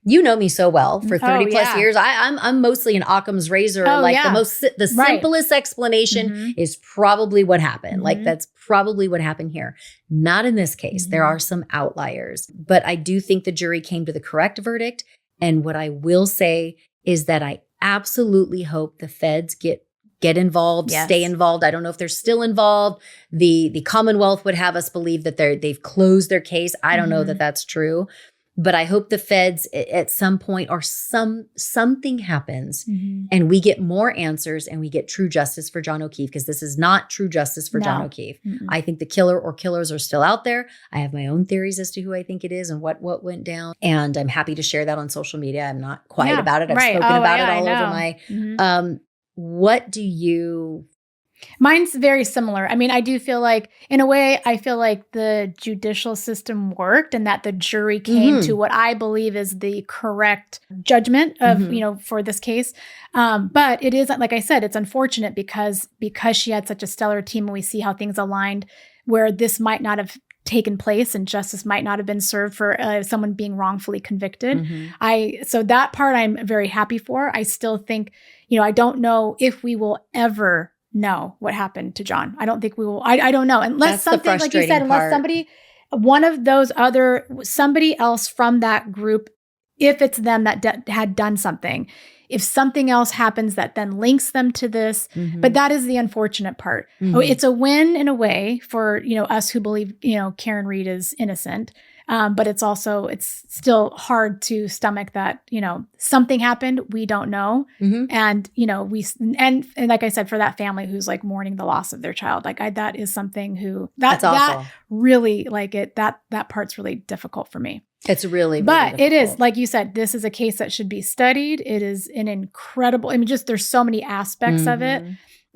you know me so well for 30 plus years. I'm mostly an Occam's razor. The simplest explanation is probably what happened. Like, that's probably what happened here. Not in this case. There are some outliers, but I do think the jury came to the correct verdict. And what I will say is that I absolutely hope the feds get involved, stay involved. I don't know if they're still involved. The Commonwealth would have us believe that they've closed their case. I don't know that that's true. But I hope the feds at some point, or something happens and we get more answers and we get true justice for John O'Keefe, because this is not true justice for John O'Keefe. I think the killer or killers are still out there. I have my own theories as to who I think it is and what went down. And I'm happy to share that on social media. I'm not quiet about it. I've spoken about it all over my, what do you... Mine's very similar. I mean, I do feel like, in a way, I feel like the judicial system worked and that the jury came to what I believe is the correct judgment of, you know, for this case. But it is, like I said, it's unfortunate because she had such a stellar team and we see how things aligned where this might not have taken place and justice might not have been served for someone being wrongfully convicted. So that part I'm very happy for. I still think, you know, I don't know if we will ever know what happened to John. I don't think we will. I don't know. Unless That's something, like you said, unless somebody else from that group, if it's them that had done something, if something else happens that then links them to this, but that is the unfortunate part. It's a win in a way for, you know, us who believe, you know, Karen Reed is innocent. But it's still hard to stomach that, you know, something happened. We don't know. And, you know, and like I said, for that family who's like mourning the loss of their child, like that is something that's awful. That really, like that part's really difficult for me. It's really but it is, like you said, this is a case that should be studied. It is an incredible, I mean, just there's so many aspects of it.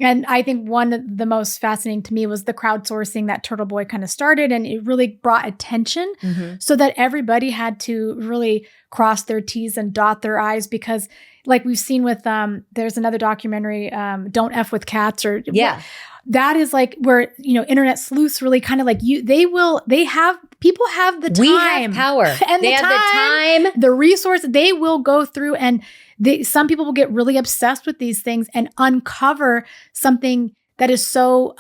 And I think one of the most fascinating to me was the crowdsourcing that Turtle Boy kind of started, and it really brought attention so that everybody had to really cross their T's and dot their I's, because like we've seen with, there's another documentary, Don't F with Cats, or that is like where, internet sleuths really kind of like people have the time. We have power. And they have the time, the resource. They will go through, and some people will get really obsessed with these things and uncover something that is so,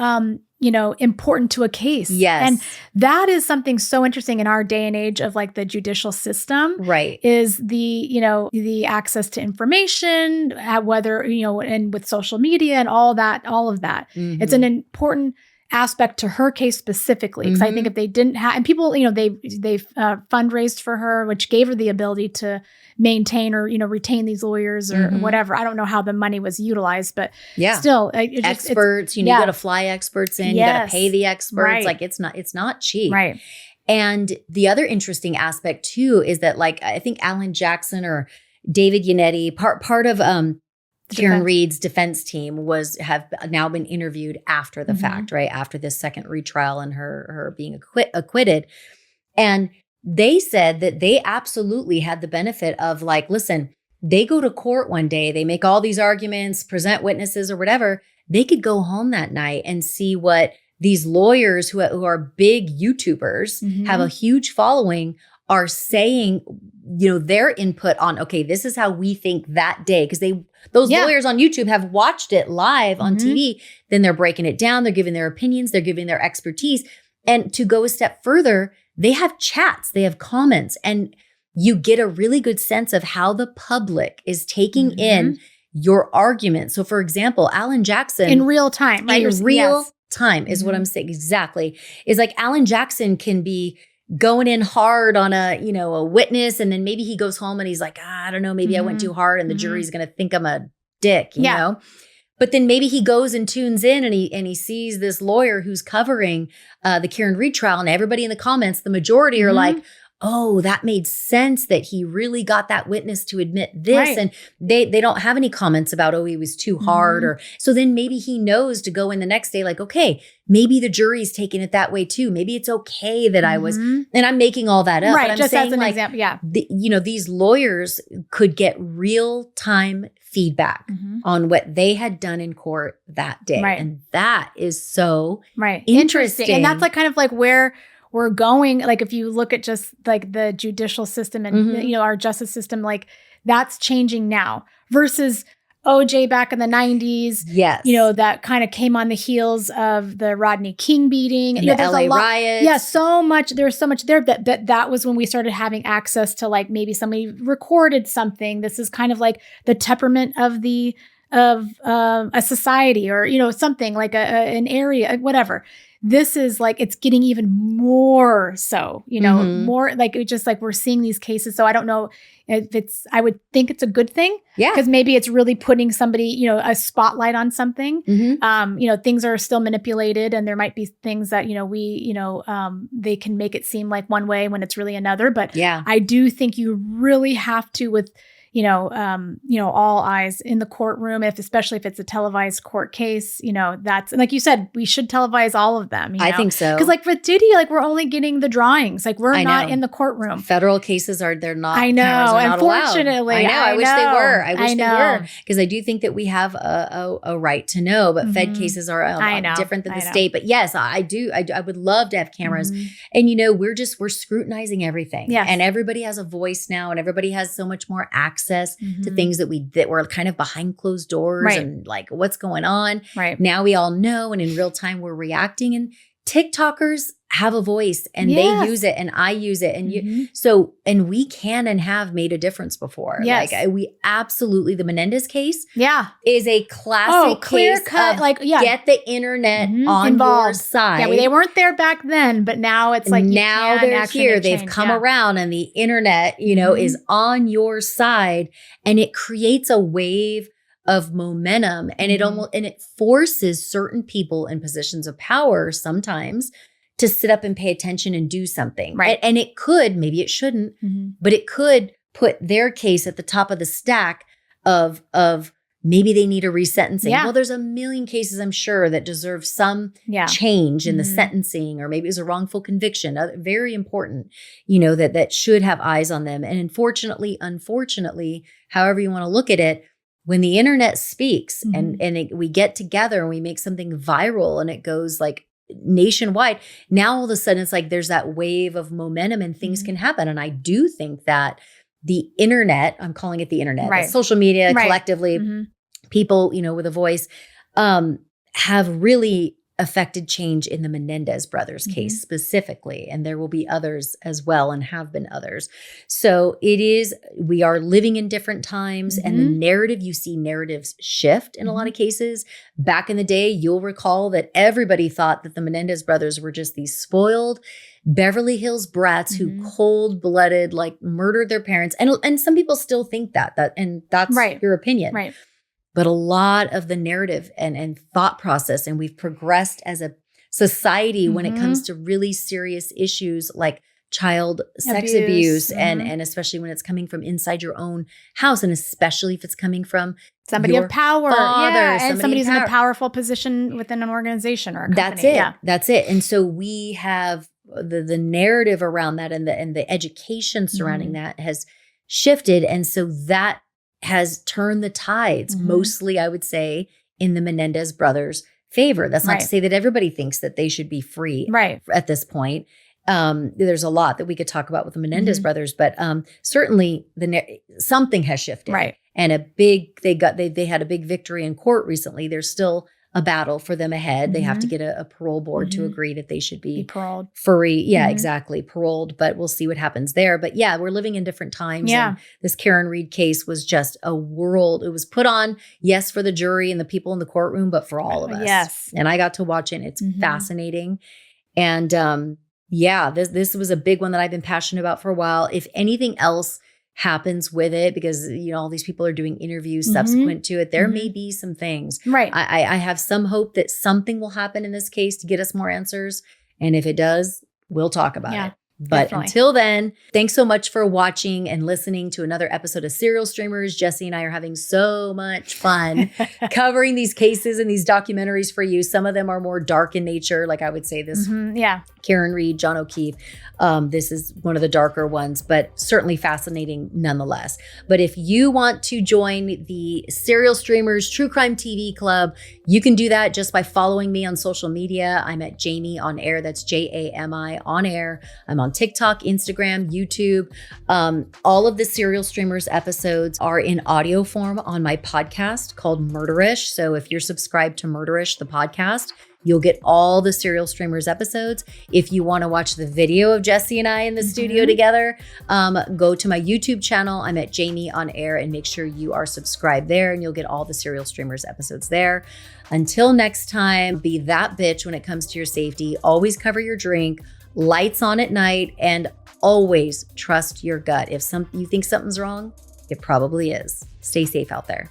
important to a case. Yes. And that is something so interesting in our day and age of like the judicial system. Right. Is the access to information, whether, and with social media and all of that. Mm-hmm. It's an important aspect to her case specifically, because I think if they didn't have, and people, they fundraised for her, which gave her the ability to maintain or retain these lawyers or whatever. I don't know how the money was utilized, but still, experts. You got to fly experts in. You got to pay the experts. Right. Like it's not cheap. Right. And the other interesting aspect too is that, like, I think Alan Jackson or David Yannetti, part of Karen Reed's defense team have now been interviewed after the fact, right? After this second retrial and her being acquitted. And they said that they absolutely had the benefit of, like, listen, they go to court one day, they make all these arguments, present witnesses or whatever. They could go home that night and see what these lawyers who are big YouTubers, have a huge following, are saying, their input on, okay, this is how we think that day. Because those lawyers on YouTube have watched it live on TV. Then they're breaking it down. They're giving their opinions. They're giving their expertise. And to go a step further, they have chats, they have comments, and you get a really good sense of how the public is taking in your argument. So for example, Alan Jackson. In real time, right? In real time is what I'm saying. Exactly. Is like Alan Jackson can be going in hard on a witness, and then maybe he goes home and he's like, I don't know, maybe I went too hard and the jury's going to think I'm a dick, you know? But then maybe he goes and tunes in and he sees this lawyer who's covering the Karen Reed trial, and everybody in the comments, the majority are like, oh, that made sense that he really got that witness to admit this. Right. And they don't have any comments about, oh, he was too hard. Or so then maybe he knows to go in the next day like, okay, maybe the jury's taking it that way too. Maybe it's okay that I was, and I'm making all that up. Right, but I'm just saying, as an like, example, these lawyers could get real time feedback on what they had done in court that day. Right. And that is so interesting. And that's like kind of like where we're going. Like if you look at just like the judicial system and our justice system, like that's changing now versus OJ back in the 90s. Yes. That kind of came on the heels of the Rodney King beating. And the LA riots. Yeah, so much. There's so much there that was when we started having access to, like, maybe somebody recorded something. This is kind of like the temperament of a society, or, something like an area, whatever. This is like, it's getting even more so, more like, it just like we're seeing these cases. So I don't know if I would think it's a good thing. Yeah. Because maybe it's really putting somebody, a spotlight on something. Things are still manipulated, and there might be things that, they can make it seem like one way when it's really another. But I do think you really have to, with all eyes in the courtroom, especially if it's a televised court case, that's, and like you said, we should televise all of them. I think so. Because like with Diddy, like we're only getting the drawings. Like we're not in the courtroom. Federal cases they're not. I know. Unfortunately. I know. I wish they were. I wish they were. Because I do think that we have a right to know, but Fed cases are different than the state. But yes, I do. I would love to have cameras. And we're scrutinizing everything. Yes. And everybody has a voice now, and everybody has so much more access to things that were kind of behind closed doors, and like what's going on. Right. Now we all know, and in real time we're reacting, and TikTokers have a voice, and they use it, and I use it. And and we can and have made a difference before. Yes. Like we absolutely, the Menendez case is a classic clear case cut, of like, get the internet on your side. Yeah, they weren't there back then, but now it's like, now they're here. They've come around, and the internet, is on your side, and it creates a wave of momentum, and it forces certain people in positions of power sometimes to sit up and pay attention and do something. Right. And it could, maybe it shouldn't, but it could put their case at the top of the stack of maybe they need a resentencing. Yeah. Well, there's a million cases, I'm sure, that deserve some change in the sentencing, or maybe it was a wrongful conviction. Very important, that should have eyes on them. And unfortunately, however you want to look at it, when the internet speaks we get together and we make something viral and it goes like nationwide, now all of a sudden it's like there's that wave of momentum and things can happen. And I do think that the internet, I'm calling it the internet, the social media collectively, people, with a voice, have really affected change in the Menendez brothers case specifically. And there will be others as well, and have been others. So we are living in different times, and the narrative, you see narratives shift in a lot of cases. Back in the day, you'll recall that everybody thought that the Menendez brothers were just these spoiled Beverly Hills brats who cold-blooded, like murdered their parents. And some people still think that and that's your opinion. Right. But a lot of the narrative and thought process, and we've progressed as a society when it comes to really serious issues like child sex abuse and especially when it's coming from inside your own house, and especially if it's coming from somebody of power, and somebody's in a powerful position within an organization or a company. That's it. And so we have the narrative around that, and the education surrounding that has shifted, and so that has turned the tides, mostly, I would say, in the Menendez brothers' favor. That's not to say that everybody thinks that they should be free at this point. There's a lot that we could talk about with the Menendez brothers, but certainly something has shifted. Right. And they had a big victory in court recently. There's still a battle for them ahead. They have to get a parole board to agree that they should be paroled. Free. Yeah, exactly. Paroled, but we'll see what happens there. But yeah, we're living in different times. Yeah. And this Karen Reed case was just a world. It was put on, yes, for the jury and the people in the courtroom, but for all of us. Yes. And I got to watch it. It's fascinating. And this was a big one that I've been passionate about for a while. If anything else happens with it, because all these people are doing interviews subsequent to it, there may be some things. Right. I have some hope that something will happen in this case to get us more answers. And if it does, we'll talk about it. But until then, thanks so much for watching and listening to another episode of Serial Streamers. Jessi and I are having so much fun covering these cases and these documentaries for you. Some of them are more dark in nature, like I would say this Karen Reed, John O'Keefe. This is one of the darker ones, but certainly fascinating nonetheless. But if you want to join the Serial Streamers True Crime TV Club, you can do that just by following me on social media. I'm at Jami on Air. That's Jami on Air. I'm on TikTok, Instagram, YouTube. All of the Serial Streamers episodes are in audio form on my podcast called Murderish. So if you're subscribed to Murderish, the podcast, you'll get all the Serial Streamers episodes. If you want to watch the video of Jessi and I in the studio together, go to my YouTube channel. I'm at Jami on Air, and make sure you are subscribed there, and you'll get all the Serial Streamers episodes there. Until next time, be that bitch when it comes to your safety. Always cover your drink, lights on at night, and always trust your gut. If you think something's wrong, it probably is. Stay safe out there.